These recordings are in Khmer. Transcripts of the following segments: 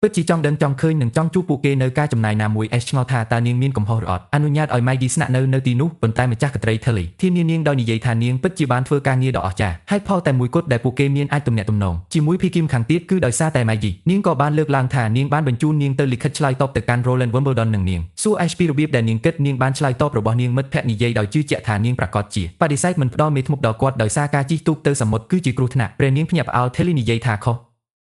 ពិតជាចង់ដឹងចង់ឃើញនិងចង់ជួបពួកគេនៅការចំណាយណាមួយឆ្ងល់ថាតើនាងមានកំហុសឬអត់អនុញ្ញាតឲ្យ Maggie ស្នាក់នៅទីនោះប៉ុន្តែម្ចាស់កត្រី Tully ធានានាងដោយនិយាយថានាងពិតជាបានធ្វើការងារដ៏អស្ចារ្យហើយផលតែមួយគត់ដែលពួកគេមានអាចទំនាក់ទំនងជាមួយ Kim ខាងទៀតគឺដោយសារតែ Maggie នាងក៏បានលើកឡើងថានាងបានបញ្ជូននាងទៅលិខិតឆ្លើយតបទៅកាន់ Roland Wimbledon និងនាងសួរ Ash ពីរបៀបដែលនាងគិតនាងបានឆ្លើយតបរបស់នាងមិត្តភក្តិនិយាយដោយជឿជាក់ថានាងប្រកាសជាបដិសេធមិនផ្ដល់មេធ្មប់ដល់គាត់ដោយសារការជិះទូកទៅសមុទ្រគឺជាគ្រោះថ្នាក់ព្រះនាងភ្ញាក់ផ្អើល Tully និយាយថាខុស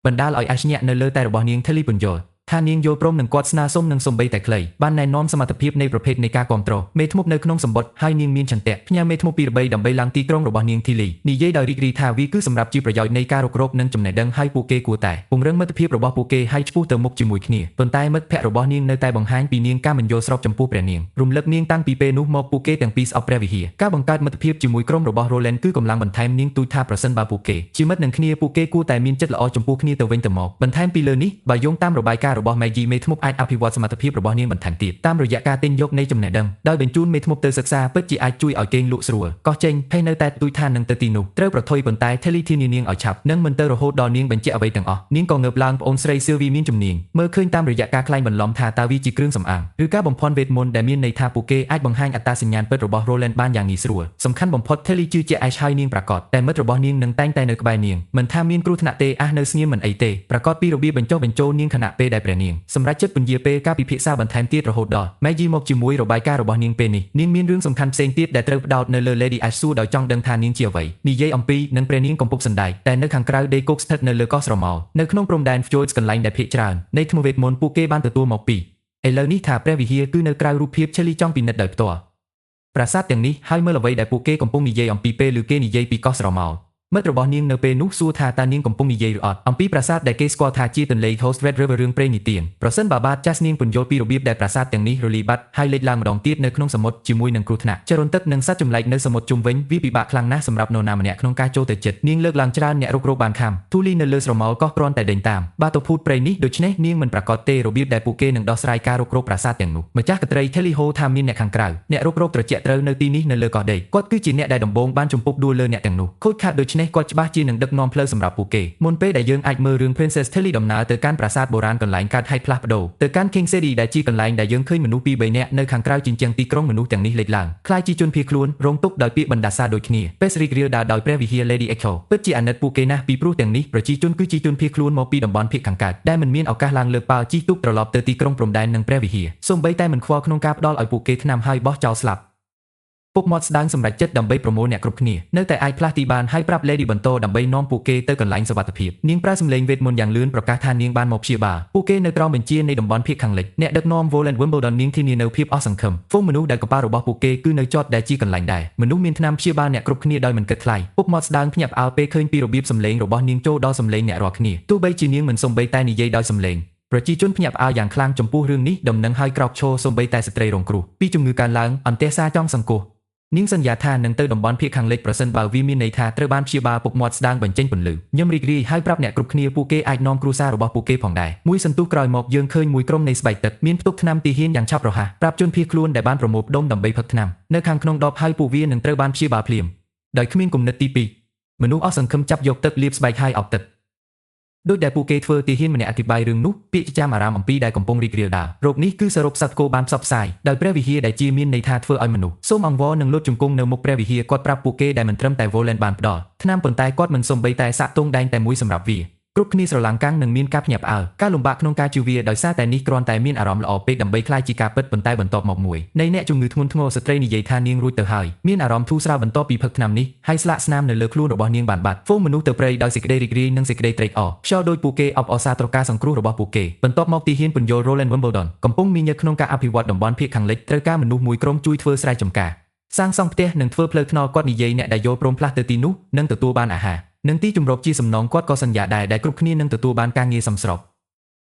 បណ្ដាលឲ្យ Ash ញាក់នៅលើតែរបស់នាង Tully ពន្យល់ថានាងយល់ព្រមនឹងគាត់ស្នើសុំនឹងសំបីតែខ្លីបានណែនាំសមត្ថភាពនៃប្រភេទនៃការគ្រប់គ្រងមេធ្មប់នៅក្នុងសម្បត្តិហើយនាងមានឆន្ទៈផ្ញើមេធ្មប់ពីរបីដើម្បីឡើងទីក្រុងរបស់នាង Tilly និយាយដោយរីករាយថាវាគឺសម្រាប់ជាប្រយោជន៍នៃការរុករកនិងចំណេះដឹងហើយពួកគេគួរតែពង្រឹងមិត្តភាពរបស់ពួកគេហើយឆ្ពោះទៅមុខជាមួយគ្នាប៉ុន្តែមិត្តភក្តិរបស់នាងនៅតែបង្ហាញពីនាងការមិនយល់ស្របចំពោះព្រះនាងរំលឹកនាងតាំងពីពេលនោះមកពួកគេទាំងពីរស្អប់ព្រះវិហារការបង្កើតមិត្តភាពជាមួយក្រុមរបស់ Roland គឺកម្លាំងបន្ថែមនាងទូចថាប្រសិនបើពួកគេជាមិត្តនឹងគ្នាពួកគេគួរតែមានចិត្តល្អចំពោះគ្នាទៅវិញទៅមកបន្ថែមពីលើនេះបើយោងតាមរបាយការណ៍របស់ Maggie មេធ្មប់អាចអភិវឌ្ឍសមត្ថភាពរបស់នាងបន្ថែមទៀតតាមរយៈការទិញយកនៃចំណេះដឹងដោយបញ្ជូនមេធ្មប់ទៅសិក្សាពិតជាអាចជួយឲ្យគេងលក់ស្រួលកោះចេញហើយនៅតែទូចថានឹងទៅទីនោះត្រូវប្រថុយប៉ុន្តែ Tully ធានានាងឲ្យឆាប់នឹងមិនទៅរហូតដល់នាងបញ្ជាក់អ្វីទាំងអស់នាងក៏ងើបឡើងប្អូនស្រី Sylvie មានជំនាញមើលឃើញតាមរយៈការក្លែងបន្លំថាតើវាជាគ្រឿងសម្អាងឬការបំភាន់វេទមន្តដែលមានន័យថាពួកគេអាចបង្ហាញអត្តសញ្ញាណពិតរបស់ Roland បានយ៉ាងងាយស្រួលសំខាន់បំផុត Tully ជឿជាក់ Ash ហើយនាងប្រកាសតែមិត្តរបស់នាងនឹងតែងតែនៅក្បែរនាងមិនថាមានគ្រោះថ្នាក់ទេAsh នៅស្ងៀមមិនអីទេប្រកាសពីរបៀបបញ្ចុះបញ្ចូលនាងខណៈពេលដែលព្រះនាងសម្រាប់ចិត្តពន្យាពេលការពិភាក្សាបន្ថែមទៀតរហូតដល់ Maggie មកជាមួយរបាយការណ៍របស់នាងពេលនេះនាងមានរឿងសំខាន់ផ្សេងទៀតដែលត្រូវផ្ដោតនៅលើ Lady Ash សួរដោយចង់ដឹងថានាងជាអ្វីនិយាយអំពីនឹងព្រះនាងកំពុងសណ្ដែកតែនៅខាងក្រៅដីគោកស្ថិតនៅលើកោះស្រមោលនៅក្នុងព្រំដែន Fjords កន្លែងដែលភាគច្រើននៃថ្មវេទមន្តពួកគេបានទទួលមកពីឥឡូវនេះថាព្រះវិហារគឺនៅក្រៅរូបភាព Shelley ចង់ពិនិត្យដោយផ្ទាល់ប្រាសាទទាំងនេះហើយមើលអ្វីដែលពួកគេកំពុងនិយាយអំពីពេលឬគេនិយាយពីកោះស្រមោលមិត្តរបស់នាងនៅពេលនោះសួរថាតើនាងកំពុងនិយាយឬអត់អំពីប្រាសាទដែលគេស្គាល់ថាជាទន្លេ Host Red River រឿងព្រេងនិទានប្រសិនបើបាទចាស់នាងពន្យល់ពីរបៀបដែលប្រាសាទទាំងនេះរលាយបាត់ហើយលេចឡើងម្ដងទៀតនៅក្នុងសមុទ្រជាមួយនឹងគ្រោះថ្នាក់ចរន្តទឹកនិងសត្វចម្លែកនៅសមុទ្រជុំវិញវាពិបាកខ្លាំងណាស់សម្រាប់នរណាម្នាក់ក្នុងការចូលទៅជិតនាងលើកឡើងច្រើនអ្នករុករកបានខំទូលីនៅលើស្រមោលកោះគ្រាន់តែដេញតាមបាទទៅភូតព្រៃនេះដូច្នេះនាងមិនប្រកាសទេរបៀបដែលពួកគេនឹងដោះស្រាយការរុករកប្រាសាទទាំងនោះម្ចាស់កត្រី Telly Ho ថាមានអ្នកខាងក្រៅអ្នករុករកត្រជាក់ត្រូវនៅទីនេះនៅលើកោះដីគាត់គឺជាអ្នកដែលដំបូងបានជំពប់ដួលលើអ្នកទាំងនោះខូចខាតដូច្នេះគាត់ច្បាស់ជានឹងដឹកនាំផ្លូវសម្រាប់ពួកគេមុនពេលដែលយើងអាចមើលរឿង Princess Tilly ដំណើរទៅកាន់ប្រាសាទបុរាណកន្លែងកាត់ហៃផ្លាស់ប្ដូរទៅកាន់ King City ដែលជាកន្លែងដែលយើងឃើញមនុស្សពីរបីនាក់នៅខាងក្រៅជញ្ជាំងទីក្រុងមនុស្សទាំងនេះលេចឡើងខ្លាយជាជនភៀសខ្លួនរងទុក្ខដោយពាក្យបណ្ដាសាដូចគ្នាពេលរីករាលដាលដោយព្រះវិហារ Lady Echo ពិតជាអាណិតពួកគេណាស់ពីព្រោះទាំងនេះប្រជាជនគឺជាជនភៀសខ្លួនមកពីតំបន់ភាគខាងកើតដែលមិនមានឱកាសឡើងលើកប៉ាល់ជិះទូកត្រឡប់ទៅទីក្រុងព្រំដែននិងព្រះវិហារសូម្បីតែមិនខ្វល់ក្នុងការផ្ដល់ឲ្យពួកគេថ្នាំហើយបោះចោលស្លាប់ពុកមាត់ស្ដាងសម្រាប់ចិត្តដើម្បីប្រមូលអ្នកគ្រប់គ្នានៅតែអាចផ្លាស់ទីបានហើយប្រាប់ Lady បន្តដើម្បីនាំពួកគេទៅកន្លែងសុវត្ថិភាពនាងប្រើសម្លេងវេទមន្តយ៉ាងលឿនប្រកាសថានាងបានមកព្យាបាលពួកគេនៅក្រោមបញ្ជានៃតំបន់ភាគខាងលិចអ្នកដឹកនាំ Roland Wimbledon នាងធានានៅភាពអស់សង្ឃឹមហ្វូងមនុស្សដែលកប៉ាល់របស់ពួកគេគឺនៅចតដែលជាកន្លែងដែរមនុស្សមានថ្នាំព្យាបាលអ្នកគ្រប់គ្នាដោយមិនគិតថ្លៃពុកមាត់ស្ដាងភ្ញាក់ផ្អើលពេលឃើញពីរបៀបសម្លេងរបស់នាងចូលដល់សម្លេងអ្នករាល់គ្នាទោះបីជានាងមិនសំបីតែនិយាយដោយសម្លេងប្រជាជនភ្ញាក់ផ្អើលយ៉ាងខ្លាំងចំពោះរឿងនេះដំណឹងឲ្យក្រោកឈរសំបីតែស្ត្រីរងគ្រោះពីជំងឺកើនឡើងអន្ទះសារចង់សង្កោះនាងសន្យាថានឹងទៅតំបន់ភាគខាងលិចប្រសិនបើវាមានន័យថាត្រូវបានព្យាបាលពុកមាត់ស្ដាងបញ្ចេញពន្លឺខ្ញុំរីករាយហើយប្រាប់អ្នកគ្រប់គ្នាពួកគេអាចនាំគ្រួសាររបស់ពួកគេផងដែរមួយសន្ទុះក្រោយមកយើងឃើញមួយក្រុមនៃស្បែកទឹកមានផ្ទុកថ្នាំទាហានយ៉ាងឆាប់រហ័សប្រាប់ជនភៀសខ្លួនដែលបានប្រមូលផ្ដុំដើម្បីផឹកថ្នាំនៅខាងក្នុងដបហើយពួកវានឹងត្រូវបានព្យាបាលភ្លាមដោយគ្មានគំនិតទី2មនុស្សអស់សង្ឃឹមចាប់យកទឹកលាបស្បែកហើយអោបទឹកដូចដែលពួកគេធ្វើទាហានម្នាក់អធិប្បាយរឿងនោះពាក្យចាំអារ៉ាមអំពីដែលកំពុងរីករាលដាលរោគនេះគឺសរុបសត្វគោបានផ្សព្វផ្សាយដោយព្រះវិហារដែលជាមានន័យថាធ្វើឲ្យមនុស្សសូមអង្វរនឹងលុតជង្គង់នៅមុខព្រះវិហារគាត់ប្រាប់ពួកគេដែលមិនត្រឹមតែ Roland បានផ្ដល់ថ្នាំប៉ុន្តែគាត់មិនសំបីតែសាក់ទងដែងតែមួយសម្រាប់វាគ្រប់គ្នាស្រឡាំងកាំងនឹងមានការភ្ញាក់ផ្អើលការលំបាកក្នុងការជឿវាដោយសារតែនេះគ្រាន់តែមានអារម្មណ៍ល្អពេកដើម្បីខ្លាចជាការពិតប៉ុន្តែបន្ទាប់មកមួយនៃអ្នកជំងឺធ្ងន់ធ្ងរស្ត្រីនិយាយថានាងរួចទៅហើយមានអារម្មណ៍ធូរស្រាលបន្ទាប់ពីផឹកថ្នាំនេះហើយស្លាកស្នាមនៅលើខ្លួនរបស់នាងបានបាត់ហ្វូងមនុស្សទៅព្រៃដោយសេចក្តីរីករាយនិងសេចក្តីត្រេកអរខ្យល់ដោយពួកគេអបអរសាទរការសង្គ្រោះរបស់ពួកគេបន្ទាប់មកទីហ៊ានពន្យល់ Roland Wimbledon កំពុងមានញើសក្នុងការអភិវឌ្ឍតំបន់ភាគខាងលិចត្រូវការមនុស្សមួយក្រុមជួយធ្វើស្រែចម្ការសាងសង់ផ្ទះនិងធ្វើផ្លូវថ្នល់គាត់និយាយអ្នកដែលយល់ព្រមផ្លាស់ទៅទីនោះនឹងទទួលបានអាហារនិងទីជម្រកជាសំណងគាត់ក៏សន្យាដែរដែលគ្រប់គ្នានឹងទទួលបានការងារសមស្រ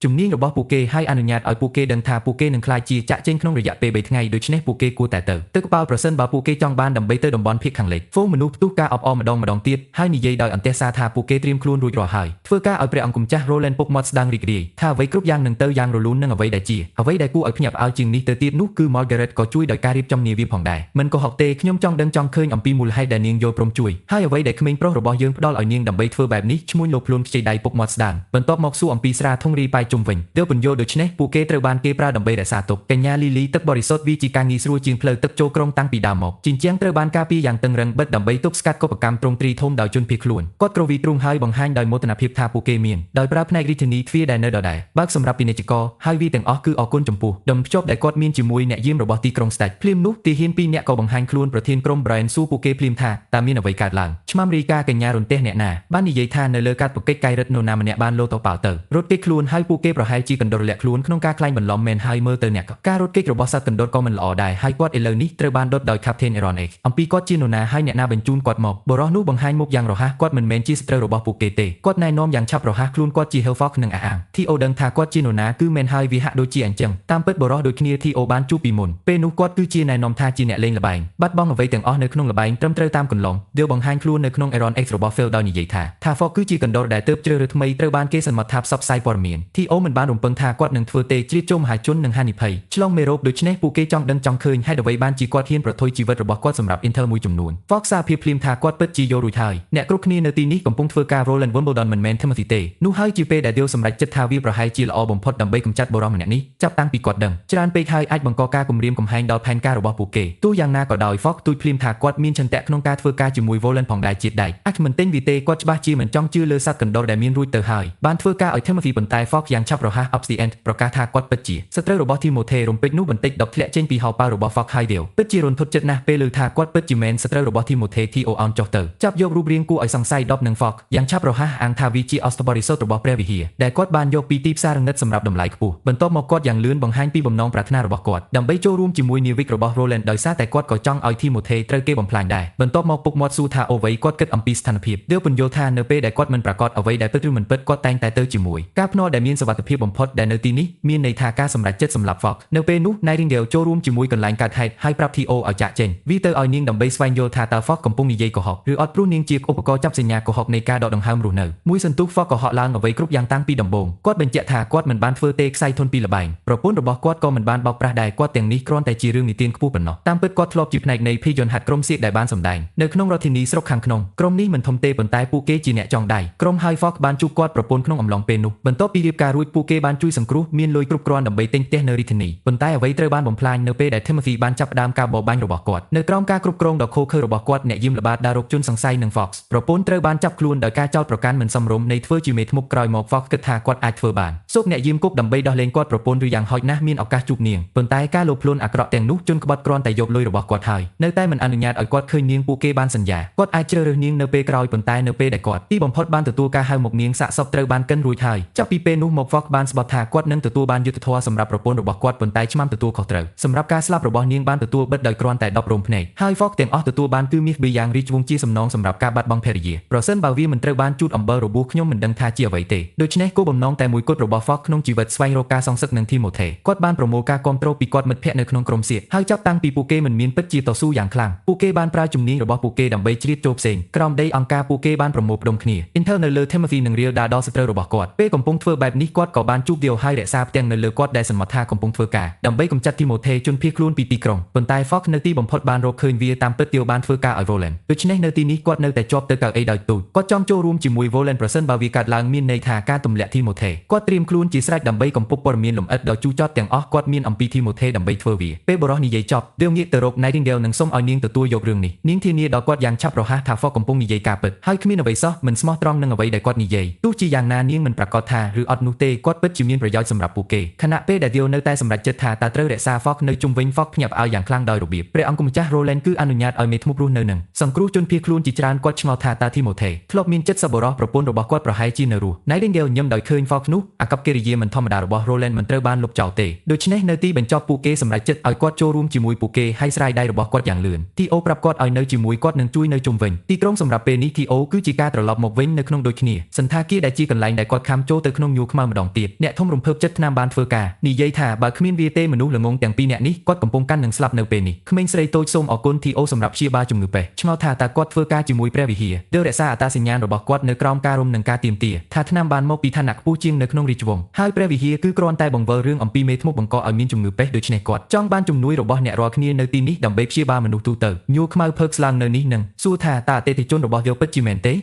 បជំនាញរបស់ពួកគេឲ្យអនុញ្ញាតឲ្យពួកគេដឹងថាពួកគេនឹងក្លាយជាចាក់ចេញក្នុងរយៈពេល3ថ្ងៃដូច្នេះពួកគេគួរតែទៅទឹកកប៉ាល់ប្រសិនបើពួកគេចង់បានដើម្បីទៅតំបន់ភាគខាងលិចហ្វូងមនុស្សផ្ទុះការអបអរម្ដងទៀតហើយនិយាយដោយអន្ទះសារថាពួកគេត្រៀមខ្លួនរួចរាល់ហើយធ្វើការឲ្យព្រះអង្គម្ចាស់ Roland ពុកមាត់ស្ដាងរីករាយថាអ្វីគ្រប់យ៉ាងនឹងទៅយ៉ាងរលូននិងអ្វីដែលគួរឲ្យភ្ញាក់ផ្អើលជាងនេះទៅទៀតនោះគឺ Margaret ក៏ជួយដោយការរៀបចំនាវាផងដែរមិនកុហកទេខ្ញុំចង់ដឹងចង់ឃើញអំពីមូលហេតុដែលនាងយល់ព្រមជួយហើយអ្វីដែលក្មេងប្រុសរបស់យើងផ្ដល់ឲ្យនាងដើម្បីធ្វើបែបនេះឈ្មោះលោភលួនខ្ចីដៃពុកមាត់ស្ដាងបន្ទាប់មកសួរអំពីស្រាធុងរីប៉ៃ ជុំវិញទើបពន្យល់ដូច្នេះពួកគេត្រូវបានគេប្រើដើម្បីរក្សាទុកកញ្ញាលីលីទឹកបរិសុទ្ធវាជាការងារស្រួលជាងផ្លូវទឹកចូលក្រុងតាំងពីដើមមកជញ្ជាំងត្រូវបានការពារយ៉ាងតឹងរ៉ឹងបិទដើម្បីទប់ស្កាត់កុបកម្មទ្រង់ទ្រីធំដោយជនភៀសខ្លួនគាត់គ្រវីទ្រូងហើយបង្ហាញដោយមោទនភាពថាពួកគេមានដោយប្រើផ្នែករាជធានីទ្វារដែលនៅដដែលបើកសម្រាប់ពាណិជ្ជករហើយវាទាំងអស់គឺអរគុណចំពោះដំភ្ជាប់ដែលគាត់មានជាមួយអ្នកយាមរបស់ទីក្រុងស្ដេចភ្លាមនោះទាហាន2នាក់ក៏បង្ហាញខ្លួនប្រធានក្រុម Brian សួរពួកគេភ្លាមថាតើមានអ្វីកើតឡើងឆ្មាំរីកាកញ្ញារន្ទះអ្នកណាបាននិយាយថានៅលើកាត់ប្រកិច្ចកាយរិទ្ធនរណាម្នាក់បានលោតទៅប៉ោទៅរត់គេចខ្លួនហើយពួកគេប្រហែលជាកណ្ដុរលាក់ខ្លួនក្នុងការក្លែងបន្លំមែនហើយមើលទៅអ្នកការរត់គេចរបស់សត្វកណ្ដុរក៏មិនល្អដែរហើយគាត់ឥឡូវនេះត្រូវបានដុតដោយ Captain Aaron X អំពីគាត់ជានរណាហើយអ្នកណាបញ្ជូនគាត់មកបរិសនោះបង្ហាញមុខយ៉ាងរហ័សគាត់មិនមែនជាសត្រូវរបស់ពួកគេទេគាត់ណែនាំយ៉ាងឆាប់រហ័សខ្លួនគាត់ជា Hellfox និងអាង Theo ដឹងថាគាត់ជានរណាគឺមែនហើយវាហាក់ដូចជាអញ្ចឹងតាមពិតបរិសដូចគ្នា Theo បានជួបពីមុនពេលនោះគាត់គឺជាណែនាំថាជាអ្នកលេងល្បែងបាត់បង់អ្វីទាំងអស់នៅក្នុងល្បែងត្រឹមត្រូវតាមកន្លងដៀវបង្ហាញខ្លួននៅក្នុង Aaron X របស់ Phil ដោយនិយាយថា Fox គឺជាកណ្ដុរដែលទើបជ្រើសរើសថ្មីត្រូវបានគេសន្មតថាផ្សព្វផ្សាយព័ត៌មាន Theo មិនបានរំពឹងថាគាត់នឹងធ្វើទេជ្រៀតចូលមហាជននិងហានិភ័យឆ្លងមេរោគដូច្នេះពួកគេចង់ដឹងចង់ឃើញហេតុអ្វីបានជាគាត់ហ៊ានប្រថុយជីវិតរបស់គាត់សម្រាប់ Intel មួយចំនួន Fox សារភាពភ្លាមថាគាត់ពិតជាយករួចហើយអ្នកគ្រប់គ្នានៅទីនេះកំពុងធ្វើការ Roland Wimbledon មិនមែន Timothy ទេនោះហើយជាពេលដែល Dale សម្រេចចិត្តថាវាប្រហែលជាល្អបំផុតដើម្បីកម្ចាត់បរិសម្នាក់នេះចាប់តាំងពីគាត់ដឹងច្រើនពេកហើយអាចបង្កការគំរាមកំហែងដល់ផែនការរបស់ពួកគេទោះយ៉ាងណាក៏ដោយ Fox ទូចភ្លាមថាគាត់មានឆន្ទៈក្នុងការធ្វើការជាមួយ Roland ផងដែរជាតិដែកអាចមិនទិញវាទេគាត់ច្បាស់ជាមិនចង់ជឿលើសត្វកណ្ដុរដែលមានរួចទៅហើយបានធ្វើការឲ្យ Timothy ប៉ុន្តែ Fox យ៉ាងឆាប់រហ័ស Up the End ប្រកាសថាគាត់ពិតជាសត្រូវរបស់ Timothy រំពេចនោះបន្តិចដកធ្លាក់ចេញពីហោប៉ៅរបស់ Fox ហើយ Dale ពិតជារន្ធត់ចិត្តណាស់ពេលឮថាគាត់ពិតជាមែនសត្រូវរបស់ Timothy Theo អោនចុះទៅចាប់យករូបរាងគួរឲ្យសង្ស័យ Dob និង Fox យ៉ាងឆាប់រហ័សអាងថាវាជាអស្ត្របរិសុទ្ធរបស់ព្រះវិហារដែលគាត់បានយកពីទីផ្សាររងឹតសម្រាប់តម្លៃខ្ពស់បន្ទាប់មកគាត់យ៉ាងលឿនបង្ហាញពីបំណងប្រាថ្នារបស់គាត់ដើម្បីចូលរួមជាមួយនាវិករបស់ Roland ដោយសារតែគាត់ក៏ចង់ឲ្យ Timothy ត្រូវគេបំផ្លាញដែរបន្ទាប់មកពុកមាត់សួរថាអូវ៉ៃគាត់គិតអំពីស្ថានភាព Dale ពន្យល់ថានៅពេលដែលគាត់មិនប្រកាសអ្វីដែលពិតឬមិនពិតគាត់តែងតែទៅជាមួយការភ្នាល់ដែលមានសុវត្ថិភាពបំផុតដែលនៅទីនេះមានន័យថាការសម្រេចចិត្តសម្រាប់ Fox នៅពេលនោះ Nightingale ចូលរួមជាមួយកន្លែងកើតហេតុហើយប្រាប់ Theo ឲ្យចាក់ចេញវាទៅឲ្យនាងដើម្បីស្វែងយល់ថាតើ Fox កំពុងនិយាយកុហកឬអត់ព្រោះនាងជាឧបករណ៍ចាប់សញ្ញាកុហកនៃការដកដង្ហើមរស់នៅមួយសន្ទុះ Fox ក៏ហក់ឡើងអ្វីគ្រប់យ៉ាងតាំងពីដំបូងគាត់បញ្ជាក់ថាគាត់មិនបានធ្វើទេខ្សែធនពីល្បែងប្រពន្ធរបស់គាត់ក៏មិនបានបោកប្រាស់ដែរគាត់ទាំងនេះគ្រាន់តែជារឿងនិទានខ្ពស់ប៉ុណ្ណោះតាមពិតគាត់ធ្លាប់ជាផ្នែកនៃភាពយន្តហាត់ក្រុមសៀកដែលបានសម្ដែងនៅក្នុងរដ្ឋធានីស្រុកខាងក្នុងក្រុមនេះមិនធំទេប៉ុន្តែពួកគេជាអ្នកចងដៃក្រុមហើយ Fox បានជួបគាត់ប្រពន្ធក្នុងអំឡុងពេលនោះបន្ទាប់ពីរៀបការរួចពួកគេបានជួយសង្គ្រោះមានលុយគ្រប់គ្រាន់ដើម្បីទិញផ្ទះនៅរាជធានីប៉ុន្តែអ្វីត្រូវបានបំផ្លាញនៅពេលដែល Timothy បានចាប់ផ្ដើមការបរបាញ់របស់គាត់នៅក្រោមការគ្រប់គ្រងដ៏ឃោរឃៅរបស់គាត់អ្នកយាមល្បាតដើររកជនសង្ស័យនឹង Fox ប្រពន្ធត្រូវបានចាប់ខ្លួនដោយការចោទប្រកាន់មិនសមរម្យនៃធ្វើជាមេធ្មប់ក្រោយមក Fox គិតថាគាត់អាចធ្វើបានសូកអ្នកយាមគប់ដើម្បីដោះលែងគាត់ប្រពន្ធឬយ៉ាងហោចណាស់មានឱកាសជួបនាងប៉ុន្តែការលោភលន់អាក្រក់ទាំងនោះជនក្បត់គ្រាន់តែយកលុយរបស់គាត់ហើយនៅតែមិនអនុញ្ញាតឲ្យគាត់ឃើញនាងពួកគេបានសន្យាគាត់អាចជ្រើសរើសនាងនៅពេលក្រោយប៉ុន្តែនៅពេលដែលគាត់ទីបំផុតបានទទួលការហៅមកនាងសាកសពត្រូវបានកិនរួចហើយចាប់ពីពេលនោះមក Fox បានស្បត់ថាគាត់នឹងទទួលបានយុត្តិធម៌សម្រាប់ប្រពន្ធរបស់គាត់ប៉ុន្តែឆ្មាំទទួលខុសត្រូវសម្រាប់ការស្លាប់របស់នាងបានទទួលបិទដោយគ្រាន់តែ10រោមភ្នែកហើយ Fox ទាំងអស់ទទួលបានគឺមាសប៊ីយ៉ាងរីកវង្សជាសំណងសម្រាប់ការបាត់បង់ភរិយាប្រសិនបើវាមិនត្រូវបានជូតអំបិលរបួសខ្ញុំមិនដឹងថាជាអ្វីទេដូច្នេះគោលបំណងតែមួយគត់របស់ Fox ក្នុងជីវិតស្វែងរកការសងសឹកនឹង Timothy គាត់បានប្រមូលការគាំទ្រពីគាត់មិត្តភ័ក្តិនៅក្នុងក្រុមសៀកហើយចាប់តាំងពីពួកគេមិនមានពិតជាតស៊ូយ៉ាងខ្លាំងពួកគេបានប្រើជំនាញរបស់ពួកគេដើម្បីជ្រៀតចូលផ្សេងក្រោមដីអង្គការពួកគេបានប្រមូលផ្ដុំគ្នា Intel នៅលើ Timothy និងរៀលដាដល់សត្រូវរបស់គាត់ពេលកំពុងធ្វើបែបនេះគាត់ក៏បានជួបដៀវហើយរក្សាផ្ទាំងនៅលើគាត់ដែលសន្មតថាកំពុងធ្វើការដើម្បីកម្ចាត់ Timothy ជនភៀសខ្លួនពីទីក្រុងប៉ុន្តែ Fox នៅទីបំផុតបានរកឃើញវាតាមពិតដៀវបានធ្វើការឲ្យ Roland ដូច្នេះនៅទីនេះគាត់នៅតែជាប់ទៅកៅអីដោយទូចគាត់ចង់ចូលរួមជាមួយ Roland ប្រសិនបើវាកើតឡើងមានន័យថាការទម្លាក់ Timothy គាត់ត្រៀមខ្លួនជាស្រេចដើម្បីកំពុកព័ត៌មានលម្អិតដ៏ជូរចត់ទាំងអស់គាត់មានអំពី Timothy ដើម្បីធ្វើវាពេលបរិសនិយាយចប់ដៀវងាកទៅរក Nightingale និងសុំឲ្យនាងទទួលយករឿងនេះនាងធានាដល់គាត់យ៉ាងឆាប់រហ័សថា Fox កំពុងនិយាយការពិតហើយគ្មានអ្វីសោះមិនស្មោះត្រង់នឹងអ្វីដែលគាត់និយាយទោះជាយ៉ាងណានាងមិនប្រកាសថាឬអត់នោះទេគាត់ពិតជាមានប្រយោជន៍សម្រាប់ពួកគេខណៈពេលដែលដៀវនៅតែសម្រេចចិត្តថាតើត្រូវរក្សា Fox នៅជុំវិញ Fox ភ្ញាក់ផ្អើលយ៉ាងខ្លាំងដោយរបៀបព្រះអង្គម្ចាស់ Roland គឺអនុញ្ញាតឲ្យមេធ្មប់រស់នៅនឹងសង្គ្រោះជនភៀសខ្លួនជាច្រើនគាត់ឆ្ងល់ថាតើ Timothy ធ្លាប់មានចិត្តសប្បុរសប្រពន្ធរបស់គាត់ប្រហែលជានៅរស់ Nightingale ញឹមដោយឃើញ Fox នោះអាកប្បកិរិយាមិនធម្មតារបស់ Roland មិនត្រូវបានលុបចោលទេដូច្នេះនៅទីបញ្ចប់ពួកគេសម្រេចចិត្តឲ្យគាត់ចូលរួមជាមួយពួកគេហើយស្រាយដៃរបស់គាត់យ៉ាងលឿន Theo ប្រាប់គាត់ឲ្យនៅជាមួយគាត់នឹងជួយនៅជុំវិញទីក្រុងសម្រាប់ពេលនេះ Theo គឺជាការត្រឡប់មកវិញនៅក្នុងដូចគ្នាសន្តាគារដែលជាកន្លែងដែលគាត់ខំចូលទៅក្នុងញូខ្មៅម្ដងទៀតអ្នកធំរំភើបចិត្តថ្នាំបានធ្វើការនិយាយថាបើគ្មានវាទេមនុស្សល្ងងទាំងពីរនាក់នេះគាត់កំពុងកាន់នឹងស្លាប់នៅពេលនេះក្មេងស្រីតូចសូមអរគុណ Theo សម្រាប់ព្យាបាលជំងឺពេះឆ្ងល់ថាតើគាត់ធ្វើការជាមួយព្រះវិហារដោយរក្សាអត្តសញ្ញាណរបស់គាត់នៅក្រោមការរំនឹងការទាមទារថាថ្នាំបានមកពីឋានៈខ្ពស់ជាងនៅក្នុងរាជវង្សហើយព្រះវិហារគឺគ្រាន់តែបង្វិលរឿងអំពីមេធ្មប់បង្កឲ្យមានជំងឺពេះដូច្នេះគាត់ចង់បានជំនួយរបស់អ្នករាល់គ្នានៅទីនេះដើម្បីព្យាបាលមនុស្សទូទៅញូខ្មៅភើកស្ឡើងនៅនេះនឹងសួរថាតើអតិថិជនរបស់យកពិតជាមែនទេ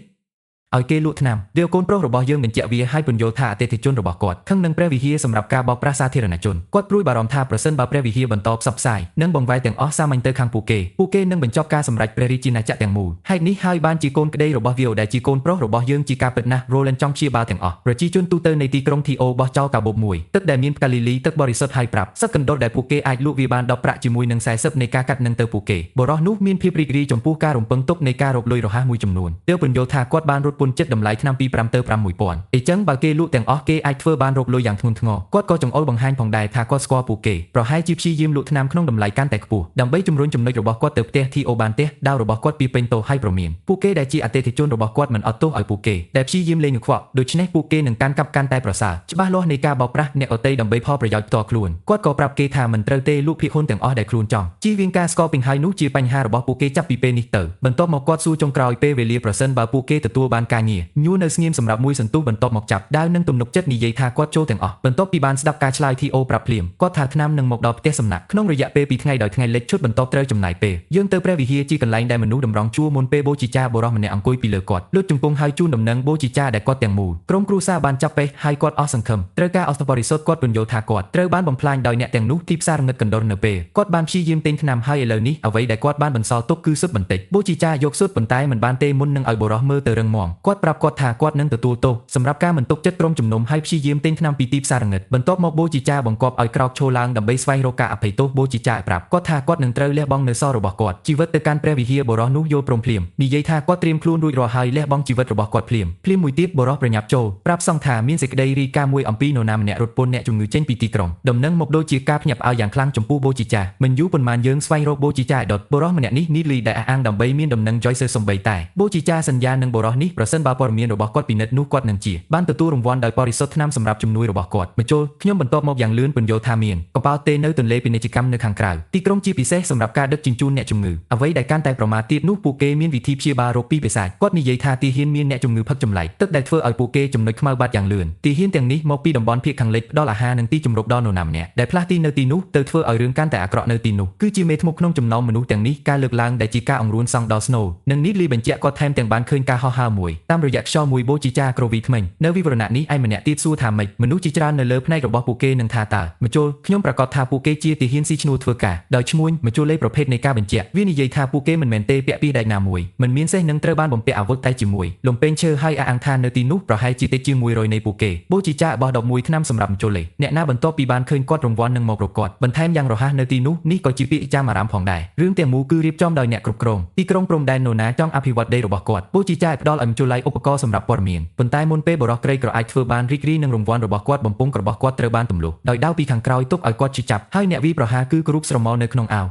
ឲ្យគេលក់ថ្នាំរាវកូនប្រុសរបស់យើងបញ្ជាក់វាឲ្យពន្យល់ថាអតិថិជនរបស់គាត់ខឹងនឹងព្រះវិហារសម្រាប់ការបោកប្រាស់សាធារណជនគាត់ព្រួយបារម្ភថាប្រសិនបើព្រះវិហារបន្តផ្សព្វផ្សាយនិងបង្វែរទាំងអស់សាមញ្ញទៅខាងពួកគេនឹងបញ្ចប់ការសម្រេចព្រះរាជាណាចក្រទាំងមូលហេតុនេះហើយបានជាកូនក្តីរបស់វាដែលជាកូនប្រុសរបស់យើងជាការពិតណាស់ Roland ចង់ព្យាបាលទាំងអស់ប្រជាជនទូទៅនៃទីក្រុង TO បោះចោលកាបូបមួយទឹកដែលមានផ្កាលីលីទឹកបរិសុទ្ធហើយប្រាប់សឹកកណ្ដុរដែលពួកគេអាចលក់វាបាន10ប្រាក់ជាមួយនឹង40នៃការកាត់នឹងទៅពួកគេបរិះនោះមានភាពរីករាយចំពោះការរំពឹងទុកនៃការរកលុយរហ័សមួយចំនួនទើបពន្យល់ថាគាត់បានរត់ពន្ធចិត្តតម្លៃឆ្នាំពី5ទៅ6,000អញ្ចឹងបើគេលក់ទាំងអស់គេអាចធ្វើបានរកលុយយ៉ាងធ្ងន់ធ្ងរគាត់ក៏ចង្អុលបង្ហាញផងដែរថាគាត់ស្គាល់ពួកគេប្រហែលជាព្យាយាមលក់ថ្នាំក្នុងតម្លៃកាន់តែខ្ពស់ដើម្បីជំរុញចំណុចរបស់គាត់ទៅផ្ទះ TO បានទេដាវរបស់គាត់ពីពេញតោហើយប្រមានពួកគេដែលជាអតិថិជនរបស់គាត់មិនអត់ទោសឲ្យពួកគេដែលព្យាយាមលេងខ្វក់ដូច្នេះពួកគេនឹងកាន់កាប់កាន់តែប្រសើរច្បាស់លាស់នៃការបោកប្រាស់អ្នកដទៃដើម្បីផលប្រយោជន៍ផ្ទាល់ខ្លួនគាត់ក៏ប្រាប់គេថាមិនត្រូវទេលក់ភាគហ៊ុនទាំងអស់ដែលខ្លួនចង់ជៀសវាងការស្កពីងហើយនោះជាបញ្ហារបស់ពួកគេចាប់ពីពេលនេះទៅបន្ទាប់មកគាត់សួរចុងក្រោយពេលវេលាប្រសិនបើពួកគេទទួលបានការងារញួរនៅស្ងៀមសម្រាប់មួយសន្ទុះបន្ទាប់មកចាប់ដាវនឹងទំនុកចិត្តនិយាយថាគាត់ចូលទាំងអស់បន្ទាប់ពីបានស្ដាប់ការឆ្លើយ TO ប្រាប់ភ្លាមគាត់ថាថ្នាំនឹងមកដល់ផ្ទះសំណាក់ក្នុងរយៈពេល2ថ្ងៃដោយថ្ងៃលិចឈុតបន្ទាប់ត្រូវចំណាយពេលយើងទៅព្រះវិហារជាកន្លែងដែលមនុស្សតម្រង់ជួរមុនពេលបូជាចាបុរសម្នាក់អង្គុយពីលើគាត់លុតជង្គង់ហើយជូនដំណឹងបូជាចាដែលគាត់ទាំងមូលក្រុមគ្រួសារបានចាប់ពេះហើយគាត់អស់សង្ឃឹមត្រូវការអស់បរិសុទ្ធគាត់ពន្យល់ថាគាត់ត្រូវបានបំផ្លាញដោយអ្នកទាំងនោះទីផ្សារងឹតកណ្ដុរនៅពេលគាត់បានព្យាយាមទិញថ្នាំហើយឥឡូវនេះអ្វីដែលគាត់បានបន្សល់ទុកគឺស៊ុតបន្តិចបូជាចាយកស៊ុតប៉ុន្តែមិនបានទេមុននឹងឲ្យបុរសមើលទៅរឹងមាំគាត់ប្រាប់គាត់ថាគាត់នឹងទទួលទោសសម្រាប់ការមិនទុកចិត្តក្រុមជំនុំហើយព្យាយាមទិញថ្នាំពីទីផ្សារងឹតបន្ទាប់មកបូជាចាបង្គាប់ឲ្យក្រោកឈរឡើងដើម្បីស្វែងរកការអភ័យទោសបូជាចាប្រាប់គាត់ថាគាត់នឹងត្រូវលះបង់នូវសររបស់គាត់ជីវិតទៅកាន់ព្រះវិហារបុរសនោះយល់ព្រមភ្លាមនិយាយថាគាត់ត្រៀមខ្លួនរួចរាល់ហើយលះបង់ជីវិតរបស់គាត់ភ្លាមមួយទៀតបុរសប្រញាប់ចូលប្រាប់សង្ឃថាមានសេចក្តីរាយការណ៍មួយអំពីនរណាម្នាក់រត់ពន្ធអ្នកជំងឺចេញពីទីក្រុងដំណឹងមកដូចជាការភ្ញាក់ផ្អើលយ៉ាងខ្លាំងចំពោះបូជាចាមិនយូរប៉ុន្មានយើងស្វែងរកបូជាចាដុតបុរសម្នាក់នេះនីលីដែលអះអាងដើម្បីមានដំណឹង Joyce សំបីតែបូជាចាសន្យានឹងបុរសនេះប្រសិនបើព័ត៌មានរបស់គាត់ពិនិត្យនោះគាត់នឹងជាបានទទួលរង្វាន់ដោយបរិសុទ្ធថ្នាំសម្រាប់ជំនួយរបស់គាត់បញ្ចូលខ្ញុំបន្ទាប់មកយ៉ាងលឿនពន្យល់ថាមានកប៉ាល់ទេនៅទន្លេពាណិជ្ជកម្មនៅខាងក្រៅទីក្រុងជាពិសេសសម្រាប់ការដឹកជញ្ជូនអ្នកជំងឺអ្វីដែលកាន់តែប្រមាថទៀតនោះពួកគេមានវិធីព្យាបាលរោគពីបិសាចគាត់និយាយថាទីហ៊ានមានអ្នកជំងឺផឹកចម្លែកទឹកដែលធ្វើឲ្យពួកគេចំណុចខ្មៅបាត់យ៉ាងលឿនទីហ៊ានទាំងនេះមកពីតំបន់ភាគខាងលិចផ្ដល់អាហារនិងទីជម្រកដល់នរណាម្នាក់ដែលផ្លាស់ទីនៅទីនោះទៅធ្វើឲ្យរឿងកាន់តែអាក្រក់នៅទីនោះគឺជាមេធ្មប់ក្នុងចំណោមមនុស្សទាំងនេះការលើកឡើងដែលជាការអង្រួនសង់ដល់ Snow និងនេះលីបញ្ជាក់គាត់ថែមទាំងបានឃើញការហោះហើរមួយតាមរយៈខ្យល់មួយបូជាចាក្រវីថ្មិញនៅវិវរណៈនេះឯម្នាក់ទៀតសួរថាម៉េចមនុស្សជាច្រើននៅលើផ្នែករបស់ពួកគេនឹងថាតើមជុលខ្ញុំប្រកាសថាពួកគេជាទីហ៊ានស៊ីឈ្នួលធ្វើការដោយឈ្មោះមជុលលេខប្រភេទនៃការបញ្ជាក់វានិយាយថាពួកគេមិនមែនទេពាក់ពីដែកណាមួយមិនមានសេះនឹងត្រូវបានបំពាក់អាវុធតែជាមួយលំពេងឈើហើយអះអាងថានៅទីនោះប្រហែលជាតិចជាង100នៃពួកគេបូជាចាបោះ11ឆ្នាំសម្រាប់មជុលលេអ្នកណាបន្ទាប់ពីបានឃើញគាត់រង្វាន់នឹងមករកគាត់បន្ថែមយ៉ាងរហ័សនៅទីនោះនេះក៏ជាពាក្យចាំអារម្មណ៍ផងដែររឿងទាំងមូលគឺរៀបចំដោយអ្នកគ្រប់គ្រងទីក្រុងព្រំដែននរណាចង់អភិវឌ្ឍដីរបស់គាត់បូជាចាផ្ដល់ឲ្យមជុលលេឧបករណ៍សម្រាប់ព័ត៌មានប៉ុន្តែមុនពេលបរិះក្រីក្រអាចធ្វើបានរីករាយនឹងរង្វាន់របស់គាត់បំពង់របស់គាត់ត្រូវបានទម្លុះដោយដាវពីខាងក្រោយទុកឲ្យគាត់ជិះចាប់ហើយអ្នកវាយប្រហារគឺគ្រូបស្រមោលនៅក្នុងអាវ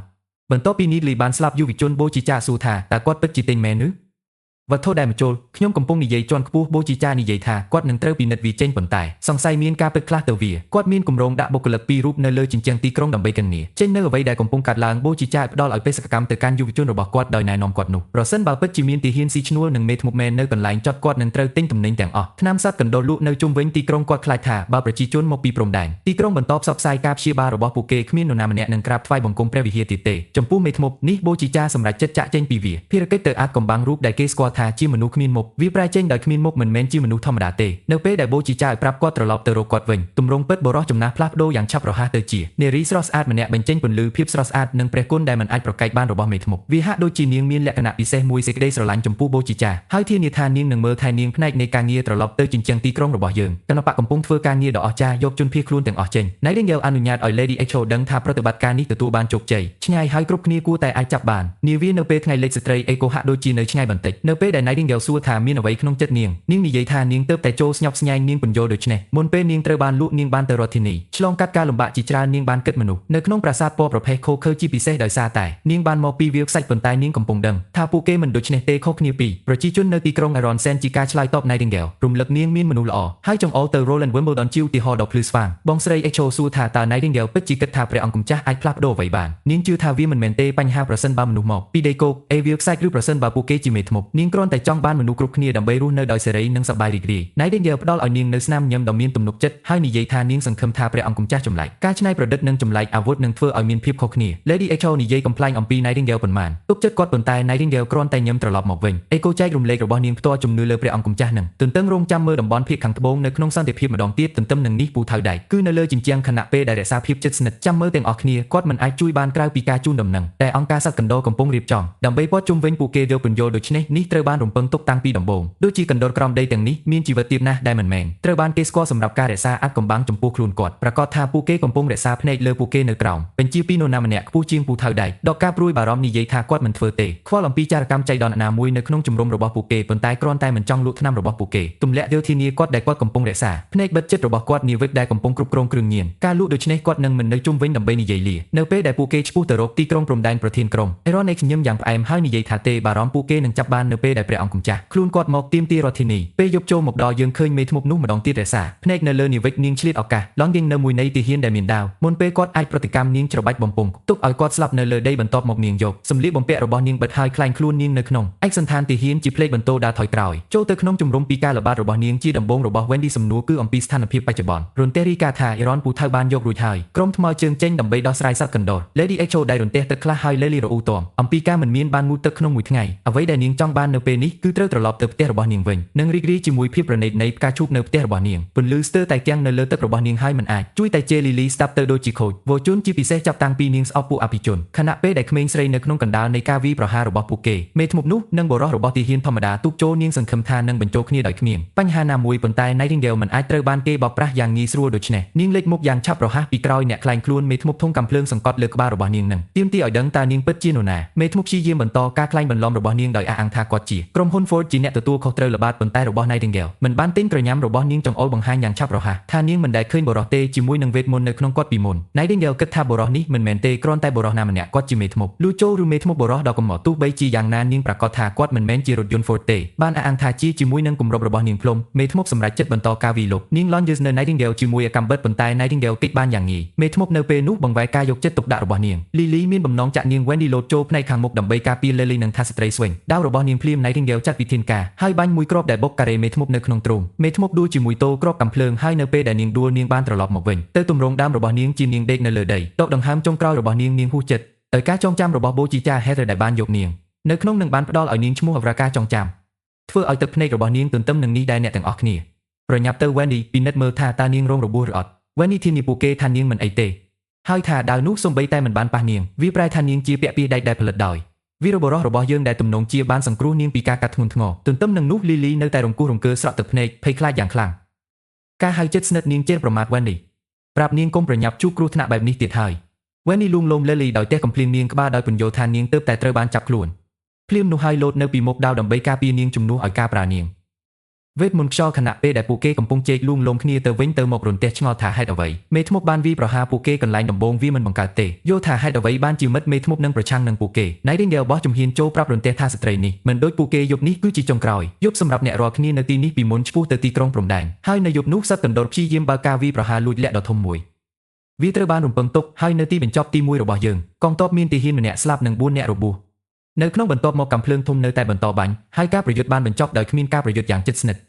បន្ទាប់ពីនីលីបានស្លាប់យុវជនបូជាចាសួរថាតើគាត់ពិតជាទិញមែនឬវត្ថុដែលបញ្ចូលខ្ញុំកំពុងនិយាយជាន់ខ្ពស់បូជាចានិយាយថាគាត់នឹងត្រូវពិនិត្យវាចេញប៉ុន្តែសង្ស័យមានការពិតខ្លះទៅវាគាត់មានគម្រោងដាក់បុគ្គលិក2រូបនៅលើជញ្ជាំងទីក្រុងដើម្បីកញ្ញាចេញនៅអ្វីដែលកំពុងកាត់ឡើងបូជាចាផ្ដល់ឲ្យបេសកកម្មទៅកាន់យុវជនរបស់គាត់ដោយណែនាំគាត់នោះប្រសិនបើពិតជាមានទីហ៊ានស៊ីឈ្នួលនិងមេធ្មប់មែននៅកន្លែងចតគាត់នឹងត្រូវទិញទំនិញទាំងអស់ថ្នាំសត្វកណ្ដុរលក់នៅជុំវិញទីក្រុងគាត់ខ្លាចថាបើប្រជាជនមកពីព្រំដែនទីក្រុងបន្តផ្សព្វផ្សាយការព្យាបាលរបស់ពួកគេគ្មាននរណាម្នាក់នឹងក្រាបថ្វាយបង្គំព្រះវិហារទៀតទេចំពោះមេធ្មប់នេះបូជាចាសម្រេចចិត្តចាក់ចេញពីវាភារកិច្ចទៅអាចកំបាំងរូបដែលគេស្គាល់ថាជាមនុស្សគ្មានមុខវាប្រែចេញដោយគ្មានមុខមិនមែនជាមនុស្សធម្មតាទេនៅពេលដែលបូជាចាឲ្យប្រាប់គាត់ត្រឡប់ទៅរកគាត់វិញទម្រង់ពិតបរិះចំណាស់ផ្លាស់ប្ដូរយ៉ាងឆាប់រហ័សទៅជានារីស្រស់ស្អាតម្នាក់បញ្ចេញពន្លឺភាពស្រស់ស្អាតនិងព្រះគុណដែលមិនអាចប្រកែកបានរបស់មេធ្មប់វាហាក់ដូចជានាងមានលក្ខណៈពិសេសមួយសេចក្តីស្រឡាញ់ចំពោះបូជាចាហើយធានាថានាងនឹងមើលថែនាងផ្នែកនៃការងារត្រឡប់ទៅជញ្ជាំងទីក្រុងរបស់យើងគណៈបកកំពុងធ្វើការងារដ៏អស្ចារ្យយកជនភៀសខ្លួនទាំងអស់ចេញ Nightingale អនុញ្ញាតឲ្យ Lady Echo ដឹងថាប្រតិបត្តិការនេះទទួលបានជោគជ័យឆ្ងាយហើយគ្រប់គ្នាគួរតែអាចចាប់បាននាវានៅពេលថ្ងៃលិចស្ត្រី Echo ហាក់ដូចជានៅឆ្ងាយបន្តិចនៅពេលដែល Nightingale សួរថាមានអ្វីក្នុងចិត្តនាងនិយាយថានាងទៅតែចូលស្ញប់ស្ញែងនាងពន្យល់ដូច្នេះមុនពេលនាងត្រូវបានលក់នាងបានទៅរដ្ឋធានីឆ្លងកាត់ការលំបាកជាច្រើននាងបានគិតមនុស្សនៅក្នុងប្រាសាទពណ៌ប្រភេទខូខើជាពិសេសដោយសារតែនាងបានមកពីវាលខ្សាច់ប៉ុន្តែនាងកំពុងដឹងថាពួកគេមិនដូច្នេះទេខុសគ្នាពីប្រជាជននៅទីក្រុង Iron Sen ជាការឆ្លើយតប Nightingale រំលឹកនាងមានមនុស្សល្អហើយចង្អុលទៅ Roland Wimbledon ជាឧទាហរណ៍ដ៏ភ្លឺស្វាងបងស្រី Echo សួរថាតើ Nightingale ពិតជាគិតថាព្រះអង្គម្ចាស់អាចផ្លាស់ប្ដូរអ្វីបាននាងជឿថាវាមិនមែនទេបញ្ហាប្រសិនបើមនុស្សមកពីដីគោកអេវាលខ្សាច់ឬប្រសិនបើពួកគេជាមេធ្មប់នាង គ្រាន់តែចង់បានមនុស្សគ្រប់គ្នាដើម្បីរស់នៅដោយសេរីនិងសប្បាយរីករាយ Nightingale ផ្ដល់ឲ្យនាងនៅស្នាមញញឹមដ៏មានទំនុកចិត្តហើយនិយាយថានាងសង្ឃឹមថាព្រះអង្គម្ចាស់ចម្លែកការច្នៃប្រឌិតនិងចម្លែកអាវុធនឹងធ្វើឲ្យមានភាពខុសគ្នា Lady Echo និយាយកំ ប្លែងអំពី Nightingale ប៉ុន្មានទុកចិត្តគាត់ប៉ុន្តែ Nightingale គ្រាន់តែញឹមត្រឡប់មកវិញ Echo ចែករំលែករបស់នាងផ្ទាល់ជំនឿលើព្រះអង្គម្ចាស់នឹងទន្ទឹងរង់ចាំមើលតំបន់ភាគខាងត្បូងនៅក្នុងសន្តិភាពម្ដងទៀតទន្ទឹមនឹងនេះពូថៅដែកគឺនៅលើជញ្ជាំងខណៈពេលដែលរក្សាភាពជិតស្និទ្ធចាំមើលទាំងអស់គ្នាគាត់មិនអាចជួយបានក្រៅពីការជូនដំណឹងតែអង្គការសត្វកណ្ដុរកំពុងរៀបចំដើម្បីព័ទ្ធជុំវិញពួកគេយកពន្យល់ដូច្នេះនេះត្រូវបានរំពឹងទុកតាំងពីដំបូងដូចជាកណ្ដុរក្រោមដីទាំងនេះមានជីវិតទាបណាស់ដែលមិនមែនត្រូវបានគេស្គាល់សម្រាប់ការរក្សាអាថ៌កំបាំងចំពោះខ្លួនគាត់ប្រកាសថាពួកគេកំពុងរក្សាភ្នែកលើពួកគេនៅក្រោមបញ្ជាពីនរណាម្នាក់ខ្ពស់ជាងពូថៅដែកដកការព្រួយបារម្ភនិយាយថាគាត់មិនធ្វើទេខ្វល់អំពីចារកម្មចៃដន្យណាមួយនៅក្នុងជំរំរបស់ពួកគេប៉ុន្តែគ្រាន់តែមិនចង់លក់ថ្នាំរបស់ពួកគេទម្លាក់យកធានាគាត់ដែលគាត់កំពុងរក្សាភ្នែកបិទជិតរបស់គាត់នាវិកដែលកំពុងគ្រប់គ្រងគ្រឿងញៀនការលក់ដូច្នេះគាត់នឹងមិននៅជុំវិញដើម្បីនិយាយលានៅពេលដែលពួកគេឆ្ពោះទៅរកទីក្រុងព្រំដែនប្រធានក្រុង Ironic ញឹមយ៉ាងផ្អែមហើយនិយាយថាទេបារម្ភពួកគេនឹងចាប់បាននៅពេលដែលព្រះអង្គម្ចាស់ខ្លួនគាត់មកទាមទាររដ្ឋធានីពេលយប់ចូលមកដល់យើងឃើញមេធ្មប់នោះម្ដងទៀតរក្សាភ្នែកនៅលើនាវិកនាងឆ្លៀតឱកាសឡងយិងនៅមួយនៃទាហានដែលមានដាវមុនពេលគាត់អាចប្រតិកម្មនាងច្របាច់បំពង់ទុកឲ្យគាត់ស្លាប់នៅលើដីបន្ទាប់មកនាងយកសម្លៀកបំពាក់របស់នាងបិទហើយខ្លែងខ្លួននាងនៅក្នុងឯកសណ្ឋានទាហានជាផ្លេកបន្ទោដើរថយក្រោយចូលទៅក្នុងជំរំពីការល្បាតរបស់នាងជាដំបូងរបស់ Wendy សំណួរគឺអំពីស្ថានភាពបច្ចុប្បន្នរន្ទះរីកាថា Iron ពូថៅបានយករួចហើយក្រុមថ្មើរជើងចេញដើម្បីដោះស្រាយសត្វកណ្ដុរ Lady Echo ដែលរន្ទះទឹកខ្លះហើយ Lily រអ៊ូតមអំពីការមិនមានបានងូតទឹកក្នុងមួយថ្ងៃអ្វីដែលនាងចង់បាននៅពេលនេះគឺត្រូវត្រឡប់ទៅផ្ទះរបស់នាងវិញនិងរីករាយជាមួយភាពប្រណីតនៃផ្កាឈូកនៅផ្ទះរបស់នាងពន្លឺស្ទើរតែគាំងនៅលើទឹករបស់នាងហើយមិនអាចជួយតែជេ Lily ស្ដាប់ទៅដូចជាខូចវោជន់ជាពិសេសចាប់តាំងពីនាងស្អប់ពួកអភិជនខណៈពេលដែលក្មេងស្រីនៅក្នុងកណ្ដាលនៃការវាយប្រហាររបស់ពួកគេមេធ្មប់នោះនិងបុរសរបស់ទាហានធម្មតាទូកចូលនាងសង្ឃឹមថានឹងបញ្ចូលគ្នាដោយគ្មានបញ្ហាណាមួយប៉ុន្តែ Nightingale មិនអាចត្រូវបានគេបោកប្រាស់យ៉ាងងាយស្រួលដូច្នេះនាងលេចមុខយ៉ាងឆាប់រហ័សពីក្រោយអ្នកខ្លែងខ្លួនមេធ្មប់ធំកំភ្លើងសង្កត់លើក្បាលរបស់នាងនឹងទាមទារឲ្យដឹងតើនាងពិតជានរណាមេធ្មប់ព្យាយាមបន្តការខ្លែងបន្លំរបស់នាងដោយអះអាងថាគាត់ជាក្រុមហ៊ុន Ford ជាអ្នកទទួលខុសត្រូវល្បាតប៉ុន្តែរបស់ Nightingale មិនបានទិញក្រញាំរបស់នាងចង្អុលបង្ហាញយ៉ាងឆាប់រហ័សថានាងមិនដែលឃើញបុរសទេជាមួយនឹងវេទមន្តនៅក្នុងគាត់ពីមុន Nightingale គិតថាបុរសនេះមិនមែនទេគ្រាន់តែបុរសណាម្នាក់គាត់ជាមេធ្មប់លួចចូលឬមេធ្មប់បុរសដ៏កំមត់ទោះបីជាយ៉ាងណានាងប្រកាសថាគាត់មិនមែនជារថយន្ត Ford ទេបានអះអាងថាជាជាមួយនឹងគម្របរបស់នាងភ្លុំមេធ្មប់សម្រេចចិត្តបន្តការវាយលុកនាង Launches នៅ Nightingale ជាមួយអាកម្មបិតប៉ុន្តែ Nightingale គេចបានយ៉ាងងាយមេធ្មប់នៅពេលនោះបង្វែរការយកចិត្តទុកដាក់របស់នាង Lily មានបំណងចាក់នាង Wendy លោតចូលផ្នែកខាងមុខដើម្បីការពារ Lily និងថាស្ត្រីស្វែងដាវរបស់នាងភ្លាម Nightingale ចាត់វិធានការហើយបាញ់មួយគ្រាប់ដែលបុកការ៉េមេធ្មប់នៅក្នុងទ្រូងមេធ្មប់ដួលជាមួយតោគ្រាប់កាំភ្លើងហើយនៅពេលដែលនាងដួលនាងបានត្រឡប់មកវិញទៅទម្រង់ដើមរបស់នាងជានាងដេកនៅលើដីដកដង្ហើមចុងក្រោយរបស់នាងហួសចិត្តដោយការចងចាំរបស់បូជីចា Heather ដែលបានយកនាងនៅក្នុងនឹងបានផ្ដល់ឲ្យនាងឈ្មោះអវរាការចងចាំធ្វើឲ្យទឹកភ្នែករបស់នាងទន្ទឹមនឹងនេះដែលអ្នកទាំងអស់គ្នាប្រញាប់ទៅ Wendy ពិនិត្យមើលថាតើនាងរងរបួសឬអត់ Wendy ធានាពួកគេថានាងមិនអីទេហើយថាដាវនោះសំបីតែមិនបានប៉ះនាងវាប្រែថានាងជាពាក់ពីដែកដែលផលិតដោយវីរបុរសរបស់យើងដែលទំនងជាបានសង្គ្រោះនាងពីការកាត់ធ្ងន់ធ្ងរទន្ទឹមនឹងនោះ Lily នៅតែរង្គោះរង្គើស្រក់ទឹកភ្នែកភ័យខ្លាចយ៉ាងខ្លាំងការហៅចិត្តស្និទ្ធនាងជេរប្រមាថ Wendy ប្រាប់នាងកុំប្រញាប់ជួបគ្រោះថ្នាក់បែបនេះទៀតហើយ Wendy លួងលោម Lily ដោយទះកំភ្លៀងនាងក្បាលដោយពន្យល់ថានាងទើបតែត្រូវបានចាប់ខ្លួនភ្លាមនោះហើយលោតនៅពីមុខដាវដើម្បីការពារនាងជំនួសឲ្យការប្រើនាងវេទមន្តខ្យល់ខណៈពេលដែលពួកគេកំពុងជែកលួងលោមគ្នាទៅវិញទៅមករន្ទះឆ្ងល់ថាហេតុអ្វីមេធ្មប់បានវាយប្រហារពួកគេកន្លែងដំបូងវាមិនបង្កើតទេយល់ថាហេតុអ្វីបានជាមិត្តមេធ្មប់នឹងប្រឆាំងនឹងពួកគេ Nightingale បោះជំហានចូលប្រាប់រន្ទះថាស្ត្រីនេះមិនដូចពួកគេយប់នេះគឺជាចុងក្រោយយប់សម្រាប់អ្នករាល់គ្នានៅទីនេះពីមុនឆ្ពោះទៅទីក្រុងព្រំដែនហើយនៅយប់នោះសត្វកណ្ដុរព្យាយាមបើកការវាយប្រហារលួចលាក់ដ៏ធំមួយវាត្រូវបានរំពឹងទុកហើយនៅទីបញ្ចប់ទី1របស់យើងកងទ័ពមានទាហានម្នាក់ស្លាប់និង4នាក់របួសនៅក្នុងបន្ទាប់មកកាំភ្លើងធំនៅតែបន្តបាញ់ហើយការប្រយុទ្ធបានបញ្ចប់ដោយគ្មានការប្រយុទ្ធយ៉ាងជិតស្និទ្ធ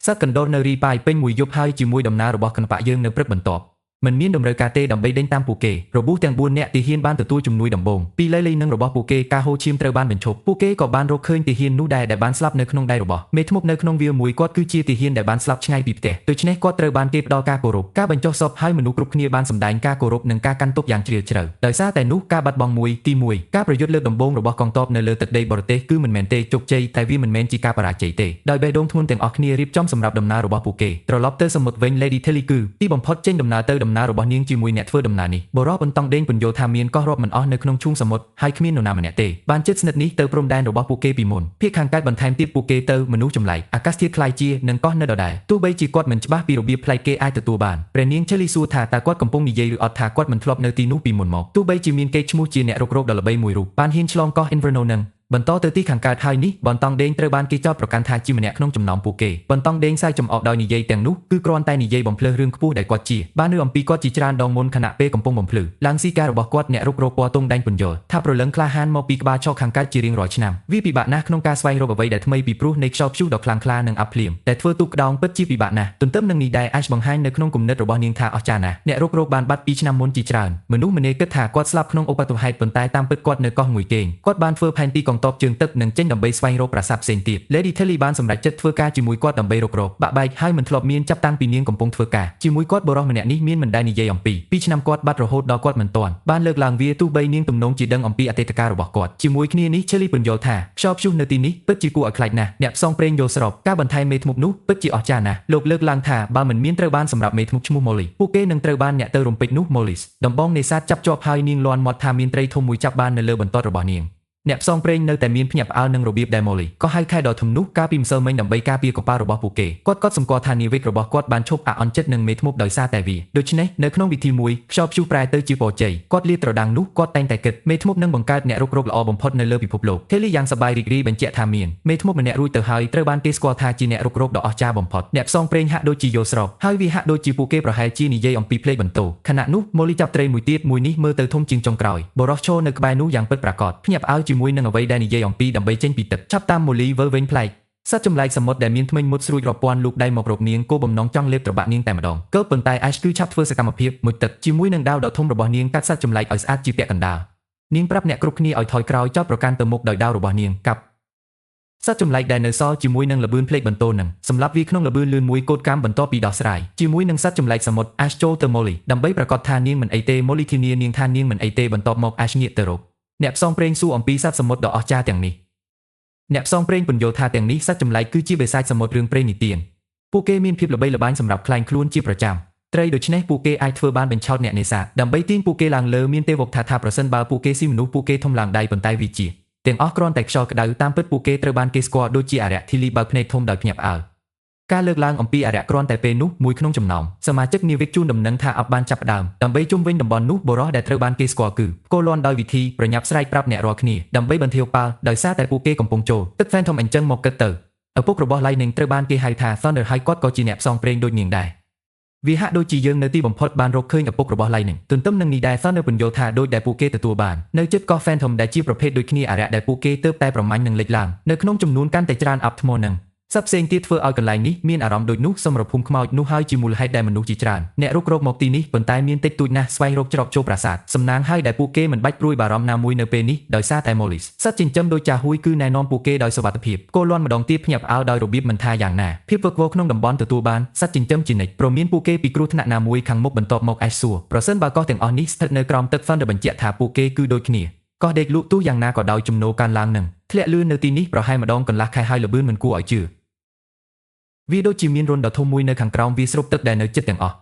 សត្វកណ្ដុរនៅរីប៉ាយពេញមួយយប់ហើយជាមួយដំណើររបស់គណបកយើងនៅព្រឹកបន្ទាប់មិនមានតម្រូវការទេដើម្បីដេញតាមពួកគេរបួសទាំង4នាក់ទាហានបានទទួលជំនួយដំបូងពីLilyនិងរបស់ពួកគេការហូរឈាមត្រូវបានបញ្ឈប់ពួកគេក៏បានរកឃើញទាហាននោះដែរដែលបានស្លាប់នៅក្នុងដៃរបស់មេធ្មប់នៅក្នុងវាលមួយគាត់គឺជាទាហានដែលបានស្លាប់ឆ្ងាយពីផ្ទះដូច្នេះគាត់ត្រូវបានគេផ្ដល់ការគោរពការបញ្ចុះសពហើយមនុស្សគ្រប់គ្នាបានសម្ដែងការគោរពនិងការកាន់ទុកយ៉ាងជ្រាលជ្រៅដោយសារតែនោះការបាត់បង់មួយទី1ការប្រយុទ្ធលើកដំបូងរបស់កងទ័ពនៅលើទឹកដីបរទេសគឺមិនមែនទេជោគជ័យតែវាមិនមែនជាការបរាជ័យទេដោយបេះដូងធ្ងន់ទាំងអស់គ្នារៀបចំសម្រាប់ដំណើររបស់ពួកគេត្រឡប់ទៅសមុទ្រវិញ Lady Tilly គឺទីបំផុតចេញដំណើរទៅដំណើររបស់នាងជាមួយអ្នកធ្វើដំណើរនេះបរិបបន្តង់ដេញពន្យល់ថាមានកោះរាប់មិនអស់នៅក្នុងឈូងសមុទ្រហើយគ្មាននរណាម្នាក់ទេបានជិតស្និទ្ធនេះទៅព្រំដែនរបស់ពួកគេពីមុនភាគខាងកើតបន្ថែមទៀតពួកគេទៅមនុស្សចម្លែកអាកាសធាតុคล้ายជានឹងកោះនៅដដែលទោះបីជាគាត់មិនច្បាស់ពីរបៀបប្លែកគេអាចទទួលបានព្រះនាង Shelley សួរថាតើគាត់កំពុងនិយាយឬអត់ថាគាត់មិនធ្លាប់នៅទីនោះពីមុនមកទោះបីជាមានគេឈ្មោះជាអ្នករុករកដ៏ល្បីមួយរូបបានហ៊ានឆ្លងកោះ Inferno នឹង បន្តទៅទីខាងកើតហើយនេះបន្តង់ដេញត្រូវបានគេចោទប្រកាន់ថាជាម្នាក់ក្នុងចំណោមពួកគេបន្តង់ដេញសាយចំអកដោយនិយាយទាំងនោះគឺគ្រាន់តែនិយាយបំភ្លឺរឿងខ្ពស់ដែលគាត់ជាបាននៅអំពីគាត់ជាច្រើនដងមុនខណៈពេលកំពុងបំភ្លឺឡើងស៊ីការរបស់គាត់អ្នករុករកពណ៌ទង់ដែងពន្យល់ថាប្រលឹងក្លាហានមកពីក្បាលឆកខាងកើតជារៀងរាល់ឆ្នាំវាពិបាកណាស់ក្នុងការស្វែងរកអ្វីដែលថ្មីពីព្រោះនៃខ្យល់ព្យុះដ៏ខ្លាំងក្លានិងអាប់ភ្លៀងតែធ្វើទូកក្តោងពិតជាពិបាកណាស់ទន្ទឹមនឹងនេះដែរអាចបង្ហាញនៅក្នុងគំនិតរបស់នាងថាអស្ចារ្យណាស់អ្នករុករកបានបាត់2ឆ្នាំមុនជាច្រើនមនុស្សម្នាគិតថាគាត់ស្លាប់ក្នុងឧបទ្ទវហេតុប៉ុន្តែតាមពិតគាត់នៅកោះមួយគេងគាត់បានធ្វើផែនទីកងទ័ពជើងទឹកនិងចេញដើម្បីស្វែងរកប្រាសាទផ្សេងទៀត Lady Telly បានសម្រេចចិត្តធ្វើការជាមួយគាត់ដើម្បីរុករកបាក់បែកហើយមិនធ្លាប់មានចាប់តាំងពីនាងកំពុងធ្វើការជាមួយគាត់បរិសម្នាក់នេះមានមិនដែលនិយាយអំពី2ឆ្នាំគាត់បាត់រហូតដល់គាត់មិនទាន់បានលើកឡើងវាទោះបីនាងទំនងជាដឹងអំពីអតីតកាលរបស់គាត់ជាមួយគ្នានេះ Telly ពន្យល់ថាខ្យល់ព្យុះនៅទីនេះពិតជាគួរឲ្យខ្លាចណាស់អ្នកផ្សងព្រេងយល់ស្របការបន្ថែមមេធ្មប់នោះពិតជាអស្ចារ្យណាស់លោកលើកឡើងថាបើមិនមានត្រូវបានសម្រាប់មេធ្មប់ឈ្មោះ Molly ពួកគេនឹងត្រូវបានអ្នកទៅរំពេចនោះ Molly ដំបងនេសាទចាប់ជាប់ហើយនាងលាន់មាត់ថាមានត្រីធំមួយចាប់បាននៅលើបន្ទាត់របស់នាងអ្នកផ្សងព្រេងនៅតែមានភ្ញាក់ផ្អើលនឹងរបៀបដែល Molly ក៏ហៅខែដ៏ធំនោះកាលពីម្សិលមិញដើម្បីការពារកប៉ាល់របស់ពួកគេគាត់ក៏សម្គាល់ថានាវិករបស់គាត់បានឈប់អន់ចិត្តនឹងមេធ្មប់ដោយសារតែវាដូច្នេះនៅក្នុងវិធីមួយខ្យល់ព្យុះប្រែទៅជាពរជ័យគាត់លាតត្រដាងនោះគាត់តែងតែគិតមេធ្មប់នឹងបង្កើតអ្នករុករកល្អបំផុតនៅលើពិភពលោក Telly យ៉ាងសប្បាយរីករាយបញ្ជាក់ថាមានមេធ្មប់ម្នាក់រួចទៅហើយត្រូវបានគេស្គាល់ថាជាអ្នករុករកដ៏អស្ចារ្យបំផុតអ្នកផ្សងព្រេងហាក់ដូចជាយល់ស្របហើយវាហាក់ដូចជាពួកគេប្រហែលជានិយាយអំពីភ្លេចបន្ទោខណៈនោះ Molly ចាប់ត្រីមួយទៀតមួយនេះមើលទៅធំជាងចុងក្រោយបរោះឈរនៅក្បែរនោះយ៉ាងពិតប្រាកដភ្ញាក់ផ្អើលជាមួយនឹងអ្វីដែលនិយាយអំពីដើម្បីចេញពីទឹកចាប់តាម Molly វើវិញប្លែកសត្វចម្លែកសមុទ្រដែលមានធ្មេញមុតស្រួចរាប់ពាន់លូកដៃមករកនាងគោបំណងចង់លេបត្របាក់នាងតែម្ដងក៏ប៉ុន្តែ Ash គឺឆាប់ធ្វើសកម្មភាពមុជទឹកជាមួយនឹងដាវដ៏ធំរបស់នាងកាត់សត្វចម្លែកឲ្យស្អាតជាពាក់កណ្ដាលនាងប្រាប់អ្នកគ្រប់គ្នាឲ្យថយក្រោយចោតប្រកាន់ទៅមុខដោយដាវរបស់នាងកាប់សត្វចម្លែកដែលនៅសល់ជាមួយនឹងល្បឿនភ្លេចបន្ទោនឹងសម្រាប់វាក្នុងល្បឿនលឿនមួយកូដកម្មបន្ទាប់ពីដោះស្រាយជាមួយនឹងសត្វចម្លែកសមុទ្រ Ash ចូលទៅ Molly ដើម្បីប្រកាសថានាងមិនអីទេ Molly ធានានាងថានាងមិនអីទេបន្ទាប់មក Ash ងាកទៅរកអ្នកផ្សងព្រេងសួរអំពីសត្វសមុទ្រដ៏អស្ចារ្យទាំងនេះអ្នកផ្សងព្រេងពន្យល់ថាទាំងនេះសត្វចម្លែកគឺជាបេសាចសមុទ្ររឿងព្រេងនិទានពួកគេមានភាពល្បីល្បាញសម្រាប់ខ្លែងខ្លួនជាប្រចាំត្រីដូច្នេះពួកគេអាចធ្វើបានបញ្ឆោតអ្នកនេសាទដើម្បីទាញពួកគេឡើងលើមានទេវកថាប្រសិនបើពួកគេស៊ីមនុស្សពួកគេធំឡើងដៃប៉ុន្តែវាជាទាំងអស់គ្រាន់តែខ្យល់ក្តៅតាមពិតពួកគេត្រូវបានគេស្គាល់ដូចជាអារក្ស Tilly បើកភ្នែកធំដោយភ្ញាក់ផ្អើលការលើកឡើងអំពីអារក្សគ្រាន់តែពេលនោះមួយក្នុងចំណោមសមាជិកនាវិកជួនដំណឹងថាអបបានចាប់ផ្ដើមដើម្បីជុំវិញតំបន់នោះបរិះដែលត្រូវបានគេស្គាល់គឺគោលាន់ដោយវិធីប្រញាប់ស្រែកប្រាប់អ្នករាល់គ្នាដើម្បីបន្ទាវប៉ាល់ដោយសារតែពួកគេកំពុងចូលទឹក Phantom អញ្ចឹងមកគិតទៅឪពុករបស់ Lightning ត្រូវបានគេហៅថា Thunder ហើយគាត់ក៏ជាអ្នកផ្សងព្រេងដូចនាងដែរវាហាក់ដូចជាយើងនៅទីបំផុតបានរកឃើញឪពុករបស់ Lightning ទន្ទឹមនឹងនេះដែរ Thunder ពន្យល់ថាដូចដែលពួកគេទទួលបាននៅជិតកោះ Phantom ដែលជាប្រភេទដូចគ្នាអារក្សដែលពួកគេទើបតែប្រមាញ់នឹងលេចឡើងនៅក្នុងចំនួនកាន់តែច្រើនអាប់ថ្មនឹងសត្វផ្សេងទៀតធ្វើឲ្យកន្លែងនេះមានអារម្មណ៍ដូចនោះសម្រាប់ភូមិខ្មោចនោះហើយជាមូលហេតុដែលមនុស្សជាច្រើនអ្នករុករកមកទីនេះប៉ុន្តែមានតិចតួចណាស់ស្វែងរកច្រកចូលប្រាសាទសំណាងហើយដែលពួកគេមិនបាច់ព្រួយបារម្ភណាមួយនៅពេលនេះដោយសារតែ Molly សត្វចិញ្ចឹមដូចចាហួយគឺណែនាំពួកគេដោយសុវត្ថិភាពគោលាន់ម្ដងទៀតភ្ញាក់ផ្អើលដោយរបៀបមិនថាយ៉ាងណាភាពវឹកវរក្នុងតំបន់ទទួលបានសត្វចិញ្ចឹមជានិច្ចព្រមមានពួកគេពីគ្រោះថ្នាក់ណាមួយខាងមុខបន្ទាប់មក Ash សួរប្រសិនបើកោះទាំងអស់នេះស្ថិតនៅក្រោមទឹក Thunder បញ្ជាក់ថាពួកគេគឺដូចគ្នាកោះដេកលក់ទោះយ៉ាងណាក៏ដោយជំនោរកើនឡើងនឹងធ្លាក់លឿននៅទីនេះប្រហែលម្ដងកន្លះខែហើយល្បឿនមិនគួរឲ្យជឿវាដូចជាមានរន្ធដ៏ធំមួយនៅខាងក្រោមវាស្រូបទឹកដែលនៅជិតទាំងអស់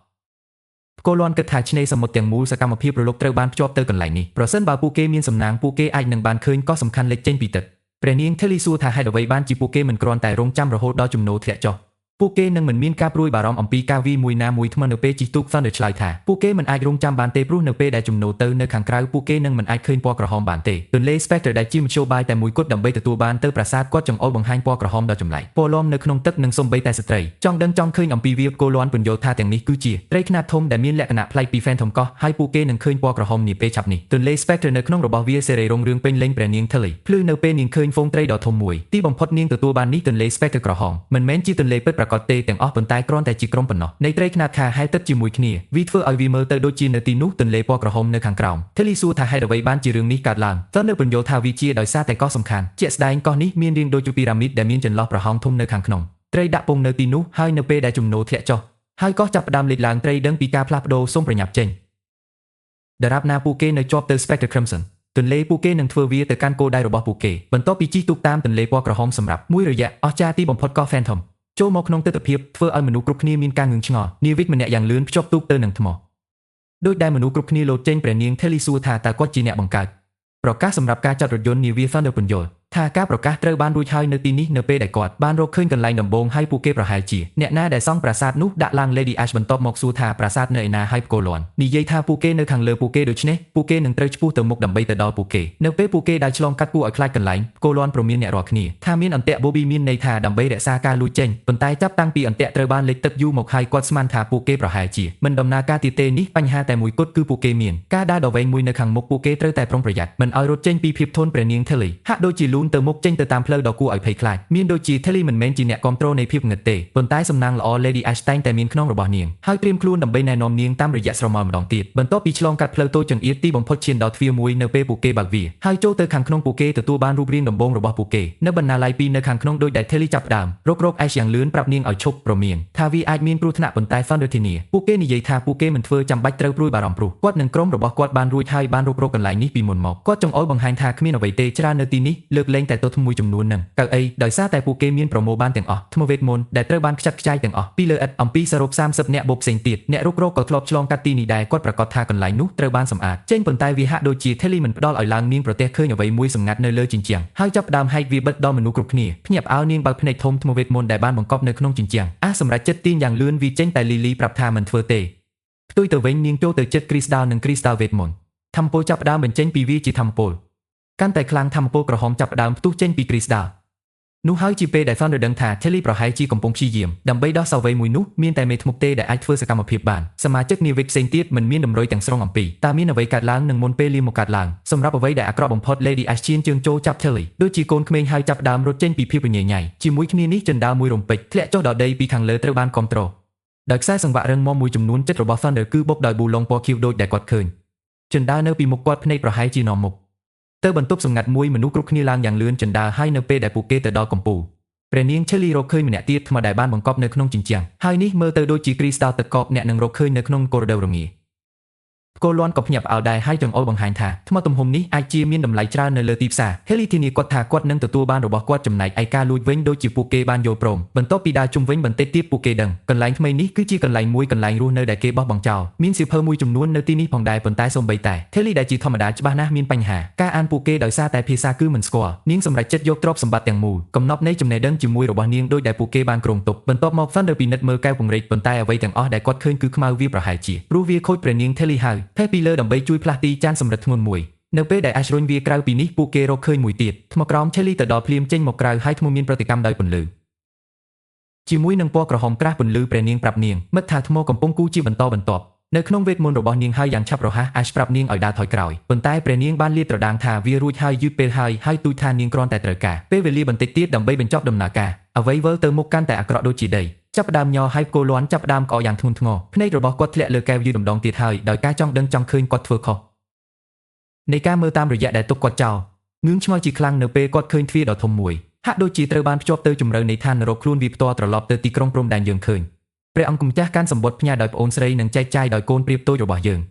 គោលាន់គិតថាឆ្នេរសមុទ្រទាំងមូលសកម្មភាពរលកត្រូវបានភ្ជាប់ទៅកន្លែងនេះប្រសិនបើពួកគេមានសំណាងពួកគេអាចនឹងបានឃើញកោះសំខាន់លេចចេញពីទឹកព្រះនាង Telly សួរថាហេតុអ្វីបានជាពួកគេមិនគ្រាន់តែរងចាំរហូតដល់ជំនោរធ្លាក់ចុះពួកគេនឹងមិនមានការព្រួយបារម្ភអំពីការវាយមួយណាមួយថ្មនៅពេលជិះទូក Thunder ឆ្លើយថាពួកគេមិនអាចរងចាំបានទេព្រោះនៅពេលដែលជំនោរទៅនៅខាងក្រៅពួកគេនឹងមិនអាចឃើញពណ៌ក្រហមបានទេទន្លេ Spectre ដែលជាមធ្យោបាយតែមួយគត់ដើម្បីទទួលបានទៅប្រាសាទគាត់ចង្អុលបង្ហាញពណ៌ក្រហមដ៏ចម្លែកពណ៌លំនៅក្នុងទឹកនិងសំបីតែស្ត្រីចង់ដឹងចង់ឃើញអំពីវាគោលាន់ពន្យល់ថាទាំងនេះគឺជាត្រីខ្នាតធំដែលមានលក្ខណៈប្លែកពី Phantom កោះហើយពួកគេនឹងឃើញពណ៌ក្រហមនាពេលឆាប់នេះទន្លេ Spectre នៅក្នុងរបស់វាសេរីរុងរឿងពេញលេញព្រះនាង Telly ភ្លឺនៅពេលនាងឃើញហ្វូងត្រីដ៏ធំមួយទីបំផុតនាងទទួលបាននេះទន្លេ Spectre ក្រហមមិនមែនជាទន្លេពិតប្រាកដទេទាំងអស់តែគ្រាន់តែជាក្រុមប៉ុណ្ណោះនៃត្រីខ្នាតខាហែលទឹកជាមួយគ្នាវាធ្វើឲ្យវាមើលទៅដូចជានៅទីនោះទន្លេពណ៌ក្រហមនៅខាងក្រោម Telly សួរថាហេតុអ្វីបានជារឿងនេះកើតឡើងThunder ពន្យល់ថាវាជាដោយសារតែកោះសំខាន់ជាក់ស្ដែងកោះនេះមានរាងដូចជាពីរ៉ាមីតដែលមានចន្លោះប្រហោងធំនៅខាងក្នុងត្រីដាក់ពងនៅទីនោះហើយនៅពេលដែលជំនោរធ្លាក់ចុះហើយកោះចាប់ផ្ដើមលេចឡើងត្រីដឹងពីការផ្លាស់ប្ដូរសូមប្រញាប់ចេញដរាបណាពួកគេនៅជាប់ទៅ Spectre Crimsonទន្លេពួកគេនឹងធ្វើវាទៅកាន់គោលដៅរបស់ពួកគេបន្ទាប់ពីជិះទូកតាមទន្លេពណ៌ក្រហមសម្រាប់មួយរយៈអស្ចារ្យទីបំផុតកោះ Phantomចូលមកក្នុងទិដ្ឋភាពធ្វើឲ្យមនុស្សគ្រប់គ្នាមានការងឿងឆ្ងល់នាវិកម្នាក់យ៉ាងលឿនភ្ជាប់ទូកទៅនឹងថ្មដោយដែលមនុស្សគ្រប់គ្នាលោតចេញព្រះនាង Telly សួរថាតើគាត់ជាអ្នកបង្កើតប្រកាសសម្រាប់ការចាត់រថយន្តនាវា Thunder ពន្យល់ ថាការប្រកាសត្រូវបានរួចហើយនៅទីនេះនៅពេលដែលគាត់បានរកឃើញកន្លែងដំបូងហើយពួកគេប្រហែលជាអ្នកណាដែលសង់ប្រាសាទនោះដាក់ឡើង Lady Ash បន្ទាប់មកសួរថាប្រាសាទនៅឯណាហើយផ្គរលាន់និយាយថាពួកគេនៅខាងលើពួកគេដូច្នេះពួកគេនឹងត្រូវឆ្ពោះទៅមុខដើម្បីទៅដល់ពួកគេនៅពេលពួកគេដែលឆ្លងកាត់គួរឲ្យខ្លាចកន្លែងផ្គរលាន់ព្រមានអ្នករាល់គ្នាថាមានអន្ទាក់ Bobby មានន័យថាដើម្បីរក្សាការលួចចេញប៉ុន្តែចាប់តាំងពីអន្ទាក់ត្រូវបានលេចទឹកយូរមកហើយគាត់ស្មានថាពួកគេប្រហែលជាមិនដំណើរការទៀតទេនេះបញ្ហាតែមួយគត់គឺពួកគេមានការដើរដ៏វែងមួយនៅខាងមុខពួកគេត្រូវតែប្រុងប្រយ័ត្នមិនឲ្យរត់ចេញពីភាពធន់ព្រះនាង Tilly ហាក់ដូចជាលូនទៅមុខចេញទៅតាមផ្លូវដ៏គួរឲ្យភ័យខ្លាចមានដូចជា Tilly មិនមែនជាអ្នកគ្រប់គ្រងនៃភាពងឹតទេប៉ុន្តែសំណាងល្អ Lady Ash តែងតែមានក្នុងរបស់នាងហើយត្រៀមខ្លួនដើម្បីណែនាំនាងតាមរយៈស្រមោលម្ដងទៀតបន្ទាប់ពីឆ្លងកាត់ផ្លូវតូចចង្អៀតទីបំផុតឈានដល់ទ្វារមួយនៅពេលពួកគេបើកវាហើយចូលទៅខាងក្នុងពួកគេទទួលបានរូបរាងដំបូងរបស់ពួកគេនៅបណ្ណាល័យពីរនៅខាងក្នុងដោយដែល Tilly ចាប់ផ្ដើមរក Ash យ៉ាងលឿនប្រាប់នាងឲ្យឈប់ព្រមានថាវាអាចមានគ្រោះថ្នាក់ប៉ុន្តែ Thunder ធានាពួកគេនិយាយថាពួកគេមិនធ្វើចាំបាច់ត្រូវព្រួយបារម្ភព្រោះគាត់និងក្រុមរបស់គាត់បានរួចហើយបានរករកកន្លែងនេះពីមុនមកគាត់ចង់ឲ្យបង្ហាញថាគ្មានអ្វីទេច្រើននៅទីនេះលើកលែងតែទោសមួយចំនួននឹងកៅអីដោយសារតែពួកគេមានប្រមូលបានទាំងអស់ថ្មវេទមន្តដែលត្រូវបានខ្ចាត់ខ្ចាយទាំងអស់ពីលើឥដ្ឋអំពីសរុប30អ្នកបូកផ្សេងទៀតអ្នករុករកក៏ធ្លាប់ឆ្លងកាត់ទីនេះដែរគាត់ប្រកាសថាកន្លែងនោះត្រូវបានសម្អាតចេញប៉ុន្តែវាហាក់ដូចជា Tilly មិនផ្ដល់ឲ្យឡើងនាងប្រទះឃើញអ្វីមួយសម្ងាត់នៅលើជញ្ជាំងហើយចាប់ផ្ដើមហែកវាបិទដល់មនុស្សគ្រប់គ្នាភ្ញាក់ផ្អើលនាងបើកភ្នែកធំថ្មវេទមន្តដែលបានបង្កប់នៅក្នុងជញ្ជាំងសម្រាប់ចិត្តទាញយ៉ាងលឿនវាចេញតែ Lily ប្រាប់ថាមិនធ្វើទេផ្ទុយទៅវិញនាងចូលទៅចិត្ត Crystal និង Crystal វេទមន្តធម្មពលចាប់ផ្ដើមបញ្ចេញពីវាជាធម្មពលកាន់តែខ្លាំងធម្មពលក្រហមចាប់ផ្ដើមផ្ទុះចេញពី Crystalនោះហើយជាពេលដែល Thunder ដឹងថា Tilly ប្រហែលជាកំពុងព្យាយាមដើម្បីដោះសាវ័យមួយនោះមានតែមេធ្មប់ទេដែលអាចធ្វើសកម្មភាពបានសមាជិកនាវិកផ្សេងទៀតមិនមានតម្រុយទាំងស្រុងអំពីតើមានអ្វីកើតឡើងនឹងមុនពេលលាមកកើតឡើងសម្រាប់អ្វីដែលអាក្រក់បំផុត Lady Ash ជឿនជើងចូលចាប់ Tilly ដូចជាកូនក្មេងហើយចាប់ដើមរត់ចេញពីភាពញញៃជាមួយគ្នានេះចិន្តាមួយរំពេចធ្លាក់ចុះដល់ដីពីខាងលើត្រូវបានគ្រប់គ្រងដោយខ្សែសង្វាក់រឹងមាំមួយចំនួនចិត្តរបស់ Thunder គឺបុកដោយប៊ូឡុងពណ៌ខៀវដូចដែលគាត់ឃើញចិន្តានៅពីមុខគាត់ភ្នែកប្រហែលជានាំមុខទៅបន្ទប់សម្ងាត់មួយមនុស្សគ្រប់គ្នាឡើងយ៉ាងលឿនចិន្តាហើយនៅពេលដែលពួកគេទៅដល់កំពូលព្រះនាង Tilly រកឃើញម្នាក់ទៀតថ្មដែលបានបង្កប់នៅក្នុងជញ្ជាំងហើយនេះមើលទៅដូចជា Crystal ទឹកកកអ្នកនឹងរកឃើញនៅក្នុងកូរ៉ូដឺរងាផ្គរលាន់ក៏ភ្ញាក់ផ្អើលដែរហើយចង្អុលបង្ហាញថាថ្មទំហំនេះអាចជាមានតម្លៃច្រើននៅលើទីផ្សារ Tilly ធានាគាត់ថាគាត់នឹងទទួលបានរបស់គាត់ចំណែកឯការលួចវិញដូចជាពួកគេបានយល់ព្រមបន្ទាប់ពីដើរជុំវិញបន្តិចទៀតពួកគេដឹងកន្លែងថ្មីនេះគឺជាកន្លែងមួយកន្លែងរស់នៅដែលគេបោះបង់ចោលមានសៀវភៅមួយចំនួននៅទីនេះផងដែរប៉ុន្តែសូម្បីតែ Tilly ដែលជាធម្មតាច្បាស់ណាស់មានបញ្ហាការអានពួកគេដោយសារតែភាសាគឺមិនស្គាល់នាងសម្រេចចិត្តយកទ្រព្យសម្បត្តិទាំងមូលកំណប់នៃចំណេះដឹងជាមួយរបស់នាងដោយដែលពួកគេបានគ្រោងទុកបន្ទាប់មក Thunder ពិនិត្យមើលកែវពង្រេកប៉ុន្តែអ្វីទាំងអស់ដែលគាត់ឃើញគឺខ្មៅវាប្រហែលជាព្រោះវាខូចព្រះនាង Tilly ហើយផេះពីលើដើម្បីជួយផ្លាស់ទីចានសម្រិតធ្ងន់មួយនៅពេលដែល Ash រុញវាក្រៅពីនេះពួកគេរកឃើញមួយទៀតថ្មក្រោម Tilly ទៅដល់ភ្លាមចេញមកក្រៅហើយថ្មមានប្រតិកម្មដោយពន្លឺជាមួយនឹងពណ៌ក្រហមក្រាស់ពន្លឺព្រះនាងប្រាប់នាងមិត្តថាថ្មកំពុងគូជាបន្តបន្ទាប់នៅក្នុងវេទមន្តរបស់នាងហើយយ៉ាងឆាប់រហ័ស Ash ប្រាប់នាងឲ្យដើរថយក្រោយប៉ុន្តែព្រះនាងបានលាតត្រដាងថាវារួចហើយយឺតពេលហើយទូចថានាងគ្រាន់តែត្រូវការពេលវេលាបន្តិចទៀតដើម្បីបញ្ចប់ដំណើរការអ្វីវិលទៅមុខកាន់តែអាក្រក់ដូចជាដីចាប់ផ្ដើមញ័រហើយគោលាន់ចាប់ផ្ដើមក្អកយ៉ាងធ្ងន់ធ្ងរភ្នែករបស់គាត់ធ្លាក់លើកែវយឺតម្ដងទៀតហើយដោយការចង់ដឹងចង់ឃើញគាត់ធ្វើខុសនៃការមើលតាមរយៈដែលទុកគាត់ចោលងឿងឆ្ងល់ជាខ្លាំងនៅពេលគាត់ឃើញទ្វារដ៏ធំមួយហាក់ដូចជាត្រូវបានភ្ជាប់ទៅជម្រៅនៃឋាននរកខ្លួនវាផ្ទាល់ត្រឡប់ទៅទីក្រុងព្រំដែនយើងឃើញព្រះអង្គម្ចាស់កាន់សម្បត្តិផ្ញើដោយប្អូនស្រីនិងចែកចាយដោយកូនប្រៀបតូចរបស់យើង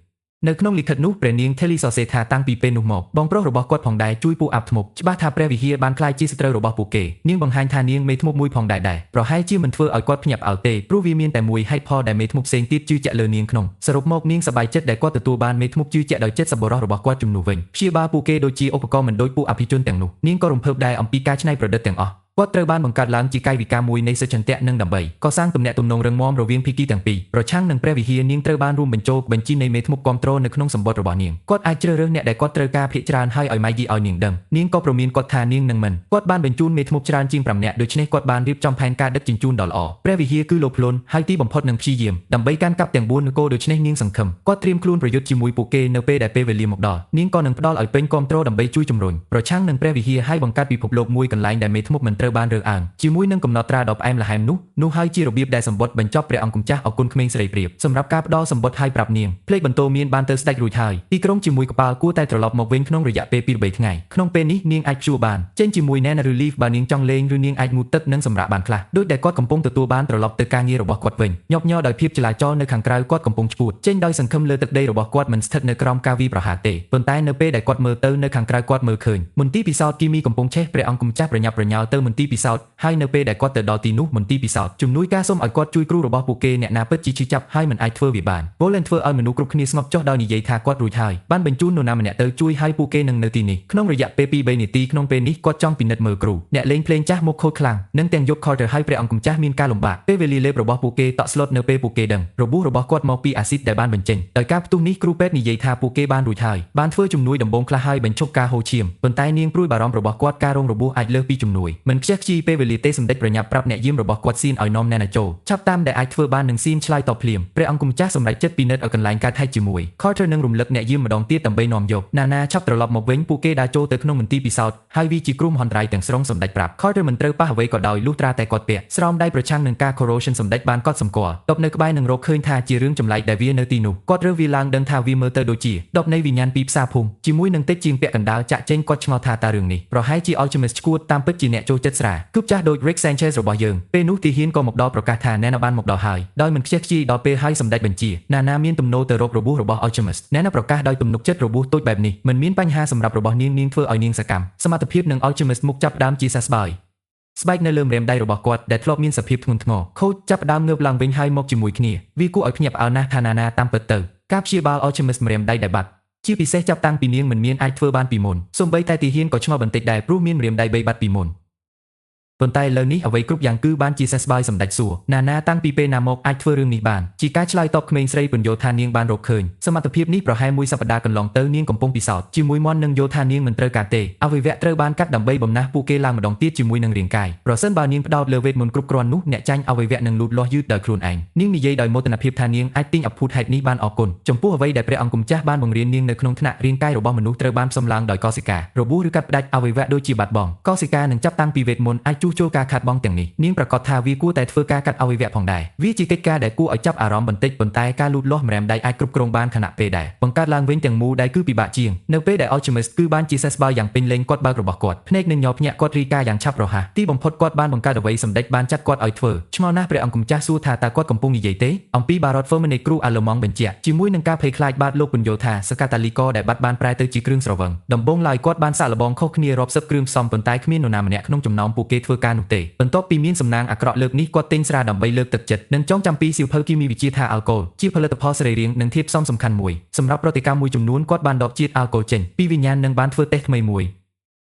នៅក្នុងលិខិតនោះព្រះនាង Tilly សរសេរថាតាំងពីពេលនោះមកបងប្រុសរបស់គាត់ផងដែរជួយពួកអាប់ធ្មប់ច្បាស់ថាព្រះវិហារបានក្លាយជាសត្រូវរបស់ពួកគេនាងបង្ហាញថានាងមេធ្មប់មួយផងដែរប្រហែលជាមិនធ្វើឲ្យគាត់ភ្ញាក់ផ្អើលទេព្រោះវាមានតែមួយហេតុផលដែលមេធ្មប់ផ្សេងទៀតជឿជាក់លើនាងក្នុងសរុបមកនាងសប្បាយចិត្តដែលគាត់ទទួលបានមេធ្មប់ជឿជាក់ដោយចិត្តសប្បុរសរបស់គាត់ជំនួសវិញព្យាបាលពួកគេដូចជាឧបករណ៍មិនដូចពួកអភិជនទាំងនោះនាងក៏រំភើបដែរអំពីការច្នៃប្រឌិតទាំងអស់គាត់ត្រូវបានបង្កើតឡើងជាកាយវិការមួយនៃសិទ្ធិចន្ទៈនិងដើម្បីកសាងទំនាក់ទំនងរឹងមាំរវាងភាគីទាំងពីរប្រឆាំងនឹងព្រះវិហារនាងត្រូវបានរួមបញ្ចូលបញ្ជីនៃមេធ្មប់គ្រប់គ្រងនៅក្នុងសម្បត្តិរបស់នាងគាត់អាចជ្រើសរើសអ្នកដែលគាត់ត្រូវការភាគច្រើនហើយឲ្យ Maggie ឲ្យនាងដឹងនាងក៏ព្រមានគាត់ថានាងនឹងមិនគាត់បានបញ្ជូនមេធ្មប់ច្រើនជាង5នាក់ដូច្នេះគាត់បានរៀបចំផែនការដឹកជញ្ជូនដ៏ល្អព្រះវិហារគឺលោភលន់ហើយទីបំផុតនឹងព្យាយាមដើម្បីកាន់កាប់ទាំង4នគរដូច្នេះនាងសង្ឃឹមគាត់ត្រៀមខ្លួនប្រយុទ្ធជាមួយពួកគេនៅពេលដែលពេលវេលាមកដល់នាងក៏នឹងផ្ដល់ឲ្យពេញគ្រប់គ្រងដើម្បីជួយជំរុញប្រឆាំងនឹងព្រះវិហារហើយបង្កើតពិភពលោកមួយកន្លែងដែលមេធ្មប់មិនត្រូវបានរើសអើងជាមួយនឹងកំណត់ត្រាដ៏ផ្អែមល្ហែមនោះហើយជារបៀបដែលសម្បត្តិបញ្ចប់ព្រះអង្គម្ចាស់អគុណក្មេងស្រីព្រាបសម្រាប់ការផ្ដល់សម្បត្តិឲ្យប្រាប់នាងភ្លេចបន្ទោមានបានទៅស្ដេចរួចហើយទីក្រុងជាមួយកប៉ាល់គួរតែត្រឡប់មកវិញក្នុងរយៈពេល 2-3 ថ្ងៃក្នុងពេលនេះនាងអាចព្យួរបានចេញជាមួយ Nana ឬ Leaf បើនាងចង់លេងឬនាងអាចងូតទឹកនិងសម្រាកបានខ្លះដូចដែលគាត់កំពុងទទួលបានត្រឡប់ទៅការងាររបស់គាត់វិញញាប់ញ័រដោយភាពចលាចលនៅខាងក្រៅគាត់កំពុងឆ្ពោះចេញដោយសង្ឃឹមលើទឹកដីរបស់គាត់មិនស្ថិតនៅក្រោមការវាយប្រហារទេប៉ុន្តែនៅពេលដែលគាត់មើលទៅនៅខាងក្រៅគាត់មើលឃើញមន្ទីរពិសោធន៍គីមីកំពុងឆេះព្រះអង្គម្ចាស់ប្រញាប់ប្រញាល់ទៅម ន្ទីរពិសោធន៍ហើយនៅពេលដែលគាត់ទៅដល់ទីនោះមន្ទីរពិសោធន៍ជំនួយការសូមឲ្យគាត់ជួយគ្រូរបស់ពួកគេអ្នកណាពិតជាឈឺចាប់ហើយមិនអាចធ្វើវាបាន Bolen ធ្វើឲ្យមនុស្សគ្រប់គ្នាស្ងប់ចុះដោយនិយាយថាគាត់រួចហើយបានបញ្ជូននរណាម្នាក់ទៅជួយឲ្យពួកគេនឹងនៅទីនេះក្នុងរយៈពេល 2-3 នាទីក្នុងពេលនេះគាត់ចង់ពិនិត្យមើលគ្រូអ្នកលេងភ្លេងចាស់មុខខូចខ្លាំងនិងទាំងយក Carter ឲ្យព្រះអង្គម្ចាស់មានការលំបាកពេលវេលាលេបរបស់ពួកគេតក់ស្លុតនៅពេលពួកគេដឹងរបួសរបស់គាត់មកពីអាស៊ីតដែលបានបញ្ចេញដោយការផ្ទុះនេះគ្រូពេទ្យនិយាយថាពួកគេបានរួចហើយបានធ្វើជំនួយដំបូងខ្លះហើយបញ្ឈប់ការហូរឈាមប៉ុន្តែនាងព្រួយបារម្ភរបស់គាត់ការរងរបួសអាចលើសពីជំនួយមិនខ្ជះខ្ជាយពេលវេលាទេសម្ដេចប្រញាប់ប្រាប់អ្នកយាមរបស់គាត់ស៊ីនឲ្យនាំណែណាចូលឆាប់តាមដែលអាចធ្វើបាននឹងស៊ីនឆ្លើយតបភ្លាមព្រះអង្គម្ចាស់សម្រេចចិត្តពិនិត្យឲ្យកន្លែងកើតហេតុជាមួយ Carter នឹងរំលឹកអ្នកយាមម្ដងទៀតដើម្បីនាំយកណាណាឆាប់ត្រឡប់មកវិញពួកគេដើរចូលទៅក្នុងមន្ទីរពិសោធន៍ហើយវាជាគ្រោះមហន្តរាយទាំងស្រុងសម្ដេចប្រាប់ Carter មិនត្រូវប៉ះអ្វីក៏ដោយលុះត្រាតែគាត់ពាក់ស្រោមដៃប្រឆាំងនឹងការ corrosion សម្ដេចបានកត់សម្គាល់ដប់នៅក្បែរនឹងរកឃើញថាជារឿងចម្លែកដែលវានៅទីនោះគាត់រើសវាឡើងដឹងថាវាមើលទៅដូចជាដប់នៃវិញ្ញាណពីផ្សារភូមិជាមួយនឹងតិចជាងពាក់កណ្ដាលចាក់ចេញគាត់ឆ្ងល់ថាតើរឿងនេះប្រហែលជា Alchemist ឈួតតាមពិតជាអ្នកចូលចិត្តស្រាគប់ចាស់ដូច Rick Sanchez របស់យើងពេលនោះទីហ៊ានក៏មកដល់ប្រកាសថាណែណាបានមកដល់ហើយដោយមិនខ្ជះខ្ជាយដល់ពេលហើយសម្ដេចបញ្ជាណាណាមានទំនោរទៅរករបួសរបស់ Alchemist ណែណាប្រកាសដោយទំនុកចិត្តរបួសតូចបែបនេះមិនមានបញ្ហាសម្រាប់របស់នាងធ្វើឲ្យនាងសកម្មសមត្ថភាពនឹង Alchemist មុខចាប់ដើមជាសះស្បើយស្បែកនៅលើម្រាមដៃរបស់គាត់ដែលធ្លាប់មានសភាពធ្ងន់ធ្ងរខូចចាប់ដើមងើបឡើងវិញហើយមកជាមួយគ្នាវាគួរឲ្យភ្ញាក់ផ្អើលណាស់ថាណាណាតាមពិតទៅការព្យាបាល Alchemist ម្រាមដៃដែលបាត់ជាពិសេសចាប់តាំងពីនាងមិនមានអាចធ្វើបានពីមុនសូម្បីតែទីហ៊ានក៏ឆ្ងល់បន្តិចដែរព្រោះមានម្រាមដៃ3បាត់ពីមុនប៉ុន្តែលើនេះអ្វីគ្រប់យ៉ាងគឺបានជាសះស្បើយសម្ដេចសួរណាណាតាំងពីពេលណាមកអាចធ្វើរឿងនេះបានជាការឆ្លើយតបក្មេងស្រីពន្យល់ថានាងបានរកឃើញសមត្ថភាពនេះប្រហែល1សប្តាហ៍កន្លងទៅនាងកំពុងពិសោធន៍ជាមួយមន់នឹងយល់ថានាងមិនត្រូវការទេអវយវៈត្រូវបានកាត់ដើម្បីបំណះពួកគេឡើងម្ដងទៀតជាមួយនឹងរាងកាយប្រសិនបើនាងផ្ដោតលើវេទមន្តគ្រប់គ្រាន់នោះអ្នកចាញ់អវយវៈនឹងលូតលាស់យឺតដោយខ្លួនឯងនាងនិយាយដោយមោទនភាពថានាងអាចទិញអភូតហេតុនេះបានអរគុណចំពោះអ្វីដែលព្រះអង្គម្ចាស់បានបង្រៀននាងនៅក្នុងថ្នាក់រាងកាយរបស់មនុស្សត្រូវបានផ្សំឡើងដោយកោសិការបួសឬកាត់ផ្ដាច់អវយវៈដូចជាបាត់បង់កោសិកានឹងចាប់តាំងពីវេទមន្តអាចជួសជុលការខាតបង់ទាំងនេះនាងប្រកាសថាវាគួរតែធ្វើការកាត់អវយវៈផងដែរវាជាកិច្ចការដែលគួរឲ្យចាប់អារម្មណ៍បន្តិចប៉ុន្តែការលូតលាស់ម្រាមដៃអាចគ្រប់គ្រងបានខណៈពេលដែរបង្កើតឡើងវិញទាំងមូលដៃគឺពិបាកជាងនៅពេលដែល Alchemist គឺបានជាសះស្បើយយ៉ាងពេញលេញគាត់បើករបស់គាត់ភ្នែកនឹងញ័រភ្ញាក់គាត់រីកាយ៉ាងឆាប់រហ័សទីបំផុតគាត់បានបង្កើតអ្វីសម្ដេចបានចាត់គាត់ឲ្យធ្វើឆ្ងល់ណាស់ព្រះអង្គម្ចាស់សួរថាតើគាត់កំពុងនិយាយទេអំពី Barot Fermenate គ្រូ Alemong បញ្ជាក់ជាមួយនឹងការភ័យខ្លាចបាតលោកពន្យល់ថាសកាតាលីករដែលបាត់បានប្រែទៅជាគ្រឿងស្រវឹងដំបូងឡើយគាត់បានសាកល្បងខុសគ្នារាប់សិបគ្រឿងផ្សំប៉ុន្តែគ្មាននរណាម្នាក់ក្នុងចំណោមពួកគេធ្វើការនោះទេបន្ទាប់ពីមានសំណាងអាក្រក់លើកនេះគាត់ទិញស្រាដើម្បីលើកទឹកចិត្តនិងចងចាំពីសៀវភៅគីមីវិទ្យាថាអាល់កុលជាផលិតផលសរីរាង្គនិងធាតុផ្សំសំខាន់មួយសម្រាប់ប្រតិកម្មមួយចំនួនគាត់បានដកជាតិអាល់កុលចេញពីវិញ្ញាណនិងបានធ្វើតេស្តថ្មីមួយ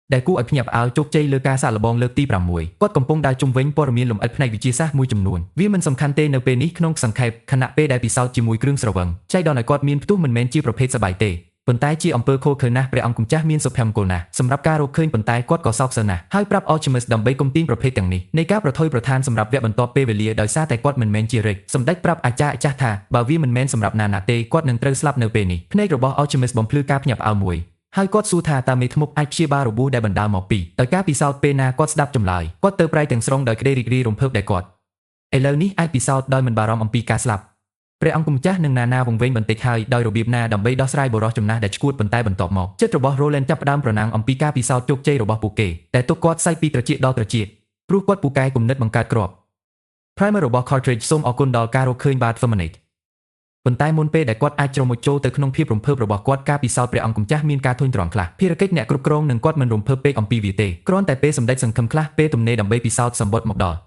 ដែលគួរឲ្យភ្ញាក់ផ្អើលជោគជ័យលើការសាកល្បងលើកទី6គាត់កំពុងដើរជុំវិញព័ត៌មានលម្អិតផ្នែកវិទ្យាសាស្ត្រមួយចំនួនវាមិនសំខាន់ទេនៅពេលនេះក្នុងសង្ខេបខណៈពេលដែលពិសោធន៍ជាមួយគ្រឿងស្រវឹងចៃដន្យឲ្យគាត់មានផ្ទុះមិនមែនជាប្រភេទសបាយទេប៉ុន្តែជាអំពើខូខើណាស់ព្រះអង្គម្ចាស់មានសុភមង្គលណាស់សម្រាប់ការរកឃើញប៉ុន្តែគាត់ក៏សោកសៅណាស់ហើយប្រាប់ Alchemist ដើម្បីគុំទាញប្រភេទទាំងនេះនៃការប្រថុយប្រឋានសម្រាប់វគ្គបន្ទាប់ពេលវេលាដោយសារតែគាត់មិនមែនជារិចសម្ដេចប្រាប់អាចារ្យចាស់ថាបើវាមិនមែនសម្រាប់ណាទេគាត់នឹងត្រូវស្លាប់នៅពេលនេះភ្នែករបស់ Alchemist បំភ្លឺការភ្ញាក់ផ្អើលមួយហើយគាត់សួរថាតើមេធ្មប់អាចព្យាបាលរបួសដែលបណ្ដាលមកពីដោយការពិសោធន៍ពេលណាគាត់ស្ដាប់ចម្លើយគាត់ទៅប្រែទាំងស្រុងដោយក្តីរីករាយរំភើបដែលគាត់ឥឡូវនេះអាចពិសោធន៍ដោយមិនបារម្ភអំពីការស្លាប់ព្រះអង្គម្ចាស់នឹងណាណាវង្វេងបន្តិចហើយដោយរបៀបណាដើម្បីដោះស្រាយបរិសុទ្ធចំណាស់ដែលឈួតប៉ុន្តែបន្ទាប់មកចិត្តរបស់ Roland ចាប់ផ្ដើមប្រណាំងអំពីការពិសោធន៍ជោគជ័យរបស់ពួកគេតែទុកគាត់សាយពីត្រចៀកដល់ត្រចៀកព្រោះគាត់ពូកែគំនិតបង្កើតគ្រាប់ Primer របស់ Cartridge សូមអរគុណដល់ការរកឃើញ Barot Fermenate ប៉ុន្តែមុនពេលដែលគាត់អាចជ្រុំមុជចូលទៅក្នុងភាពរំភើបរបស់គាត់ការពិសោធន៍ព្រះអង្គម្ចាស់មានការធុញទ្រាន់ខ្លះភារកិច្ចអ្នកគ្រប់គ្រងនឹងគាត់មិនរំភើបពេកអំពីវាទេគ្រាន់តែពេលសម្ដេចសង្ឃឹមខ្លះពេលទំនេរដើម្បីពិសោធន៍សម្បត្តិមកដល់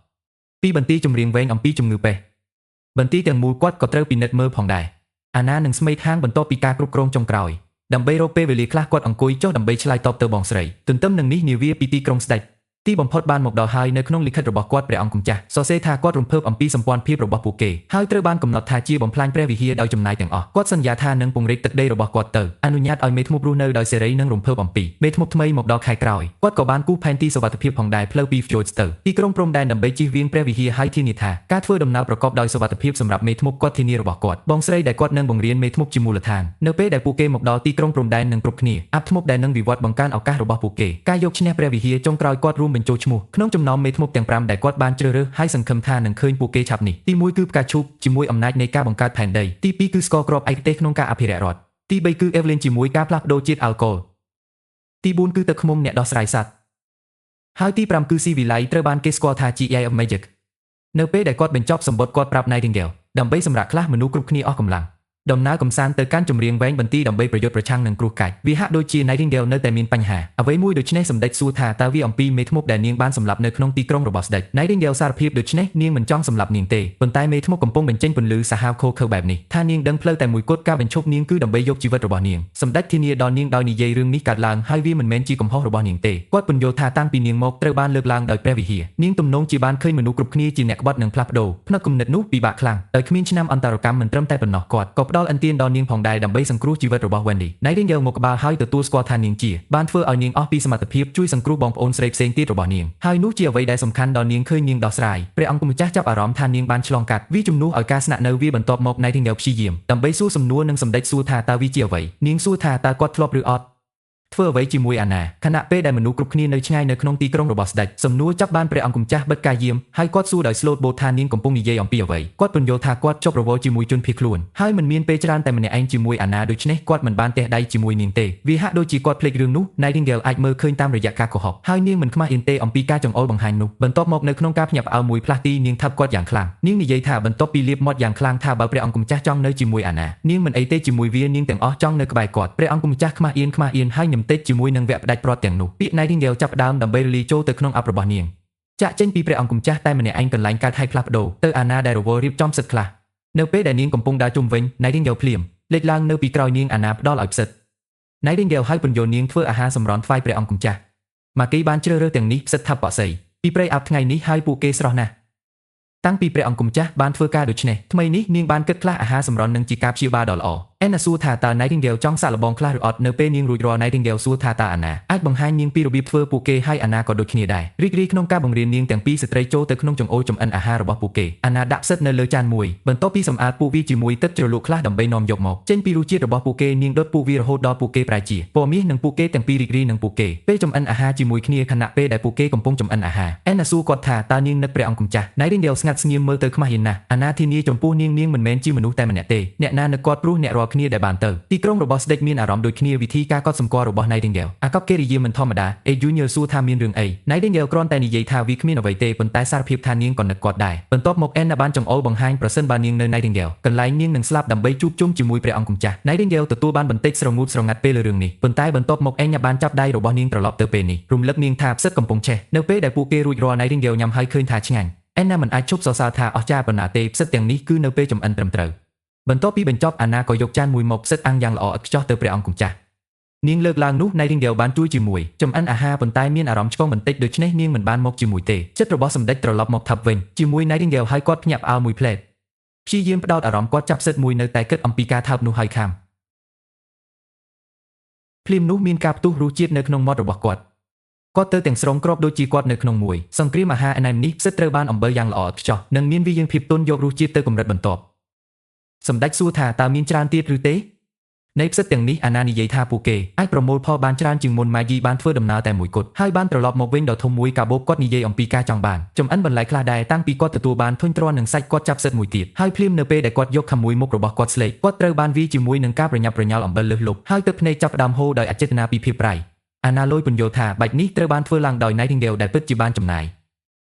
ពីបន្ទីចម្រៀងវែងអំពីជំងឺពេះបន្ទីទាំងមូលគាត់ក៏ត្រូវពិនិត្យមើលផងដែរអាណានឹងស្មេកហាងបន្ទាប់ពីការគ្រប់គ្រងចុងក្រោយដើម្បីរកពេលវេលាខ្លះគាត់អង្គុយចុះដើម្បីឆ្លើយតបទៅបងស្រីទន្ទឹមនឹងនេះនាវាពីទីក្រុងស្ដេចទីបំផុតបានមកដល់ហើយនៅក្នុងលិខិតរបស់គាត់ព្រះអង្គម្ចាស់សរសេរថាគាត់រំភើបអំពីសម្ព័ន្ធភាពរបស់ពួកគេហើយត្រូវបានកំណត់ថាជាបំផ្លាញព្រះវិហារដោយចំណាយទាំងអស់គាត់សន្យាថានឹងពង្រីកទឹកដីរបស់គាត់ទៅអនុញ្ញាតឲ្យមេធ្មប់រស់នៅដោយសេរីនិងរំភើបអំពីមេធ្មប់ថ្មីមកដល់ខែក្រោយគាត់ក៏បានគូសផែនទីសុវត្ថិភាពផងដែរផ្លូវពី Fjords ទៅទីក្រុងព្រំដែនដើម្បីជៀសវាងព្រះវិហារហើយធានាថាការធ្វើដំណើរប្រកបដោយសុវត្ថិភាពសម្រាប់មេធ្មប់គាត់ធានារបស់គាត់បងស្រីដែលគាត់នឹងបង្រៀនមេធ្មប់ជាមូលដ្ឋាននៅពេលដែលពួកគេមកដល់ទីក្រុងព្រំដែននឹងគ្រប់គ្នាអាប់ធ្មប់ដែលនឹងវិវត្តបង្កើនឱកាសរបស់ពួកគេការយកឈ្នះព្រះវិហារចុងក្រោយគាត់រួមបញ្ចូលឈ្មោះក្នុងចំណោមមេធ្មប់ទាំង5ដែលគាត់បានជ្រើសរើសហើយសង្ឃឹមថានឹងឃើញពួកគេឆាប់នេះទី1គឺផ្កាឈូកជាមួយអំណាចនៃការបង្កើតផែនដីទី2គឺស្ករគ្រាប់ឯកទេសក្នុងការអភិរក្សរដ្ឋទី3គឺ Evelyn ជាមួយការផ្លាស់ប្ដូរជាតិអាល់កុលទី4គឺទឹកឃ្មុំអ្នកដោះស្រាយសត្វហើយទី5គឺស៊ីវិល័យត្រូវបានគេស្គាល់ថាជា Eye of Magic នៅពេលដែលគាត់បញ្ចប់សម្បត្តិគាត់ប្រាប់ Nightingale ដើម្បីសម្រាប់ខ្លះមនុស្សគ្រប់គ្នាអស់កម្លាំង ដំណើរកំសាន្តទៅកាន់ចម្រៀងវែងបន្ទីដើម្បីប្រយុទ្ធប្រឆាំងនឹងគ្រោះកាច់វាហាក់ដូចជា Nightingale នៅតែមានបញ្ហាអ្វីមួយដូច្នេះសម្ដេចសួរថាតើវាអំពីមេធ្មប់ដែលនាងបានសម្លាប់នៅក្នុងទីក្រុងរបស់ស្ដេច Nightingale សារភាពដូច្នេះនាងមិនចង់សម្លាប់នាងទេប៉ុន្តែមេធ្មប់កំពុងបញ្ចេញពន្លឺសាហាវខូខើបែបនេះថានាងដឹងផ្លូវតែមួយគត់ការបញ្ឈប់នាងគឺដើម្បីយកជីវិតរបស់នាងសម្ដេចធានាដល់នាងដោយនិយាយរឿងនេះកើតឡើងហើយវាមិនមែនជាកំហុសរបស់នាងទេគាត់ពន្យល់ថាតាំងពីនាងមកត្រូវបានលើកឡើងដោយព្រះវិហារនាងទំនងជាបានឃើញមនុស្សគ្រប់គ្នាជាអ្នកក្បត់និងផ្លាស់ប្ដូរផ្នែកគំនិតនោះពិបាកខ្លាំងដោយគ្មានឆ្នាំអន្តរកម្មមិនត្រឹមតែប៉ុណ្ណោះគាត់ក៏ផ្ដល់ឥន្ទានដល់នាងផងដែរដើម្បីសង្គ្រោះជីវិតរបស់ Wendy Nightingale មកក្បាលហើយទទួលស្គាល់ថានាងជាបានធ្វើឲ្យនាងអស់ពីសមត្ថភាពជួយសង្គ្រោះបងប្អូនស្រីផ្សេងទៀតរបស់នាងហើយនោះជាអ្វីដែលសំខាន់ដល់នាងឃើញនាងដោះស្រាយព្រះអង្គម្ចាស់ចាប់អារម្មណ៍ថានាងបានឆ្លងកាត់វាជំនួសឲ្យការស្នាក់នៅវាបន្ទាប់មក Nightingale ព្យាយាមដើម្បីសួរសំណួរនិងសម្ដេចសួរថាតើវាជាអ្វីនាងសួរថាតើគាត់ធ្លាប់ឬអត់ធ្វើអ្វីជាមួយអាណាខណៈពេលដែលមនុស្សគ្រប់គ្នានៅឆ្ងាយនៅក្នុងទីក្រុងរបស់ស្ដេចសំណួរចាប់បានព្រះអង្គម្ចាស់បិទការយាមហើយគាត់សួរដោយស្លូតបូតថានាងកំពុងនិយាយអំពីអ្វីគាត់ពន្យល់ថាគាត់ជាប់រវល់ជាមួយជនភៀសខ្លួនហើយមិនមានពេលច្រើនតែម្នាក់ឯងជាមួយអាណាដូច្នេះគាត់មិនបានទះដៃជាមួយនាងទេវាហាក់ដូចជាគាត់ភ្លេចរឿងនោះ Nightingale អាចមើលឃើញតាមរយៈការកុហកហើយនាងមិនខ្មាស់អៀនទេអំពីការចង្អុលបង្ហាញនោះបន្ទាប់មកនៅក្នុងការភ្ញាក់ផ្អើលមួយផ្លាស់ទីនាងថាប់គាត់យ៉ាងខ្លាំងនាងនិយាយថាបន្ទាប់ពីលាបមាត់យ៉ាងខ្លាំងថាបើព្រះអង្គម្ចាស់ចង់នៅជាមួយអាណានាងមិនអីទេជាមួយវានាងទាំងអស់ចង់នៅក្បែរគាត់ព្រះអង្គម្ចាស់ខ្មាស់អៀនហើយញឹមតិចជាមួយនឹងផ្ដាច់ព្រាត់ទាំងនោះពាក្យ Nightingale ចាប់ផ្ដើមដើម្បីរលាយចូលទៅក្នុងអ័ព្ទរបស់នាងចាក់ចេញពីព្រះអង្គម្ចាស់តែម្នាក់ឯងកន្លែងកើតហើយផ្លាស់ប្ដូរទៅអាណាដែលរវល់រៀបចំសិទ្ធខ្លះនៅពេលដែលនាងកំពុងដើរជុំវិញ Nightingale ភ្លាមលេចឡើងនៅពីក្រោយនាងអាណាផ្ដល់ឲ្យផ្សិត Nightingale ឲ្យពន្យល់នាងធ្វើអាហារសម្រន់ថ្វាយព្រះអង្គម្ចាស់ម៉ាគីបានជ្រើសរើសទាំងនេះផ្សិតថាបក្សីពីព្រៃអាប់ថ្ងៃនេះហើយពួកគេស្រស់ណាស់តាំងពីព្រះអង្គម្ចាស់បានធ្វើការដូចនេះថ្មីនេះនាងបានគិតខ្លះអាហារសម្រន់នឹងជាការព្យាបាលដ៏ល្អAnna សួរថាតើ Nightingale ចង់សាកល្បងខ្លះឬអត់នៅពេលនាងរួចរាល់ Nightingale សួរថាតើអាណាអាចបង្ហាញនាងពីរបៀបធ្វើពួកគេហើយអាណាក៏ដូចគ្នាដែររីករាយក្នុងការបង្រៀននាងទាំងពីរស្ត្រីចូលទៅក្នុងចង្អុលចម្អិនអាហាររបស់ពួកគេអាណាដាក់ផ្សិតនៅលើចានមួយបន្ទាប់ពីសម្អាតពួកវាជាមួយទឹកជ្រលក់ខ្លះដើម្បីនាំយកមកចេញពីរសជាតិរបស់ពួកគេនាងដុតពួកវារហូតដល់ពួកគេប្រែជាពណ៌មាសនិងពួកគេទាំងពីររីករាយនឹងពួកគេពេលចម្អិនអាហារជាមួយគ្នាខណៈពេលដែលពួកគេកំពុងចម្អិនអាហារ Anna សួរគាត់ថាតើនាងនឹកព្រះអង្គម្ចាស់ Nightingale ស្ងាត់ស្ងៀមមើលទៅខ្មាស់យិនណាស់អាណាធានាចំពោះនាងមិនមែនជាមនុស្សតែម្នាក់ទេអ្នកណានឹកគាត់ព្រោះអ្នករាល់គ្នាដែលបានទៅទីក្រុងរបស់ស្ដេចមានអារម្មណ៍ដូចគ្នាវិធីការកត់សម្គាល់របស់ Nightingale អាកប្បកិរិយាមិនធម្មតា Junior សួរថាមានរឿងអី Nightingale គ្រាន់តែនិយាយថាវាគ្មានអ្វីទេប៉ុន្តែសារភាពថានាងក៏នឹកគាត់ដែរបន្ទាប់មក Anna បានចង្អុលបង្ហាញប្រសិនបើនាងនៅ Nightingale កន្លែងនាងនឹងស្លាប់ដើម្បីជួបជុំជាមួយព្រះអង្គម្ចាស់ Nightingale ទទួលបានបន្តិចស្រងូតស្រងាត់ពេលលើរឿងនេះប៉ុន្តែបន្ទាប់មក Anna បានចាប់ដៃរបស់នាងត្រឡប់ទៅពេលនេះរំលឹកនាងថាផ្សិតកំពុងឆេះនៅពេលដែលពួកគេរួចរាល់ Nightingale ញ៉ាំហើយឃើញថាឆ្ងាញ់ Anna មិនអាចឈប់សរសើរថាអស្ចារ្យប៉ុណ្ណាទេផ្សិតទាំងនេះគឺនៅពេលចម្អិនត្រឹមត្រូវបន្ទាប់ពីបញ្ចប់អាណាក៏យកចានមួយមកផ្សិតអាំងយ៉ាងល្អឥតខ្ចោះទៅព្រះអង្គម្ចាស់នាងលើកឡើងនោះ Nightingale បានជួយជាមួយចម្អិនអាហារប៉ុន្តែមានអារម្មណ៍ឆ្ពងបន្តិចដូច្នេះនាងមិនបានមកជាមួយទេចិត្តរបស់សម្ដេចត្រឡប់មកថាប់វិញជាមួយ Nightingale ហើយគាត់ភ្ញាក់ផ្អើលមួយផ្លែតព្យាយាមផ្ដោតអារម្មណ៍គាត់ចាប់ផ្សិតមួយនៅតែគិតអំពីការថើបនោះហើយខាំភ្លាមនោះមានការផ្ទុះរសជាតិនៅក្នុងមាត់របស់គាត់ទៅទាំងស្រុងក្របដូចជាគាត់នៅក្នុងមួយសង្គ្រាមអាហារអណែមនេះផ្សិតត្រូវបានអំបិលយ៉ាងល្អឥតខ្ចោះនិងមានវាយើងភាពទន់យករសជាតិទៅកម្រិតបន្ទាប់សម្ដេចសួរថាតើមានច្រើនទៀតឬទេនៃផ្សិតទាំងនេះអាណានិយាយថាពួកគេអាចប្រមូលផលបានច្រើនជាងមុន Maggie បានធ្វើដំណើរតែមួយគត់ហើយបានត្រឡប់មកវិញដល់ធំមួយកាបូបគាត់និយាយអំពីការចង់បានចំអិនបន្លែខ្លះដែរតាំងពីគាត់ទទួលបានធុញទ្រាន់នឹងសាច់គាត់ចាប់ផ្សិតមួយទៀតហើយភ្លាមនៅពេលដែលគាត់យកខាំមួយមុខរបស់គាត់ស្លេកគាត់ត្រូវបានវាជាមួយនឹងការប្រញាប់ប្រញាល់អំបិលលើសលប់ហើយទឹកភ្នែកចាប់ផ្ដើមហូរដោយអចេតនាពីភាពប្រៃអាណាលុយពន្យល់ថាបាច់នេះត្រូវបានធ្វើឡើងដោយ Nightingale ដែលពិតជាបានចំណាយ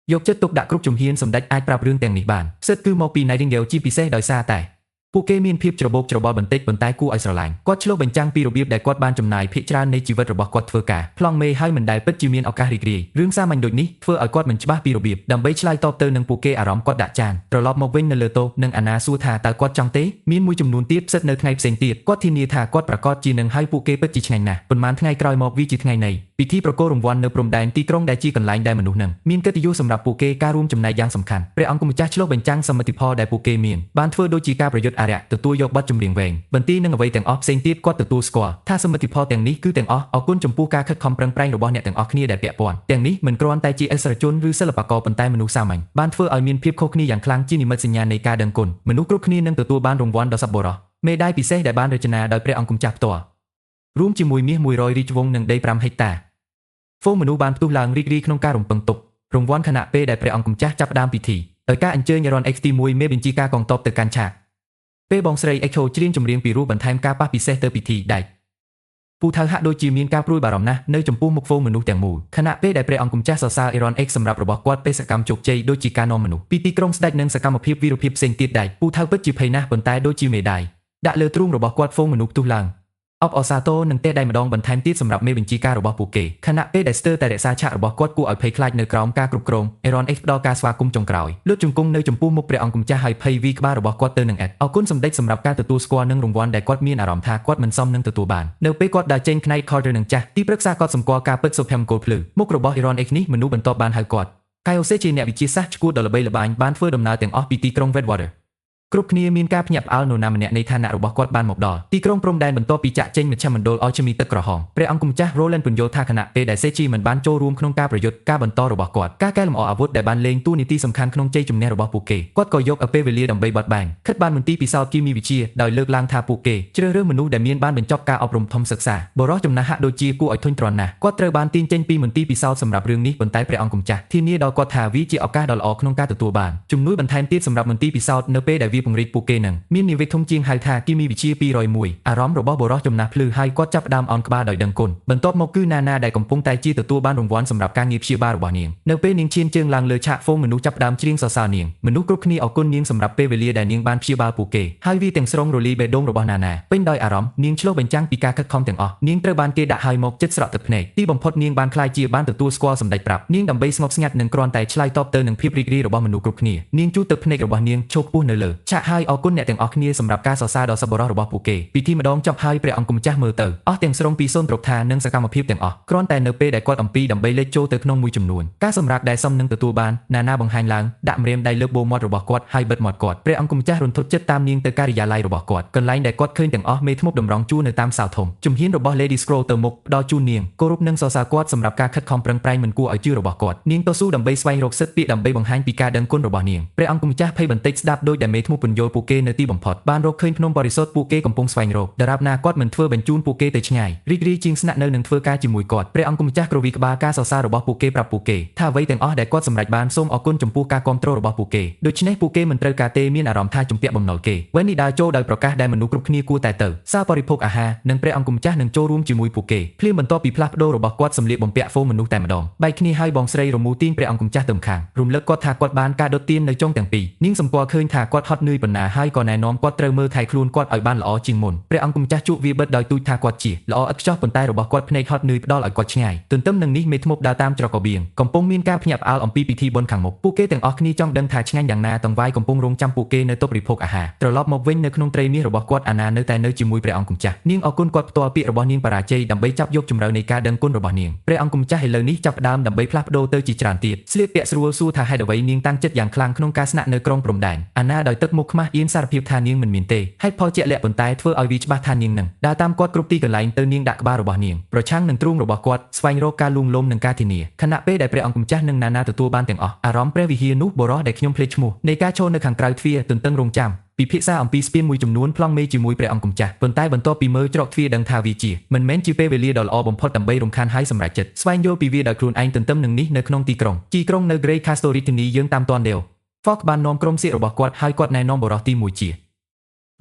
យកចិត្តទុកដាក់គ្រប់ជំហានសម្ដេចអាចប្រាប់រឿងទាំងនេះបានផ្សិតគឺមកពី Nightingale ជាពិសេសដោយសារតែពួកគេមានភាពច្របូកច្របល់បន្តិចប៉ុន្តែគួរឲ្យស្រឡាញ់គាត់ឆ្លុះបញ្ចាំងពីរបៀបដែលគាត់បានចំណាយភាគច្រើននៃជីវិតរបស់គាត់ធ្វើការប្លង់មេហើយមិនដែលពិតជាមានឱកាសរីករាយរឿងសាមញ្ញដូចនេះធ្វើឲ្យគាត់មិនច្បាស់ពីរបៀបដើម្បីឆ្លើយតបទៅនឹងពួកគេអារម្មណ៍គាត់ដាក់ចានត្រឡប់មកវិញនៅលើតូនិងអាណាសួរថាតើគាត់ចង់ទេមានមួយចំនួនទៀតផ្សិតនៅថ្ងៃផ្សេងទៀតគាត់ធានាថាគាត់ប្រកាសជានឹងឲ្យពួកគេពិតជាឆ្ងាញ់ណាស់ប៉ុន្មានថ្ងៃក្រោយមកវាជាថ្ងៃនៃពិធីប្រគល់រង្វាន់នៅព្រំដែនទីក្រុងដែលជាកន្លែងដែលមនុស្សនឹងមានកិត្តិយសសម្រាប់ពួកគេការរួមចំណែកយ៉ាងសំខាន់ព្រះអង្គម្ចាស់ឆ្លុះបញ្ចាំងសមិទ្ធផលដែលពួកគេមានបានធ្វើដូចជាការប្រយុទ្ធអារក្សទទួលយកបទចម្រៀងវែងបន្ទីនិងអ្វីទាំងអស់ផ្សេងទៀតគាត់ទទួលស្គាល់ថាសមិទ្ធផលទាំងនេះគឺទាំងអស់អរគុណចំពោះការខិតខំប្រឹងប្រែងរបស់អ្នកទាំងអស់គ្នាដែលពាក់ព័ន្ធទាំងនេះមិនគ្រាន់តែជាឥស្សរជនឬសិល្បករប៉ុន្តែមនុស្សសាមញ្ញបានធ្វើឲ្យមានភាពខុសគ្នាយ៉ាងខ្លាំងជានិមិត្តសញ្ញានៃការដឹងគុណមនុស្សគ្រប់គ្នានឹងទទួលបានរង្វាន់ដ៏សប្បុរសមេដាយពិសេសដែលបានរចនាដោយព្រះអង្គម្ចាស់ផ្ទាល់រួមជាមួយមាស100រាជវង្សនិងដី5ហិកតាហ្វូងមនុស្សបានផ្ទុះឡើងរីករាយក្នុងការរំពឹងទុករង្វាន់ខណៈពេលដែលព្រះអង្គម្ចាស់ចាប់ផ្ដើមពិធីដោយការអញ្ជើញ Aaron X ទី1មេបញ្ជាការកងទ័ពទៅកាន់ឆាកពេលបងស្រី Echo ច្រៀងចម្រៀងពីរោះបន្ថែមការប៉ះពិសេសទៅពិធីដែកពូថៅហាក់ដូចជាមានការព្រួយបារម្ភណាស់នៅចំពោះមុខហ្វូងមនុស្សទាំងមូលខណៈពេលដែលព្រះអង្គម្ចាស់សរសើរ Aaron X សម្រាប់របស់គាត់បេសកកម្មជោគជ័យដូចជាការនាំមនុស្សពីទីក្រុងស្ដេចនិងសកម្មភាពវីរភាពផ្សេងទៀតដែកពូថៅពិតជាភ័យណាស់ប៉ុន្តែដូចជាមេដាយ ដាក់លើទ្រូងរបស់គាត់ហ្វូងមនុស្សទុះឡើងអបអសាទរនឹងទេដៃម្ដងបន្ថែមទៀតសម្រាប់មេបញ្ជាការរបស់ពួកគេខណៈពេលដែលស្ទើរតែរក្សាឆាករបស់គាត់គួរឲ្យភ័យខ្លាចនៅក្រោមការគ្រប់គ្រងអេរ៉នអេកផ្ដល់ការស្វាគមន៍ចុងក្រោយលុតជង្គង់នៅចំពោះមុខព្រះអង្គម្ចាស់ហើយភ័យវីក្បាលរបស់គាត់ទៅនឹងអេតអរគុណសម្ដេចសម្រាប់ការទទួលស្គាល់នឹងរង្វាន់ដែលគាត់មានអារម្មណ៍ថាគាត់មិនសមនឹងទទួលបាននៅពេលគាត់ដើរចេញផ្នែក Carter នឹងចាស់ទីប្រឹក្សាគាត់សម្គាល់ការពិតសុភមង្គលភ្លឺមុខរបស់អេរ៉នអេកនេះមនុស្សបន្ទាប់បានហៅគាត់កាយអូសេជាអ្នកវិទ្យាសាស្ត្រឈ្គួតដ៏ល្បីល្បាញបានធ្វើដំណើរទាំងអស់ពីទីក្រុង Redwaterគ្រប់គ្នាមានការភ្ញាក់ផ្អើលនរណាម្នាក់នៃឋានៈរបស់គាត់បានមកដល់ទីក្រុងព្រំដែនបន្ទាប់ពីចាក់ចេញមជ្ឈមណ្ឌលអល់ឈីមីទឹកក្រហមព្រះអង្គម្ចាស់ Roland ពន្យល់ថាខណៈពេលដែលសេជីមិនបានចូលរួមក្នុងការប្រយុទ្ធការបន្តរបស់គាត់ការកែលម្អអាវុធដែលបានលេងតួនាទីសំខាន់ក្នុងជ័យជំនះរបស់ពួកគេគាត់ក៏យកឲ្យពេលវេលាដើម្បីបត់បែនខិតបានមន្ទីរពិសោធន៍គីមីវិទ្យាដោយលើកឡើងថាពួកគេជ្រើសរើសមនុស្សដែលមានបានបញ្ចប់ការអប់រំធំសិក្សាបរិសុទ្ធចំណាស់ហាក់ដូចជាគួរឲ្យធុញទ្រាន់ណាស់គាត់ត្រូវបានទាញចេញពីមន្ទីរពិសោធន៍សម្រាប់រឿងនេះប៉ុន្តែព្រះអង្គម្ចាស់ធានាដល់គាត់ថាវាជាឱកាសដ៏ល្អក្នុងការទទួលបានជំនួយបន្ថែមទៀតសម្រាប់មន្ទីរពិសោធន៍នៅពេលដែលវាពង្រីកពួកគេនឹងមាននាវិកធំជាងហៅថាគីមីវិទ្យា201អារម្មណ៍របស់បរិសុទ្ធចំណាស់ភ្លឺហើយគាត់ចាប់ផ្ដើមអោនក្បាលដោយដឹងគុណបន្ទាប់មកគឺណាណាដែលកំពុងតែជាទទួលបានរង្វាន់សម្រាប់ការងារព្យាបាលរបស់នាងនៅពេលនាងឈានជើងឡើងលើឆាកហ្វូងមនុស្សចាប់ផ្ដើមច្រៀងសរសើរនាងមនុស្សគ្រប់គ្នាអរគុណនាងសម្រាប់ពេលវេលាដែលនាងបានព្យាបាលពួកគេហើយវាទាំងស្រុងរលីបេះដូងរបស់ណាណាពេញដោយអារម្មណ៍នាងឆ្លុះបញ្ចាំងពីការខិតខំទាំងអស់នាងត្រូវបានគេដាក់ឲ្យមកចិត្តស្រក់ទឹកភ្នែកទីបំផុតនាងបានក្លាយជាបានទទួលស្គាល់សម្ដេចប្រាប់នាងដើម្បីស្ងប់ស្ងាត់និងគ្រាន់តែឆ្លើយតបទៅនឹងភាពរីករាយរបស់មនុស្សគ្រប់គ្នានាងជូតទឹកភ្នែករបស់នាងឈោកពោះនៅលើឆាកហើយអរគុណអ្នកទាំងអស់គ្នាសម្រាប់ការសរសើរដ៏សប្បុរសរបស់ពួកគេពិធីម្ដងចប់ហើយព្រះអង្គម្ចាស់មើលទៅអស់ទាំងស្រុងពីសូនទ្រព្យថានិងសកម្មភាពទាំងអស់គ្រាន់តែនៅពេលដែលគាត់អំពីដើម្បីលេចចូលទៅក្នុងមួយចំនួនការសម្រាកដែលសមនឹងទទួលបានណាណាបង្ហាញឡើងដាក់ម្រាមដៃលើបូមាត់របស់គាត់ហើយបិទមាត់គាត់ព្រះអង្គម្ចាស់រន្ធត់ចិត្តតាមនាងទៅការិយាល័យរបស់គាត់កន្លែងដែលគាត់ឃើញទាំងអស់មេធ្មប់តម្រង់ជួរនៅតាមសាលធំជំហានរបស់ Lady Scroll ទៅមុខផ្ដល់ជូននាងគោរពនិងសរសើរគាត់សម្រាប់ការខិតខំប្រឹងប្រែងមិនគួរឲ្យជឿរបស់គាត់នាងតស៊ូដើម្បីស្វែងរកសិទ្ធិពាក្យដើម្បីបង្ហាញពីការដឹងគុណរបស់នាងព្រះអង្គម្ចាស់ភ័យបន្តិចស្ដាប់ដោយដែលមេធ្មប់ពន្យល់ពួកគេនៅទីបំផុតបានរកឃើញភ្នំបរិសុទ្ធពួកគេកំពុងស្វែងរកដរាបណាគាត់មិនធ្វើបញ្ជូនពួកគេទៅឆ្ងាយរីករាយជាងស្នាក់នៅនឹងធ្វើការជាមួយគាត់ព្រះអង្គម្ចាស់គ្រវីក្បាលការសរសើររបស់ពួកគេប្រាប់ពួកគេថាអ្វីទាំងអស់ដែលគាត់សម្រេចបានសូមអរគុណចំពោះការគាំទ្ររបស់ពួកគេដូច្នេះពួកគេមិនត្រូវការទេមានអារម្មណ៍ថាជំពាក់បំណុលគេវេននេះដើរចូលដោយប្រកាសដែលមនុស្សគ្រប់គ្នាគួរតែទៅសារបរិភោគអាហារនិងព្រះអង្គម្ចាស់នឹងចូលរួមជាមួយពួកគេភ្លាមបន្ទាប់ពីផ្លាស់ប្ដូររបស់គាត់សម្លៀកបំពាក់ហ្វូមនុស្សតែម្ដងបែកគ្នាហើយបងស្រីរមូទាញព្រះអង្គម្ចាស់ទៅម្ខាងរំលឹកគាត់ថាគាត់បានការដុតទៀននៅចុងទាំងពីរនាងសម្គាល់ឃើញថាគាត់ហត់នឿយប៉ុណ្ណាហើយក៏ណែនាំគាត់ត្រូវមើលថែខ្លួនគាត់ឲ្យបានល្អជាងមុនព្រះអង្គម្ចាស់ជក់វាបិទដោយទូចថាគាត់ជាល្អឥតខ្ចោះប៉ុន្តែរបស់គាត់ភ្នែកហត់នឿយផ្ដល់ឲ្យគាត់ឆ្ងាយទន្ទឹមនឹងនេះមេធ្មប់ដើរតាមច្រករបៀងកំពុងមានការភ្ញាក់ផ្អើលអំពីពិធីបុណ្យខាងមុខពួកគេទាំងអស់គ្នាចង់ដឹងថាឆ្ងាញ់យ៉ាងណាតង្វាយកំពុងរងចាំពួកគេនៅតុបរិភោគអាហារត្រឡប់មកវិញនៅក្នុងត្រីមាសរបស់គាត់អាណានៅតែនៅជាមួយព្រះអង្គម្ចាស់នាងអរគុណគាត់ផ្ទាល់ពាក្យរបស់នាងបរាជ័យដើម្បីចាប់យកជម្រៅនៃការដឹងគុណរបស់នាងព្រះអង្គម្ចាស់ឥឡូវនេះចាប់ផ្ដើមដើម្បីផ្លាស់ប្ដូរទៅជាច្រើនទៀតស្លៀកពាក់ស្រួលសួរថាហេតុអ្វីនាងតាំងចិត្តយ៉ាងខ្លាំងក្នុងការស្នាក់នៅក្រុងព្រំដែនអាណាដោយទឹកមុខខ្មាស់អៀនសារភាពថានាងមិនមានទេហេតុផលជាក់លាក់ប៉ុន្តែធ្វើឲ្យវាច្បាស់ថានាងនឹងដើរតាមគាត់គ្រប់ទីកន្លែងទៅនាងដាក់ក្បាលរបស់នាងប្រឆាំងនឹងទ្រូងរបស់គាត់ស្វែងរកការលួងលោមនិងការធានាខណៈពេលដែលព្រះអង្គម្ចាស់និងណាណាទទួលបានទាំងអស់អារម្មណ៍ព្រះវិហារនោះបរោះដែលខ្ញុំភ្លេចឈ្មោះនៃការឈរនៅខាងក្រៅទ្វារទន្ទឹងរង់ចាំពិភាក្សាអំពីស្ពានមួយចំនួនប្លង់មេជាមួយព្រះអង្គម្ចាស់ប៉ុន្តែបន្ទាប់ពីមើលច្រកទ្វារដឹងថាវាជាមិនមែនជាពេលវេលាដ៏ល្អបំផុតដើម្បីរំខានហើយសម្រេចចិត្តស្វែងយល់ពីវាដោយខ្លួនឯងទន្ទឹមនឹងនេះនៅក្នុងទីក្រុងនៅ Grey Castle រាជធានីយើងតាមទាន់ដេល Fox បាននាំក្រុមសៀករបស់គាត់ហើយគាត់ណែនាំបរិសុទ្ធទី1ជា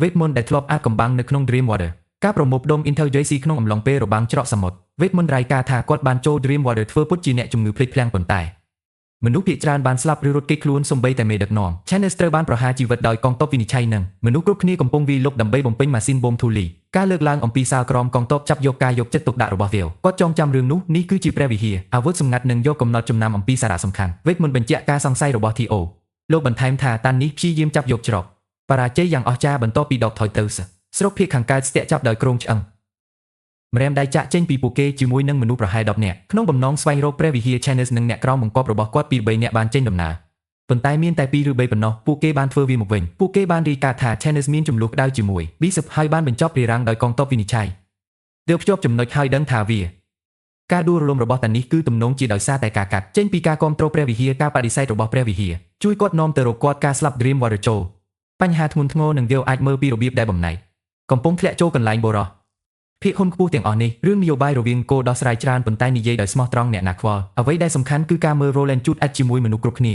វេទមន្តដែលធ្លាប់អាចកំបាំងនៅក្នុង Dreamwater ការប្រមូលផ្ដុំ Intelligence ក្នុងអំឡុងពេលរបាំងច្រកសមុទ្រវេទមន្តរាយការណ៍ថាគាត់បានចូល Dreamwater ធ្វើពុតជាអ្នកជំងឺភ្លេចភ្លាំងប៉ុន្តែមនុស្សភាគច្រើនបានស្លាប់ឬរត់គេចខ្លួនសូម្បីតែមេដឹកនាំ Channels ត្រូវបានប្រហារជីវិតដោយកងទ័ពវិនិច្ឆ័យនឹងមនុស្សគ្រប់គ្នាកំពុងវាយលុកដើម្បីបំពេញម៉ាស៊ីនបូមធូលីការលើកឡើងអំពីសាលក្រមកងទ័ពចាប់យកការយកចិត្តទុកដាក់របស់វាគាត់ចងចាំរឿងនោះនេះគឺជាព្រះវិហារអាវុធសម្ងាត់នឹងយកកំណត់ចំណាំអំពីសារៈសំខាន់វេទមន្តបញ្ជាក់ការសង្ស័យរបស់ TO លោកបន្ថែមថាតាន់នេះព្យាយាមចាប់យកច្រកបរាជ័យយ៉ាងអស្ចារ្យបន្ទាប់ពីដកថយទៅស្រុកភៀកខាងកើតស្ទាក់ចាប់ដោយក្រុងឆ្អឹងម្រាមដៃចាក់ចេញពីពួកគេជាមួយនឹងមនុស្សប្រហែល10នាក់ក្នុងបំណងស្វែងរកព្រះវិហារ Channels និងអ្នកក្រោមបង្គាប់របស់គាត់ពី3នាក់បានចេញដំណើរប៉ុន្តែមានតែ2ឬ3ប៉ុណ្ណោះពួកគេបានធ្វើវាមកវិញពួកគេបានរាយការណ៍ថា Channels មានចំនួនក្តៅជាមួយ Bishop ហើយបានបញ្ចប់រារាំងដោយកងទ័ពវិនិច្ឆ័យទើបភ្ជាប់ចំណុចហើយដឹងថាវាការដួលរលំរបស់តានេះគឺទំនងជាដោយសារតែការកាត់ចេញពីការគ្រប់គ្រងព្រះវិហារការបដិសេធរបស់ព្រះវិហារជួយគាត់នាំទៅរកគាត់ការស្លាប់ Dreamwater ចូលបញ្ហាធ្ងន់ធ្ងរនឹងយើងអាចមើលពីរបៀបដែលបំណែកកំពុងធ្លាក់ចូលកន្លែងបរោះភាគហ៊ុនខ្ពស់ទាំងអស់នេះរឿងនយោបាយរវាងគោដោះស្រាយច្រើនប៉ុន្តែនិយាយដោយស្មោះត្រង់អ្នកណាខ្វល់អ្វីដែលសំខាន់គឺការមើល Roland ជូតអិតជាមួយមនុស្សគ្រប់គ្នា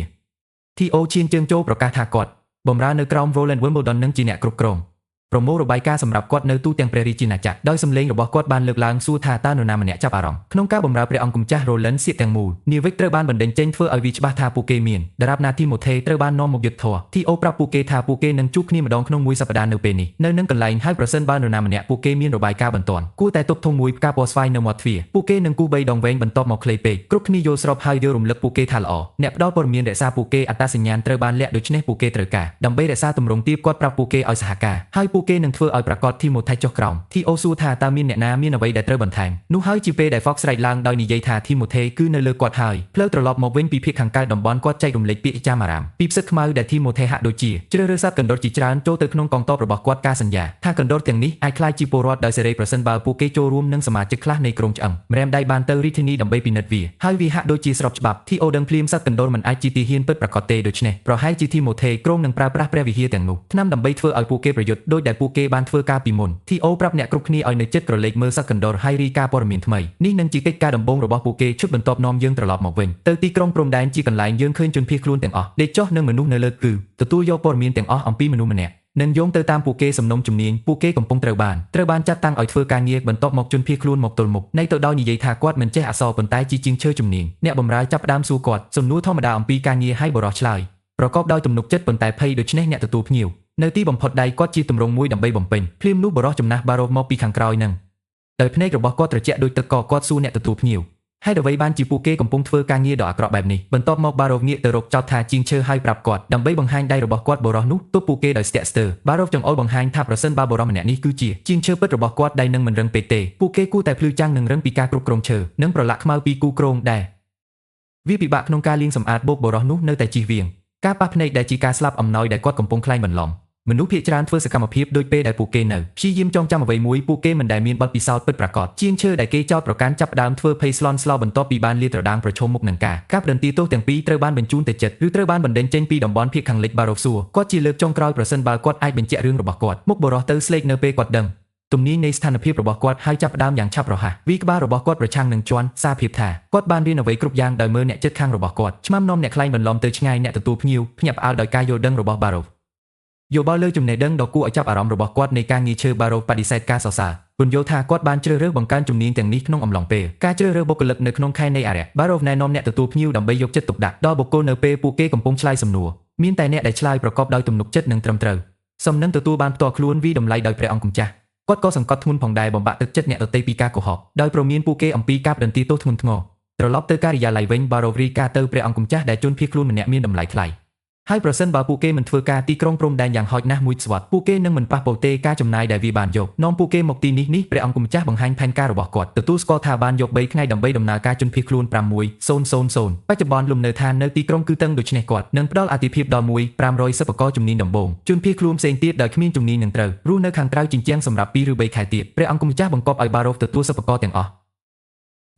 TO ឈានជើងចូលប្រកាសថាគាត់បម្រើនៅក្រោម Roland Wimbledon នឹងជាអ្នកគ្រប់គ្រង ប្រមូលរបាយការណ៍សម្រាប់គាត់នៅទូទាំងព្រះរាជាណាចក្រដោយសម្លេងរបស់គាត់បានលើកឡើងសួរថាតើនរណាម្នាក់ចាប់អារម្មណ៍ក្នុងការបម្រើព្រះអង្គម្ចាស់ Roland សៀកទាំងមូលនាវិកត្រូវបានបណ្ដេញចេញធ្វើឲ្យវាច្បាស់ថាពួកគេមានដរាបណាទីម៉ូថេត្រូវបាននាំមកយុទ្ធធរទីអូប្រាប់ពួកគេថាពួកគេនឹងជួបគ្នាម្ដងក្នុងមួយសប្តាហ៍នៅពេលនេះនៅនឹងកន្លែងហើយប្រសិនបើនរណាម្នាក់ពួកគេមានរបាយការណ៍បន្ទាន់គួរតែទប់ធំមួយផ្កាពណ៌ស្វាយនៅមាត់ទ្វារពួកគេនឹងគូបីដងវែងបន្ទាប់មកខ្លីពេកគ្រប់គ្នាយល់ស្របហើយយករំលឹកពួកគេថាល្អអ្នកផ្ដល់ព័ត៌មានរក្សាពួកគេអត្តសញ្ញាណត្រូវបានលាក់ដូច្នេះពួកគេត្រូវការដើម្បីរក្សាទម្រង់ទាបគាត់ប្រាប់ពួកគេឲ្យសហការហើយពួកគេនឹងធ្វើឲ្យប្រកាសទីម៉ូថេចុះក្រោមទីអូសួរថាតើមានអ្នកណាមានអ្វីដែលត្រូវបន្ថែមនោះហើយជាពេលដែល Fox ស្រែកឡើងដោយនិយាយថាទីម៉ូថេគឺនៅលើគាត់ហើយផ្លូវត្រឡប់មកវិញពីភាគខាងកើតតំបន់គាត់ចែករំលែកពាក្យចាំអារាមពីផ្សិតខ្មៅដែលទីម៉ូថេហាក់ដូចជាជ្រើសរើសសត្វកណ្ដុរជាច្រើនចូលទៅក្នុងកងទ័ពរបស់គាត់ការសន្យាថាកណ្ដុរទាំងនេះអាចក្លាយជាពលរដ្ឋដោយសេរីប្រសិនបើពួកគេចូលរួមនឹងសមាជិកខ្លះនៃក្រុមឆ្អឹងម្រាមដៃបានទៅរាជធានីដើម្បីពិនិត្យវាហើយវាហាក់ដូចជាស្របច្បាប់ទីអូដឹងភ្លាមសត្វកណ្ដុរមិនអាចជាទាហានពិតប្រាកដទេដូច្នេះប្រហែលជាទីម៉ូថេក្រុមនឹងប្រើប្រាស់ព្រះវិហារទាំងនោះថ្នាំដើម្បីធ្វើឲ្យពួកគេប្រយុទ្ធដោយដែលពួកគេបានធ្វើការពីមុនទីអូប្រាប់អ្នកគ្រប់គ្នាឲ្យនៅចិត្តក្រឡេកមើលសត្វកណ្ដុរហើយរាយការណ៍ព័ត៌មានថ្មីនេះនឹងជាកិច្ចការដំបូងរបស់ពួកគេជិតបន្ទាប់នាំយើងត្រឡប់មកវិញទៅទីក្រុងព្រំដែនជាកន្លែងយើងឃើញជនភៀសខ្លួនទាំងអស់ដេកចុះនឹងមនុស្សនៅលើគឺទទួលយកព័ត៌មានទាំងអស់អំពីមនុស្សម្នាក់នឹងយោងទៅតាមពួកគេសំណុំជំនាញពួកគេកំពុងត្រូវបានចាត់តាំងឲ្យធ្វើការងារបន្ទាប់មកជនភៀសខ្លួនមកទល់មុខនៃទៅដោយនិយាយថាគាត់មិនចេះអក្សរប៉ុន្តែជាជាងឈើជំនាញអ្នកបម្រើចាប់ផ្ដើមសួរគាត់សំណួរធម្មតាអំពីការងារឲ្យបរិសុទ្ធឆ្លើយប្រកបដោយទំនុកចិត្តប៉ុន្តែភ័យដូច្នេះអ្នកទទួលភ្ញៀវនៅទីបំផុតដៃគាត់ជាទម្រង់មួយដើម្បីបំពេញភ្លាមនោះបរិសុទ្ធចំណាស់បារ៉ូមកពីខាងក្រោយនឹងដោយភ្នែករបស់គាត់ត្រជាក់ដូចទឹកកកគាត់សួរអ្នកទទួលភ្ញៀវហើយអ្វីបានជាពួកគេកំពុងធ្វើការងារដ៏អាក្រក់បែបនេះបន្ទាប់មកបារ៉ូងាកទៅរកចោទថាជាងឈើហើយប្រាប់គាត់ដើម្បីបង្ហាញដៃរបស់គាត់បរិសុទ្ធនោះទប់ពួកគេដោយស្ទាក់ស្ទើរបារ៉ូចង្អុលបង្ហាញថាប្រសិនបើបរិសុទ្ធម្នាក់នេះគឺជាជាងឈើពិតរបស់គាត់ដៃនឹងមិនរឹងពេកទេពួកគេគួរតែភ្លឺចាំងនឹងរឹងពីការគ្រប់គ្រងឈើនិងប្រឡាក់ខ្មៅពីគូគ្រោងដែរវាពិបាកក្នុងការលាងសម្អាតបូកបរិសុទ្ធនោះនៅតែជិះវៀងការប៉ះភ្នែកដែលជាការស្លាប់អំណោយដែលគាត់កំពុងខ្លាញ់បន្លំមនុស្សភាគច្រើនធ្វើសកម្មភាពដូចពេលដែលពួកគេនៅព្យាយាមចងចាំអ្វីមួយពួកគេមិនដែលមានបទពិសោធន៍ពិតប្រាកដជាងឈើដែលគេចោទប្រកាន់ចាប់ផ្ដើមធ្វើភ័យស្លន់ស្លោបន្ទាប់ពីបានលាតត្រដាងប្រឈមមុខនឹងការផ្តន្ទាទោសទាំងពីរត្រូវបានបញ្ជូនទៅចិត្តឬត្រូវបានបណ្តេញចេញពីតំបន់ភាគខាងលិចបារ៉ូសួរគាត់ជាលើកចុងក្រោយប្រសិនបើគាត់អាចបញ្ជាក់រឿងរបស់គាត់មុខបរិសុទ្ធទៅស្លេកនៅពេលគាត់ដឹងទំនាញនៃស្ថានភាពរបស់គាត់ហើយចាប់ផ្ដើមយ៉ាងឆាប់រហ័សវាក្បាលរបស់គាត់ប្រឆាំងនឹងជន់សារភាពថាគាត់បានរៀនអ្វីគ្រប់យ៉ាងដោយមើលអ្នកជិតខាងរបស់គាត់ឆ្មាំនាំអ្នកខ្លែងបន្លំទៅឆ្ងាយអ្នកទទួលភ្ញៀវភ្ញាក់ផ្អើលដោយការយល់ដឹងរបស់បារ៉ូយោបល់លើចំណេះដឹងដ៏គួរឲ្យចាប់អារម្មណ៍របស់គាត់នៃការងារឈើបារ៉ូបដិសេធការសរសើរពន្យល់ថាគាត់បានជ្រើសរើសបង្កើនជំនាញទាំងនេះក្នុងអំឡុងពេលការជ្រើសរើសបុគ្គលិកនៅក្នុងខែនៃអរិយបារ៉ូណែនាំអ្នកទទួលភ្ញៀវដើម្បីយកចិត្តទុកដាក់ដល់បុគ្គលនៅពេលពួកគេកំពុងឆ្លើយសំណួរមានតែអ្នកដែលឆ្លើយប្រកបដោយទំនុកចិត្តនិងត្រឹមត្រូវសំនឹងទទួលបានផ្ទាល់ខ្លួនវិតម្លៃដោយព្រះអង្គម្ចាស់គាត់ក៏សង្កត់ធ្ងន់ផងដែរបំបាក់ទឹកចិត្តអ្នកដទៃពីការកុហកដោយព្រមានពួកគេអំពីការផ្តន្ទាទោសធ្ងន់ធ្ងរត្រឡប់ទៅការិយាល័យវិញបារ៉ូរីកាទៅព្រះអង្គម្ចាស់ដែលជនភៀសខ្លួនម្នាក់មានតម្លៃថ្លៃហើយប្រសិនបើពួកគេមិនធ្វើការទីក្រុងព្រំដែនយ៉ាងហោចណាស់មួយស្វាត់ពួកគេនឹងមិនប៉ះពាល់ទេការចំណាយដែលវាបានយកនាំពួកគេមកទីនេះព្រះអង្គម្ចាស់បង្ហាញផែនការរបស់គាត់ទទួលស្គាល់ថាបានយក3ថ្ងៃដើម្បីដំណើរការជនភៀសខ្លួន51000បច្ចុប្បន្នលំនៅឋាននៅទីក្រុងគឺតឹងដូច្នេះគាត់នឹងផ្ដល់អាទិភាពដល់500សិប្បករជំនាញដំបូងជនភៀសខ្លួនផ្សេងទៀតដែលគ្មានជំនាញនឹងត្រូវរស់នៅខាងក្រៅជញ្ជាំងសម្រាប់2ឬ3ខែទៀតព្រះអង្គម្ចាស់បង្គាប់ឲ្យបារ៉ូទទួលសិប្បករទាំងអស់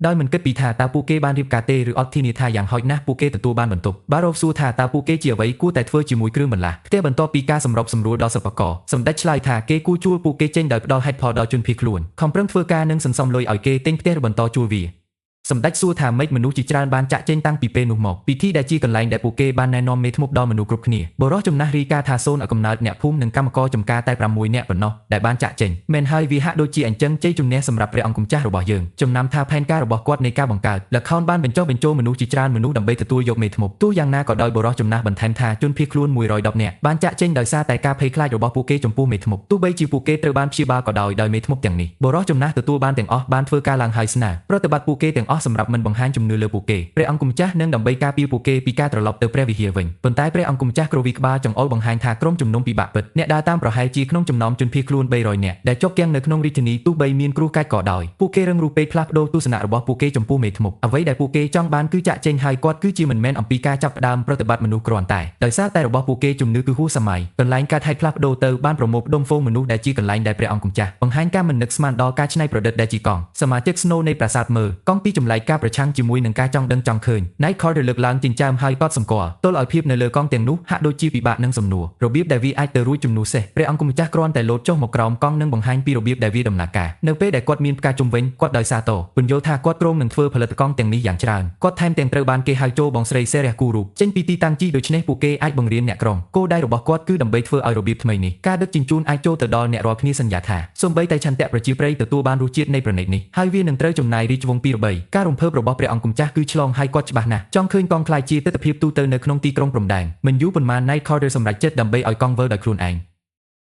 ដោយមិនគិតពីថាតើពួកគេបានរៀបការទេឬអត់ធានាថាយ៉ាងហោចណាស់ពួកគេទទួលបានបន្ទប់បារ៉ូសួរថាតើពួកគេជាអ្វីគួរតែធ្វើជាមួយគ្រឿងបន្លាស់ផ្ទះបន្ទាប់ពីការសម្របសម្រួលដល់សិប្បករសម្ដេចឆ្លើយថាគេគួរជួលពួកគេចេញដោយផ្ដល់ហេតុផលដល់ជនភៀសខ្លួនខំប្រឹងធ្វើការនិងសន្សំលុយឲ្យគេទិញផ្ទះឬបន្តជួលវាសម្ដេចសួរថាម៉េចមនុស្សជាច្រើនបានចាក់ចេញតាំងពីពេលនោះមកពិធីដែលជាកន្លែងដែលពួកគេបានណែនាំមេធ្មប់ដល់មនុស្សគ្រប់គ្នាបរិសុទ្ធចំណាស់រីកាថាសូនឲ្យកំណើតអ្នកភូមិនិងកម្មករចំការតែ6នាក់ប៉ុណ្ណោះដែលបានចាក់ចេញមែនហើយវាហាក់ដូចជាអញ្ចឹងជ័យជំនះសម្រាប់ព្រះអង្គម្ចាស់របស់យើងចំណាំថាផែនការរបស់គាត់នៃការបង្កើតល្ខោនបានបញ្ចុះបញ្ចូលមនុស្សជាច្រើនមនុស្សដើម្បីទទួលយកមេធ្មប់ទោះយ៉ាងណាក៏ដោយបរិសុទ្ធចំណាស់បន្ថែមថាជនភៀសខ្លួន110នាក់បានចាក់ចេញដោយសារតែការភ័យខ្លាចរបស់ពួកគេចំពោះមេធ្មប់ទោះបីជាពួកគេត្រូវបានព្យាបាលក៏ដោយមេធ្មប់ទាំងនេះបរិសុទ្ធចំណាស់ទទួលបានទាំងអស់បានធ្វើការឡើងហើយស្នើប្រតិបត្តិពួកគេទាំងអស់សម្រាប់មិនបង្ហាញជំនឿលើពួកគេព្រះអង្គម្ចាស់នឹងដើម្បីការពារពួកគេពីការត្រឡប់ទៅព្រះវិហារវិញប៉ុន្តែព្រះអង្គម្ចាស់គ្រវីក្បាលចង្អុលបង្ហាញថាក្រុមជំនុំពិបាកពិតអ្នកដើរតាមប្រហែលជាក្នុងចំណោមជនភៀសខ្លួន300នាក់ដែលជាប់គាំងនៅក្នុងរាជធានីទោះបីមានគ្រោះកាចក៏ដោយពួកគេរឹងរូសពេកផ្លាស់ប្ដូរទស្សនៈរបស់ពួកគេចំពោះមេធ្មប់អ្វីដែលពួកគេចង់បានគឺចាក់ចេញហើយគាត់គឺជាមិនមែនអំពីការចាប់ផ្ដើមប្រតិបត្តិមនុស្សគ្រាន់តែដោយសារតែរបស់ពួកគេជំនឿគឺហួសសម័យកន្លែងកើតហេតុផ្លាស់ប្ដូរទៅបានប្រមូលផ្ដុំហ្វូងមនុស្សដែលជាកន្លែងដែលព្រះអង្គម្ចាស់បង្ហាញការមិននឹកស្មានដល់ការច្នៃប្រឌិតដែលជាកង់សមាជិកស្នូនៃប្រាសាទមើលកង់ពី ចម្លែកការប្រឆាំងជាមួយនឹងការចង់ដឹងចង់ឃើញ Night Calder លើកឡើងចិញ្ចើមហើយកត់សម្គាល់ទល់ឲ្យភាពនៅលើកង់ទាំងនោះហាក់ដូចជាពិបាកនឹងសំណួររបៀបដែលវាអាចទៅរួចជំនួសសេះព្រះអង្គម្ចាស់គ្រាន់តែលោតចុះមកក្រោមកង់និងបង្ហាញពីរបៀបដែលវាដំណើរការនៅពេលដែលគាត់មានផ្កាជុំវិញគាត់ដោយសារតពន្យល់ថាគាត់គ្រោងនឹងធ្វើផលិតកង់ទាំងនេះយ៉ាងច្រើនគាត់ថែមទាំងត្រូវបានគេហៅចូលបងស្រី Serah Guru ចេញពីទីតាំងជីដូច្នេះពួកគេអាចបង្រៀនអ្នកក្រុងគោលដៅរបស់គាត់គឺដើម្បីធ្វើឲ្យរបៀបថ្មីនេះការដឹកជញ្ជូនអាចចូលទៅដល់អ្នករាល់គ្នាសន្យាថាសូម្បីតែឆន្ទៈប្រជាប្រិយទទួលបានរសជាតិនៃប្រណិតនេះហើយវានឹងត្រូវចំណាយរាជវង្សពីរបីការរំភើបរបស់ព្រះអង្គម្ចាស់គឺឆ្លងហើយគាត់ច្បាស់ណាស់ចង់ឃើញកង់ខ្លាយជាទិដ្ឋភាពទូទៅនៅក្នុងទីក្រុងព្រំដែនមិនយូរប៉ុន្មាន Night Calder សម្រេចចិត្តដើម្បីឲ្យកង់វិលដោយខ្លួនឯង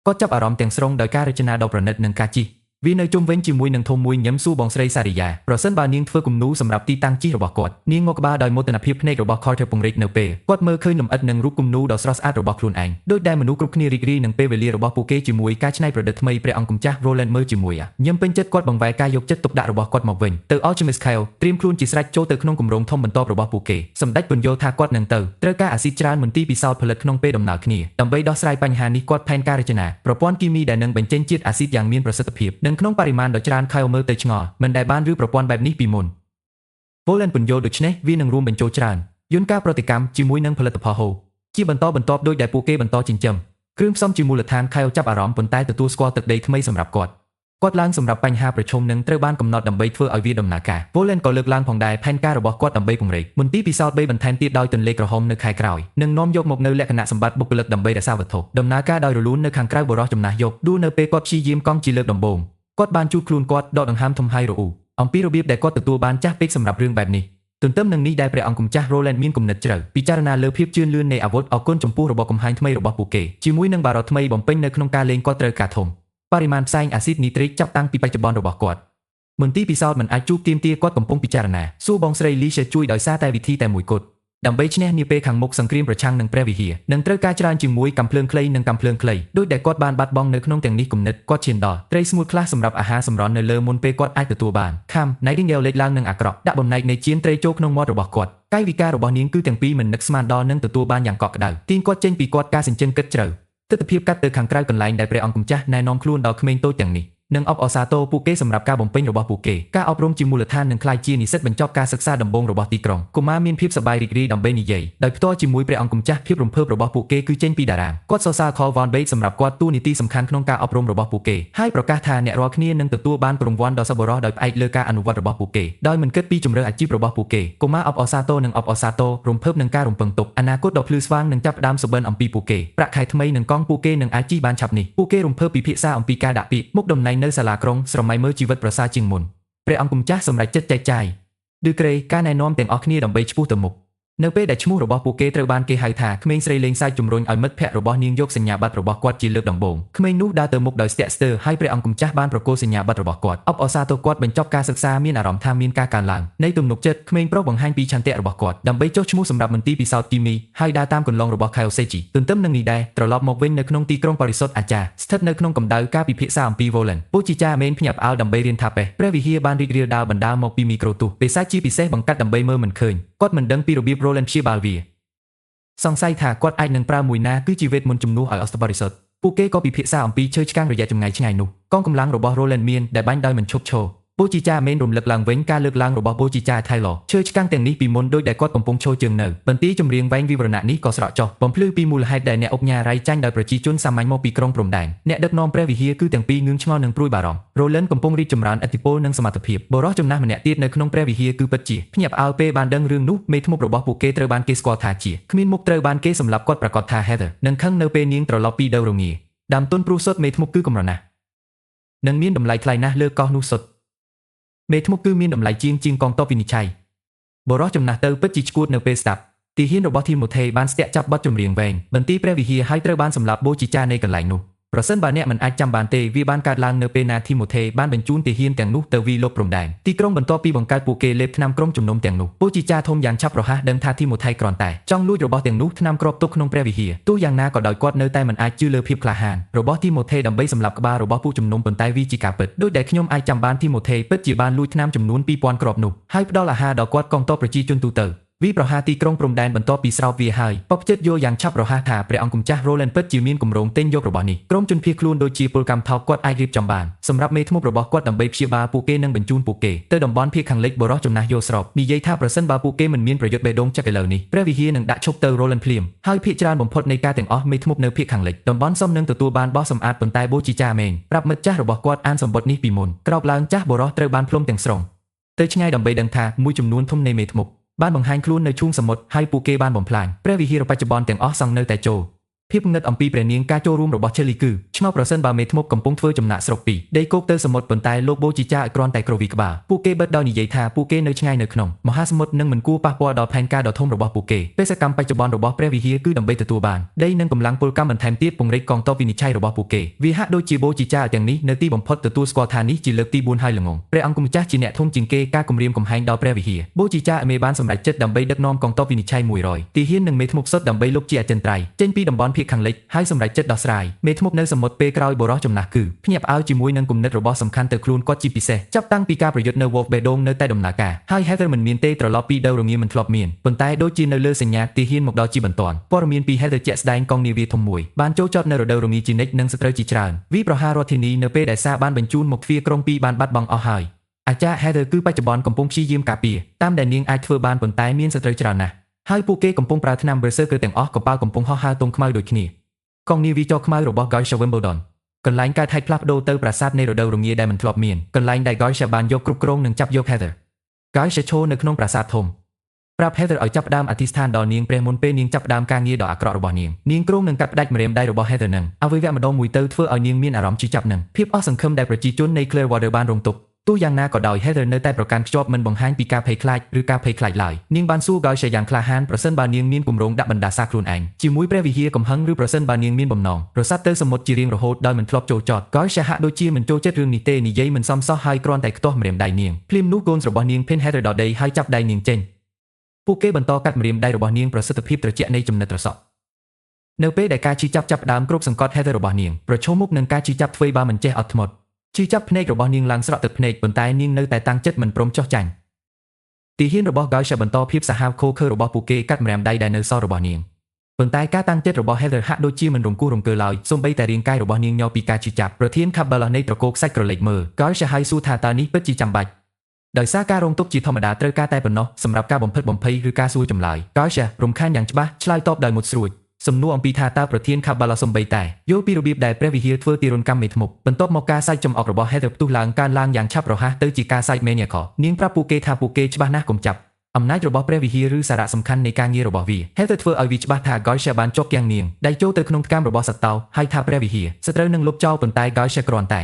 គាត់ចាប់អារម្មណ៍ទាំងស្រុងដោយការរចនាដ៏ប្រណិតនិងការជិះវានៅជុំវិញជាមួយនឹងធំមួយញឹមសួរបងស្រីសារីយ៉ាប្រសិនបើនាងធ្វើគំនូរសម្រាប់ទីតាំងជិះរបស់គាត់នាងងក់ក្បាលដោយមោទនភាពភ្នែករបស់ Calder ពង្រីកនៅពេលគាត់មើលឃើញលំអិតនិងរូបគំនូរដ៏ស្រស់ស្អាតរបស់ខ្លួនឯងដោយដែលមនុស្សគ្រប់គ្នារីករាយនឹងពេលវេលារបស់ពួកគេជាមួយការច្នៃប្រឌិតថ្មីព្រះអង្គម្ចាស់ Roland មើលជាមួយញឹមពេញចិត្តគាត់បង្វែរការយកចិត្តទុកដាក់របស់គាត់មកវិញទៅ Alchemist Kyle ត្រៀមខ្លួនជាស្រេចចូលទៅក្នុងគម្រោងធំបន្ទាប់របស់ពួកគេសម្ដេចពន្យល់ថាគាត់នឹងត្រូវការអាស៊ីតច្រើនមន្ទីរពិសោធន៍ផលិតក្នុងពេលដំណើរគ្នាដើម្បីដោះស្រាយបញ្ហានេះគាត់ផែនការរចនាប្រព័ន្ធគីមីដែលនឹងបញ្ចេញជាតិអាស៊ីតយ៉ាងមានប្រសិទ្ធភាពនិងក្នុងបរិមាណដ៏ច្រើនខែមើលទៅឆ្ងល់មិនដែលបានឬប្រព័ន្ធបែបនេះពីមុន Roland ពន្យល់ដូច្នេះវានឹងរួមបញ្ចូលច្រើនយន្តការប្រតិកម្មជាមួយនឹងផលិតផលហូរជាបន្តបន្ទាប់ដោយដែលពួកគេបន្តចិញ្ចឹមគ្រឿងផ្សំជាមូលដ្ឋានខែចាប់អារម្មណ៍ប៉ុន្តែទទួលស្គាល់ទឹកដីថ្មីសម្រាប់គាត់ឡើងសម្រាប់បញ្ហាប្រឈមនឹងត្រូវបានកំណត់ដើម្បីធ្វើឲ្យវាដំណើរការ Roland ក៏លើកឡើងផងដែរផែនការរបស់គាត់ដើម្បីពង្រីកមន្ទីរពិសោធន៍3បន្ថែមទៀតដោយទន្លេក្រហមនៅខែក្រោយនិងនាំយកមកនៅលក្ខណៈសម្បត្តិបុគ្គលិកដើម្បីរក្សាវត្ថុដំណើរការដោយរលូននៅខាងក្រៅបរិះចំណាស់យកដួលនៅពេលគាត់ព្យាយាមកង់ជាលើកដំបូងគាត់បានជួបខ្លួនគាត់ដកដង្ហើមធំហើយរអ៊ូអំពីរបៀបដែលគាត់ទទួលបានចាស់ពេកសម្រាប់រឿងបែបនេះទន្ទឹមនឹងនេះដែលព្រះអង្គម្ចាស់ Roland មានគំនិតជ្រៅពិចារណាលើភាពជឿនលឿននៃអាវុធអគុណចំពោះរបបកំហែងថ្មីរបស់ពួកគេជាមួយនឹងបារតថ្មីបំពេញនៅក្នុងការលេងគាត់ត្រូវការធំបរិមាណផ្សែងអាស៊ីតនីត្រិកចាប់តាំងពីបច្ចុប្បន្នរបស់គាត់មន្ទីរពិសោធន៍មិនអាចជួបទាមទារគាត់កំពុងពិចារណាសួរបងស្រី Lisha ជួយដោយសារតែវិធីតែមួយគត់ដើម្បីឈ្នះនាពេលខាងមុខសង្គ្រាមប្រឆាំងនឹងព្រះវិហារនឹងត្រូវការច្រើនជាមួយកាំភ្លើងខ្លីនិងកាំភ្លើងខ្លីដោយដែលគាត់បានបាត់បង់នៅក្នុងទាំងនេះគំនិតគាត់ឈានដល់ត្រីស្ងួតខ្លះសម្រាប់អាហារសម្រន់នៅលើមុនពេលគាត់អាចទទួលបានខំ Nightingale លេចឡើងនឹងអាក្រក់ដាក់បំណែកនៃជៀនត្រីចូលក្នុងមាត់របស់គាត់កាយវិការរបស់នាងគឺទាំងពីរមិននឹកស្មានដល់នឹងទទួលបានយ៉ាងកក់ក្ដៅទាញគាត់ចេញពីគាត់ការសិញ្ជឹងគិតជ្រៅទិដ្ឋភាពកាត់ទៅខាងក្រៅកន្លែងដែលព្រះអង្គម្ចាស់ណែនាំខ្លួនដល់ក្មេងតូចទាំងនេះនិងអបអរសាទរពួកគេសម្រាប់ការបំពេញរបស់ពួកគេការអប់រំជាមូលដ្ឋាននឹងក្លាយជានិស្សិតបញ្ចប់ការសិក្សាដំបូងរបស់ទីក្រុងកុមារមានភាពសប្បាយរីករាយដើម្បីនិយាយដោយផ្ទាល់ជាមួយព្រះអង្គម្ចាស់ភាពរំភើបរបស់ពួកគេគឺចេញពីតារាងគាត់សរសើរ Carl Von Bait សម្រាប់គាត់តួនាទីសំខាន់ក្នុងការអប់រំរបស់ពួកគេហើយប្រកាសថាអ្នករាល់គ្នានឹងទទួលបានរង្វាន់ដ៏សប្បុរសដោយផ្អែកលើការអនុវត្តរបស់ពួកគេដោយមិនគិតពីជម្រើសអាជីពរបស់ពួកគេកុមារអបអរសាទរនិងអបអរសាទររំភើបនឹងការរំពឹងទុកអនាគតដ៏ភ្លឺស្វាងនឹងចាប់ផ្ដើមសុបិនអំពីពួកគេប្រាក់ខែថ្មីនឹងកង់ពួកគេនឹងអាចជិះបានឆាប់នេះពួកគេរំភើបពិភាក្សាអំពីការដាក់ពាក្យមុខតំណែងនៅសាលាក្រុងស្រមៃមើលជីវិតប្រសើរជាងមុនព្រះអង្គម្ចាស់សម្រេចចិត្តចែកចាយឌឺក្រេការណែនាំទាំងអស់គ្នាដើម្បីឆ្ពោះទៅមុខនៅពេលដែលឈ្មោះរបស់ពួកគេត្រូវបានគេហៅថាក្មេងស្រីលេងសើចជំរុញឲ្យមិត្តភ័ក្តិរបស់នាងយកសញ្ញាបត្ររបស់គាត់ជាលើកដំបូងក្មេងនោះដើរទៅមុខដោយស្ទាក់ស្ទើរហើយព្រះអង្គម្ចាស់បានប្រគល់សញ្ញាបត្ររបស់គាត់អបអរសាទរគាត់បញ្ចប់ការសិក្សាមានអារម្មណ៍ថាមានការកើនឡើងនៃទំនុកចិត្តក្មេងប្រុសបង្ហាញពីឆន្ទៈរបស់គាត់ដើម្បីចុះឈ្មោះសម្រាប់មន្ទីរពិសោធន៍គីមីហើយដើរតាមគន្លងរបស់ Kyosechi ទន្ទឹមនឹងនេះដែរត្រឡប់មកវិញនៅក្នុងទីក្រុងបរិសុទ្ធអាចារ្យស្ថិតនៅក្នុងកម្ដៅការពិភាក្សាអំពី Roland ពូជីចាមេនភ្ញាក់ផ្អើលដើម្បីរៀនថាពេះព្រះវិហារបានរីករាលដាលបណ្ដាលមកពីមីក្រូទស្សន៍ពេសាជាពិសេសបង្កាត់ដើម្បីមើលមិនឃើញគាត់មិនដឹងពីរបៀប Roland ព្យាបាលវាសង្ស័យថាគាត់អាចនឹងប្រើមួយណាគឺជាវេទមន្តជំនួសឲ្យអស្តបរិសុទ្ធពួកគេក៏ពិភាក្សាអំពីឈើឆ្កាងរយៈចម្ងាយឆ្ងាយនោះកងកម្លាំងរបស់ Roland មានដែលបាញ់ដោយមិនឈប់ឈរពូជីចាមេនរំលឹកឡើងវិញការលើកឡើងរបស់ពូជីចា Taylor ឈើឆ្កាងទាំងនេះពីមុនដោយដែលគាត់កំពុងឈរជើងនៅបន្ទាយចម្រៀងវែងវិវរណៈនេះក៏ស្រក់ចុះបំភ្លឺពីមូលហេតុដែលអ្នកអុកញ៉ារ៉ៃចាញ់ដោយប្រជាជនសាមញ្ញមកពីក្រុងព្រំដែនអ្នកដឹកនាំព្រះវិហារគឺទាំងពីរងឿងឆ្ងល់និងព្រួយបារម្ភ Roland កំពុងរីកចម្រើនឥទ្ធិពលនិងសមត្ថភាពបរិះចំណាស់ម្នាក់ទៀតនៅក្នុងព្រះវិហារគឺពិតជាភ្ញាក់ផ្អើលពេលបានដឹងរឿងនោះមេធ្មប់របស់ពួកគេត្រូវបានគេស្គាល់ថាជាគ្មានមុខត្រូវបានគេសម្លាប់គាត់ប្រកាសថា Heather នឹងខឹងនៅពេលនាងត្រឡប់ពីដៅរងាដើមទុនព្រុសសុទ្ធមេធ្មប់គឺកម្រណាស់និងមានតម្លៃថ្លៃណាស់លើកោះនោះសុទ្ធមេធ្មប់គឺមានតម្លៃជាងកងទ័ពវិនិច្ឆ័យបរិះចំណាស់ទៅពិតជាឈួតនៅពេលស្ដាប់ទីហ៊ានរបស់ធីម៉ូថេបានស្ទាក់ចាប់បទចម្រៀងវែងបន្ទាយព្រះវិហារហើយត្រូវបានសម្លាប់បូជីចានៃកន្លែងនោះប្រសិនបើអ្នកមិនអាចចាំបានទេវាបានកើតឡើងនៅពេលណាធីម៉ូថេបានបញ្ជូនទាហានទាំងនោះទៅវាយលុកព្រំដែនទីក្រុងបន្ទាប់ពីបង្កើតពួកគេលេបថ្នាំក្រុមជំនុំទាំងនោះបូជីចាធំយ៉ាងឆាប់រហ័សដឹងថាធីម៉ូថេគ្រាន់តែចង់លួចរបស់ទាំងនោះថ្នាំគ្រាប់ទុកក្នុងព្រះវិហារទោះយ៉ាងណាក៏ដោយគាត់នៅតែមិនអាចជឿលើភាពក្លាហានរបស់ធីម៉ូថេដើម្បីសម្លាប់ក្បាលរបស់ពួកជំនុំប៉ុន្តែវាជាការពិតដោយដែលខ្ញុំអាចចាំបានធីម៉ូថេពិតជាបានលួចថ្នាំចំនួន 2000 គ្រាប់នោះហើយផ្ដល់អាហារដល់គាត់កងទ័ពប្រជាជនទូទៅ វាប្រហាទីក្រុងព្រំដែនបន្ទាប់ពីស្រោបវាហើយបបជិតយល់យ៉ាងឆាប់រហ័សថាព្រះអង្គម្ចាស់ Roland ពិតជាមានគម្រោងទិញយករបស់នេះក្រុមជនភៀសខ្លួនដូចជាពលកម្មថោកគាត់អាចរៀបចំបានសម្រាប់មេធ្មប់របស់គាត់ដើម្បីព្យាបាលពួកគេនិងបញ្ជូនពួកគេទៅតំបន់ភៀសខាងលិចបរិសុទ្ធចំណាស់យល់ស្របនិយាយថាប្រសិនបើពួកគេមិនមានប្រយុទ្ធបេះដូងចឹកឥឡូវនេះព្រះវិហារនឹងដាក់ឈប់ទៅ Roland ភ្លាមហើយភាគច្រើនបំផុតនៃការទាំងអស់មេធ្មប់នៅភៀសខាងលិចតំបន់សុំនឹងទទួលបានបោះសម្អាតប៉ុន្តែបូជីចាមែងប្រាប់មិត្តចាស់របស់គាត់អានសម្បត្តិនេះពីមុនក្រោកឡើងចាស់បរិសុទ្ធត្រូវបានផ្លុំទាំងស្រុងទៅឆ្ងាយដើម្បីដឹងថាមួយចំនួនធំនៃមេធ្មប់បានបង្ហាញខ្លួននៅឈូងសមុទ្រហើយពួកគេបានបំផ្លាញព្រះវិហារបច្ចុប្បន្នទាំងអស់សង់នៅតែចូលភាពងឹតអំពីព្រះនាងការចូលរួមរបស់ឈេលីគឺឆ្ងល់ប្រសិនបើមេធ្មប់កំពុងធ្វើចំណាក់ស្រុកពីដីគោកទៅសមុទ្រប៉ុន្តែលោកបូជីចាឲ្យគ្រាន់តែក្រវីក្បាលពួកគេបិទដោយនិយាយថាពួកគេនៅឆ្ងាយនៅក្នុងមហាសមុទ្រនិងមិនគួរប៉ះពាល់ដល់ផែនការដ៏ធំរបស់ពួកគេបេសកកម្មបច្ចុប្បន្នរបស់ព្រះវិហារគឺដើម្បីទទួលបានដីនិងកម្លាំងពលកម្មបន្ថែមទៀតពង្រីកកងទ័ពវិនិច្ឆ័យរបស់ពួកគេវាហាក់ដូចជាបូជីចាទាំងនេះនៅទីបំផុតទទួលស្គាល់ថានេះជាលើកទី4ហើយល្ងងព្រះអង្គម្ចាស់ជាអ្នកធំជាងគេការគម្រាមកំហែងដល់ព្រះវិហារបូជីចាមេបានសម្រេចចិត្តដើម្បីដឹកនាំកងទ័ពវិនិច្ឆ័យ100ទាហាននិងមេធ្មប់សុទ្ធដើម្បីលុបជាអចិន្ត្រៃយ៍ចេញពីតំបន់ភៀសខាងលិចហើយសម្រេចចិត្តដោះស្រាយមេធ្មប់នៅសមុទ្រពេលក្រោយបរិសុទ្ធចំណាស់គឺភ្ញាក់ផ្អើលជាមួយនឹងគំនិតរបស់សំខាន់ទៅខ្លួនគាត់ជាពិសេសចាប់តាំងពីការប្រយុទ្ធនៅ Wolf បេះដូងនៅតែដំណើរការហើយ Heather មិនមានទេត្រឡប់ពីដៅរងាមិនធ្លាប់មានប៉ុន្តែដូចជានៅលើសញ្ញាទាហានមកដល់ជាបន្ទាន់ព័ត៌មានពី Heather ជាក់ស្ដែងកងនាវាធំមួយបានចូលចតនៅរដូវរងាជានិច្ចនិងសត្រូវជាច្រើនវាប្រហាររដ្ឋធានីនៅពេលដែលសារបានបញ្ជូនមកទ្វារក្រុងពីរបានបាត់បង់អស់ហើយអាចារ្យ Heather គឺបច្ចុប្បន្នកំពុងព្យាយាមការពារតាមដែលនាងអាចធ្វើបានប៉ុន្តែមានសត្រូវច្រើនណាស់ហើយពួកគេកំពុងប្រើថ្នាំ Berserker ទាំងអស់កប៉ាល់កំពុងហោះហើរទង់ខ្មៅដូចគ្នាកងនាវាចោះខ្មៅរបស់ George Wimbledon កន្លែងកើតហេតុផ្លាស់ប្ដូរទៅប្រាសាទនៃរដូវរងាដែលមិនធ្លាប់មានកន្លែងដែល George បានយកគ្រប់គ្រងនិងចាប់យក Heather George ឈរនៅក្នុងប្រាសាទធំប្រាប់ Heather ឲ្យចាប់ផ្ដើមអធិស្ឋានដល់នាងព្រះមុនពេលនាងចាប់ផ្ដើមការងារដ៏អាក្រក់របស់នាងគ្រោងនឹងកាត់ផ្ដាច់ម្រាមដៃរបស់ Heather នឹងអវយវៈម្ដងមួយទៅធ្វើឲ្យនាងមានអារម្មណ៍ជឿចាប់នឹងភាពអស់សង្ឃឹមដែលប្រជាជននៃ Clearwater បានរងទុក្ខទោះយ៉ាងណាក៏ដោយ Heather នៅតែប្រកាន់ខ្ជាប់មិនបង្ហាញពីការភ័យខ្លាចឬការភ័យខ្លាចឡើយនាងបានសួរ George យ៉ាងក្លាហានប្រសិនបើនាងមានគម្រោងដាក់បណ្ដាសាខ្លួនឯងជាមួយព្រះវិហារកំហឹងឬប្រសិនបើនាងមានបំណងរសាត់ទៅសមុទ្រជារៀងរហូតដោយមិនធ្លាប់ចូលចត George ហាក់ដូចជាមិនចូលចិត្តរឿងនេះទេនិយាយមិនសមសោះហើយគ្រាន់តែខ្ទាស់ម្រាមដៃនាងភ្លាមនោះកូនរបស់នាង Pin Heather ដល់ដីហើយចាប់ដៃនាងចេញពួកគេបន្តកាត់ម្រាមដៃរបស់នាងប្រសិទ្ធភាពត្រជាក់នៃចំណិតត្រសក់នៅពេលដែលការជិះចាប់ផ្ដើមគ្រប់សង្កត់ Heather របស់នាងប្រឈមមុខនឹងការជិះចាប់ធ្វើបើមិនចេះអត់ធ្មត់ជិះចាប់ភ្នែករបស់នាងឡើងស្រក់ទឹកភ្នែកប៉ុន្តែនាងនៅតែតាំងចិត្តមិនព្រមចុះចាញ់ទាហានរបស់ George បន្តភាពសាហាវខូខើរបស់ពួកគេកាត់ម្រាមដៃដែលនៅសល់របស់នាងប៉ុន្តែការតាំងចិត្តរបស់ Heather ហាក់ដូចជាមិនរង្គោះរង្គើឡើយសូម្បីតែរាងកាយរបស់នាងញ័រពីការជិះចាប់ប្រធាន Cabela នៃត្រកូលខ្សាច់ក្រឡេកមើល George ហើយសួរថាតើនេះពិតជាចាំបាច់ដោយសារការរងទុក្ខជាធម្មតាត្រូវការតែប៉ុណ្ណោះសម្រាប់ការបំផិតបំភ័យឬការសួរចម្លើយ George រំខានយ៉ាងច្បាស់ឆ្លើយតបដោយមុតស្រួចសំណួរអំពីថាតើប្រធាន Cabela សំបីតែយល់ពីរបៀបដែលព្រះវិហារធ្វើទារុណកម្មមេធ្មប់បន្ទាប់មកការសើចចំអករបស់ Heather ផ្ទុះឡើងកើនឡើងយ៉ាងឆាប់រហ័សទៅជាការសើចមែនយ៉ាខនាងប្រាប់ពួកគេថាពួកគេច្បាស់ណាស់កុំចាប់អំណាចរបស់ព្រះវិហារឬសារៈសំខាន់នៃការងាររបស់វា Heather ធ្វើឲ្យវាច្បាស់ថា George បានជាប់គាំងនាងដៃចូលទៅក្នុងថ្កាមរបស់សត្វតោហើយថាព្រះវិហារសត្រូវនឹងលុបចោលប៉ុន្តែ George គ្រាន់តែ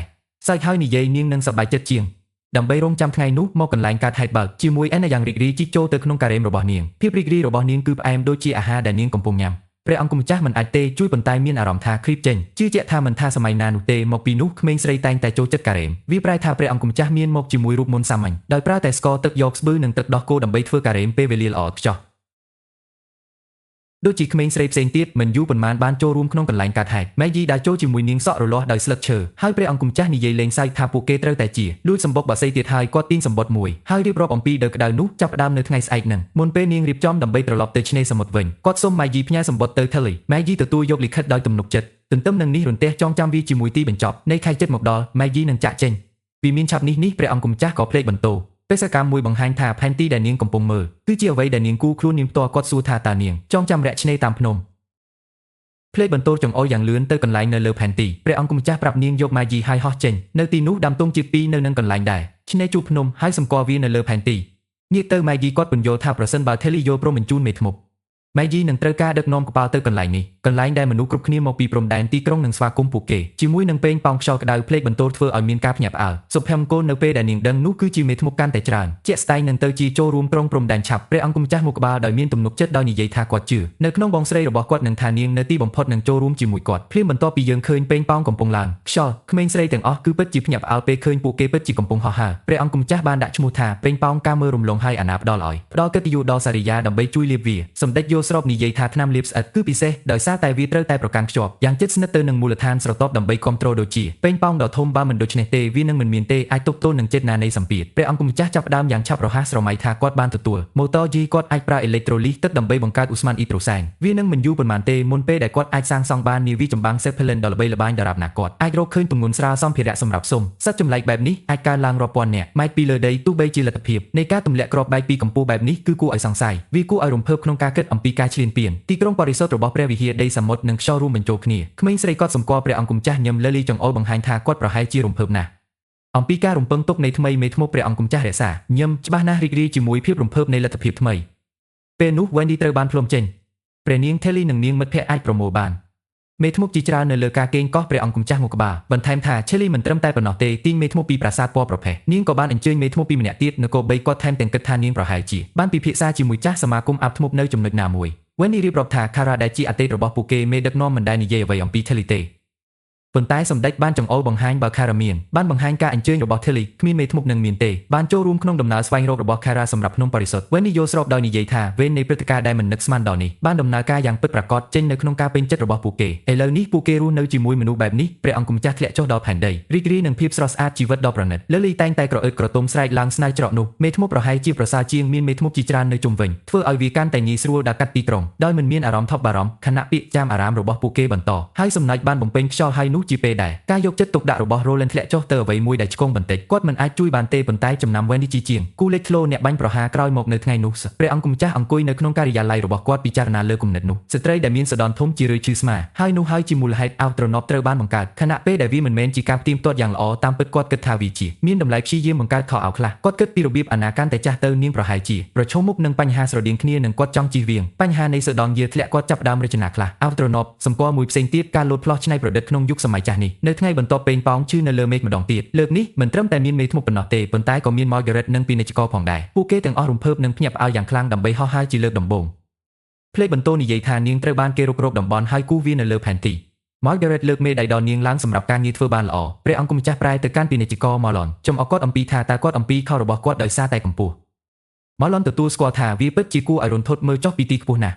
សើចហើយនិយាយនាងនឹងសប្បាយចិត្តជាងដើម្បីរងចាំថ្ងៃនោះមកកន្លែងកើតហេតុបើកជាមួយអែនយ៉ាងរីករាយជិះចូលទៅក្នុងការ៉េមរបស់នាងភាពរីករាយរបស់នាងគឺផ្អែមដូចជាអាហារដែលនាងកំពុងញ៉ាំព្រះអង្គម្ចាស់មិនអាចទេជួយប៉ុន្តែមានអារម្មណ៍ថាគ្រីបចេញជឿជាក់ថាមិនថាសម័យណានោះទេមកពីនោះក្មេងស្រីតែងតែចូលចិត្តការ៉េមវាប្រែថាព្រះអង្គម្ចាស់មានមកជាមួយរូបមន្តសាមញ្ញដោយប្រើតែស្ករទឹកយកស្ប៊ឺនិងទឹកដោះគោដើម្បីធ្វើការ៉េមពេលវេលាល្អខ្ចោះដូចជាក្មេងស្រីផ្សេងទៀតមិនយូរប៉ុន្មានបានចូលរួមក្នុងកន្លែងកាត់ហេតុ Maggie ដែលចូលជាមួយនាងសក់រលាស់ដោយស្លឹកឈើហើយព្រះអង្គម្ចាស់និយាយលេងសើចថាពួកគេត្រូវតែជាលួចសម្បុកបាសីទៀតហើយគាត់ទាញសម្បត្តិមួយហើយរៀបរាប់អំពីដើក្តៅនោះចាប់ផ្ដើមនៅថ្ងៃស្អែកនឹងមុនពេលនាងរៀបចំដើម្បីត្រឡប់ទៅឆ្នេរសមុទ្រវិញគាត់សុំ Maggie ផ្ញើសម្បត្តិទៅ Tilly Maggie ទទួលយកលិខិតដោយទំនុកចិត្តទន្ទឹមនឹងនេះរន្ទះចងចាំវាជាមួយទីបញ្ចប់នៃខែចិត្តមកដល់ Maggie នឹងចាក់ចេញពីមានឆាប់នេះព្រះអង្គម្ចាស់ក៏ភ្លេចបន្ទោបេសកកម្មមួយបង្ហាញថាផែនទីដែលនាងកំពុងមើលគឺជាអ្វីដែលនាងគូខ្លួននាងផ្ទាល់គាត់សួរថាតើនាងចងចាំរយៈឆ្នេរតាមភ្នំភ្លេចបន្ទោចង្អុលយ៉ាងលឿនទៅកន្លែងនៅលើផែនទីព្រះអង្គម្ចាស់ប្រាប់នាងយក Maggie ហើយហោះចេញនៅទីនោះដាំទងជាពីរនៅនឹងកន្លែងដែរឆ្នេរជួបភ្នំហើយសម្គាល់វានៅលើផែនទីងាកទៅ Maggie គាត់ពន្យល់ថាប្រសិនបើ Tilly យល់ព្រមបញ្ជូនមេធ្មប់ Maggie នឹងត្រូវការដឹកនាំកប៉ាល់ទៅកន្លែងនេះកន្លែងដែលមនុស្សគ្រប់គ្នាមកពីព្រំដែនទីក្រុងនឹងស្វាគមន៍ពួកគេជាមួយនឹងពេងប៉ោងខ្យល់ក្តៅភ្លេចបន្ទោធ្វើឲ្យមានការភ្ញាក់ផ្អើលសុភមង្គលនៅពេលដែលនាងដឹងនោះគឺជាមេធ្មប់កាន់តែច្រើនជាក់ស្ដែងនឹងទៅជាចូលរួមក្រុងព្រំដែនឆាប់ព្រះអង្គម្ចាស់មកក្បាលដោយមានទំនុកចិត្តដោយនិយាយថាគាត់ជឿនៅក្នុងបងស្រីរបស់គាត់នឹងថានាងនៅទីបំផុតនឹងចូលរួមជាមួយគាត់ភ្លាមបន្ទាប់ពីយើងឃើញពេងប៉ោងកំពុងឡើងខ្យល់ក្មេងស្រីទាំងអស់គឺពិតជាភ្ញាក់ផ្អើលពេលឃើញពួកគេពិតជាកំពុងហោះហើរព្រះអង្គម្ចាស់បានដាក់ឈ្មោះថាពេងប៉ោងការមើលរំលងហើយអាណាផ្ដល់ឲ្យផ្ដល់កិត្តិយសដល់សារិយាដើម្បីជួយលាបវាសម្ដេចយ លស្របនិយាយថាថ្នាំលាបស្អិតគឺពិសេសដោយសារតែវាត្រូវតែប្រកាន់ខ្ជាប់យ៉ាងជិតស្និទ្ធទៅនឹងមូលដ្ឋានស្រទាប់ដើម្បីគ្រប់គ្រងដូចជាពេញប៉ោងដ៏ធំបើមិនដូច្នេះទេវានឹងមិនមានទេអាចទប់ទល់នឹងចេតនានៃសម្ពាធព្រះអង្គម្ចាស់ចាប់ផ្ដើមយ៉ាងឆាប់រហ័សស្រមៃថាគាត់បានទទួលម៉ូតូយីគាត់អាចប្រើអេឡិចត្រូលីសទឹកដើម្បីបង្កើតឧស្ម័នអ៊ីដ្រូសែនវានឹងមិនយូរប៉ុន្មានទេមុនពេលដែលគាត់អាចសាងសង់បាននាវាចម្បាំង Zeppelin ដ៏ល្បីល្បាញដរាបណាគាត់អាចរកឃើញទម្ងន់ស្រាលសម្ភារៈសម្រាប់សុំសត្វចម្លែកបែបនេះអាចកើនឡើងរាប់ពាន់នាក់ម៉ែត្រពីលើដីទោះបីជាលទ្ធភាពនៃការទម្លាក់គ្រាប់បែកពីកម្ពស់បែបនេះគឺគួរឲ្យសង្ស័យវាគួរឲ្យរំភើបក្នុងការគិតអំពីការឈ្លានពានទីក្រុងប៉ារីសរបស់ព្រះវិហារដីសមុទ្រនិងខ្យល់រួមបញ្ចូលគ្នាក្មេងស្រីគាត់សម្គាល់ព្រះអង្គម្ចាស់ញឹមលីលីចង្អុលបង្ហាញថាគាត់ប្រហែលជារំភើបណាស់អំពីការរំពឹងទុកនៃថ្មីមេធ្មប់ព្រះអង្គម្ចាស់រក្សាញឹមច្បាស់ណាស់រីករាយជាមួយភាពរំភើបនៃលទ្ធភាពថ្មីពេលនោះ Wendy ត្រូវបានផ្លុំចេញព្រះនាង Telly និងនាងមិត្តភក្តិអាចប្រមូលបានមេធ្មប់ជាច្រើននៅលើការកេងកោះព្រះអង្គម្ចាស់មកក្បាលបន្ថែមថា Chelly មិនត្រឹមតែប៉ុណ្ណោះទេទាញមេធ្មប់ពីប្រាសាទពណ៌ប្រផេះនាងក៏បានអញ្ជើញមេធ្មប់ពីម្នាក់ទៀតនគរបីគាត់ថែមទាំងគិតថានាងប្រហែលជាបានពិភាក្សាជាមួយចាស់សមាគមអាប់ធ្មប់នៅចំណុចណាមួយ Wendy រៀបរាប់ថា Kara ដែលជាអតីតរបស់ពួកគេមេដឹកនាំមិនដែលនិយាយអ្វីអំពី Telly ទេប៉ុន្តែសម្ដេចបានចង្អុលបង្ហាញបើ Kara មានបានបង្ហាញការអញ្ជើញរបស់ Telly គ្មានមេធ្មប់នឹងមានទេបានចូលរួមក្នុងដំណើរស្វែងរករបស់ Kara សម្រាប់ភ្នំប៉ារីស Wendy យល់ស្របដោយនិយាយថាវេននៃព្រឹត្តិការណ៍ដែលមិននឹកស្មានដល់នេះបានដំណើរការយ៉ាងពិតប្រាកដចេញនៅក្នុងការពេញចិត្តរបស់ពួកគេឥឡូវនេះពួកគេរស់នៅជាមួយមនុស្សបែបនេះព្រះអង្គម្ចាស់ធ្លាក់ចុះដល់ផែនដីរីករាយនឹងភាពស្រស់ស្អាតជីវិតដ៏ប្រណិត Lily តែងតែក្រអឺតក្រទុំស្រែកឡើងស្នើច្រកនោះមេធ្មប់ប្រហែលជាប្រសើរជាងមានមេធ្មប់ជាច្រើននៅជុំវិញធ្វើឲ្យវាកាន់តែងាយស្រួលដាក់កាត់ទីក្រុងដោយមិនមានអារម្មណ៍ថប់បារម្ភខណៈពាក្យចាំអារាមរបស់ពួកគេបន្តហើយសំណាច់បានបំពេញខ្យល់ហើយនោះជាពេលដែរការយកចិត្តទុកដាក់របស់ Roland ធ្លាក់ចុះទៅអ្វីមួយដែលឆ្គងបន្តិចគាត់មិនអាចជួយបានទេប៉ុន្តែចំណាំ Wendy ជាងគូលេចធ្លោអ្នកបាញ់ប្រហារក្រោយមកនៅថ្ងៃនោះព្រះអង្គម្ចាស់អង្គុយនៅក្នុងការិយាល័យរបស់គាត់ពិចារណាលើគំនិតនោះស្ត្រីដែលមានសដនធំជារឿយឈឺស្មាហើយនោះហើយជាមូលហេតុ Outronop ត្រូវបានបង្កើតខណៈពេលដែលវាមិនមែនជាការផ្ទៀងផ្ទាត់យ៉ាងល្អតាមពិតគាត់គិតថាវាជាមានតម្លៃព្យាយាមបង្កើតខោអាវខ្លះគាត់គិតពីរបៀបអនាគតតែចាស់ទៅនាងប្រហែលជាប្រឈមមុខនឹងបញ្ហាស្រដៀងគ្នានឹងគាត់ចង់ជៀសវាងបញ្ហានៃសដនយាធ្លាក់គាត់ចាប់ផ្ដើមរចនាខ្លះ Outronop សម្គាល់មួយផ្សេងទៀតការលោតផ្លោះច្នៃប្រឌិតក្នុងយុគសម័យចាស់នេះនៅថ្ងៃបន្ទាប់ពេញប៉ោងឈឺនៅលើមេឃម្ដងទៀតលើកនេះមិនត្រឹមតែមានមេធ្មប់ប៉ុណ្ណោះទេប៉ុន្តែក៏មាន Margaret និងពាណិជ្ជករផងដែរពួកគេទាំងអស់រំភើបនិងភ្ញាក់ផ្អើលយ៉ាងខ្លាំងដើម្បីហោះហើរជាលើកដំបូងភ្លេចបន្ទោនិយាយថានាងត្រូវបានគេរុករកតំបន់ហើយគូវានៅលើផែនទី Margaret លើកមេដៃដល់នាងឡើងសម្រាប់ការងារធ្វើបានល្អព្រះអង្គម្ចាស់ប្រែទៅកាន់ពាណិជ្ជករ Marlon ចំអកគាត់អំពីថាតើគាត់អំពីខុសរបស់គាត់ដោយសារតែកម្ពស់ Marlon ទទួលស្គាល់ថាវាពិតជាគួរឲ្យរន្ធត់មើលចុះពីទីខ្ពស់ណាស់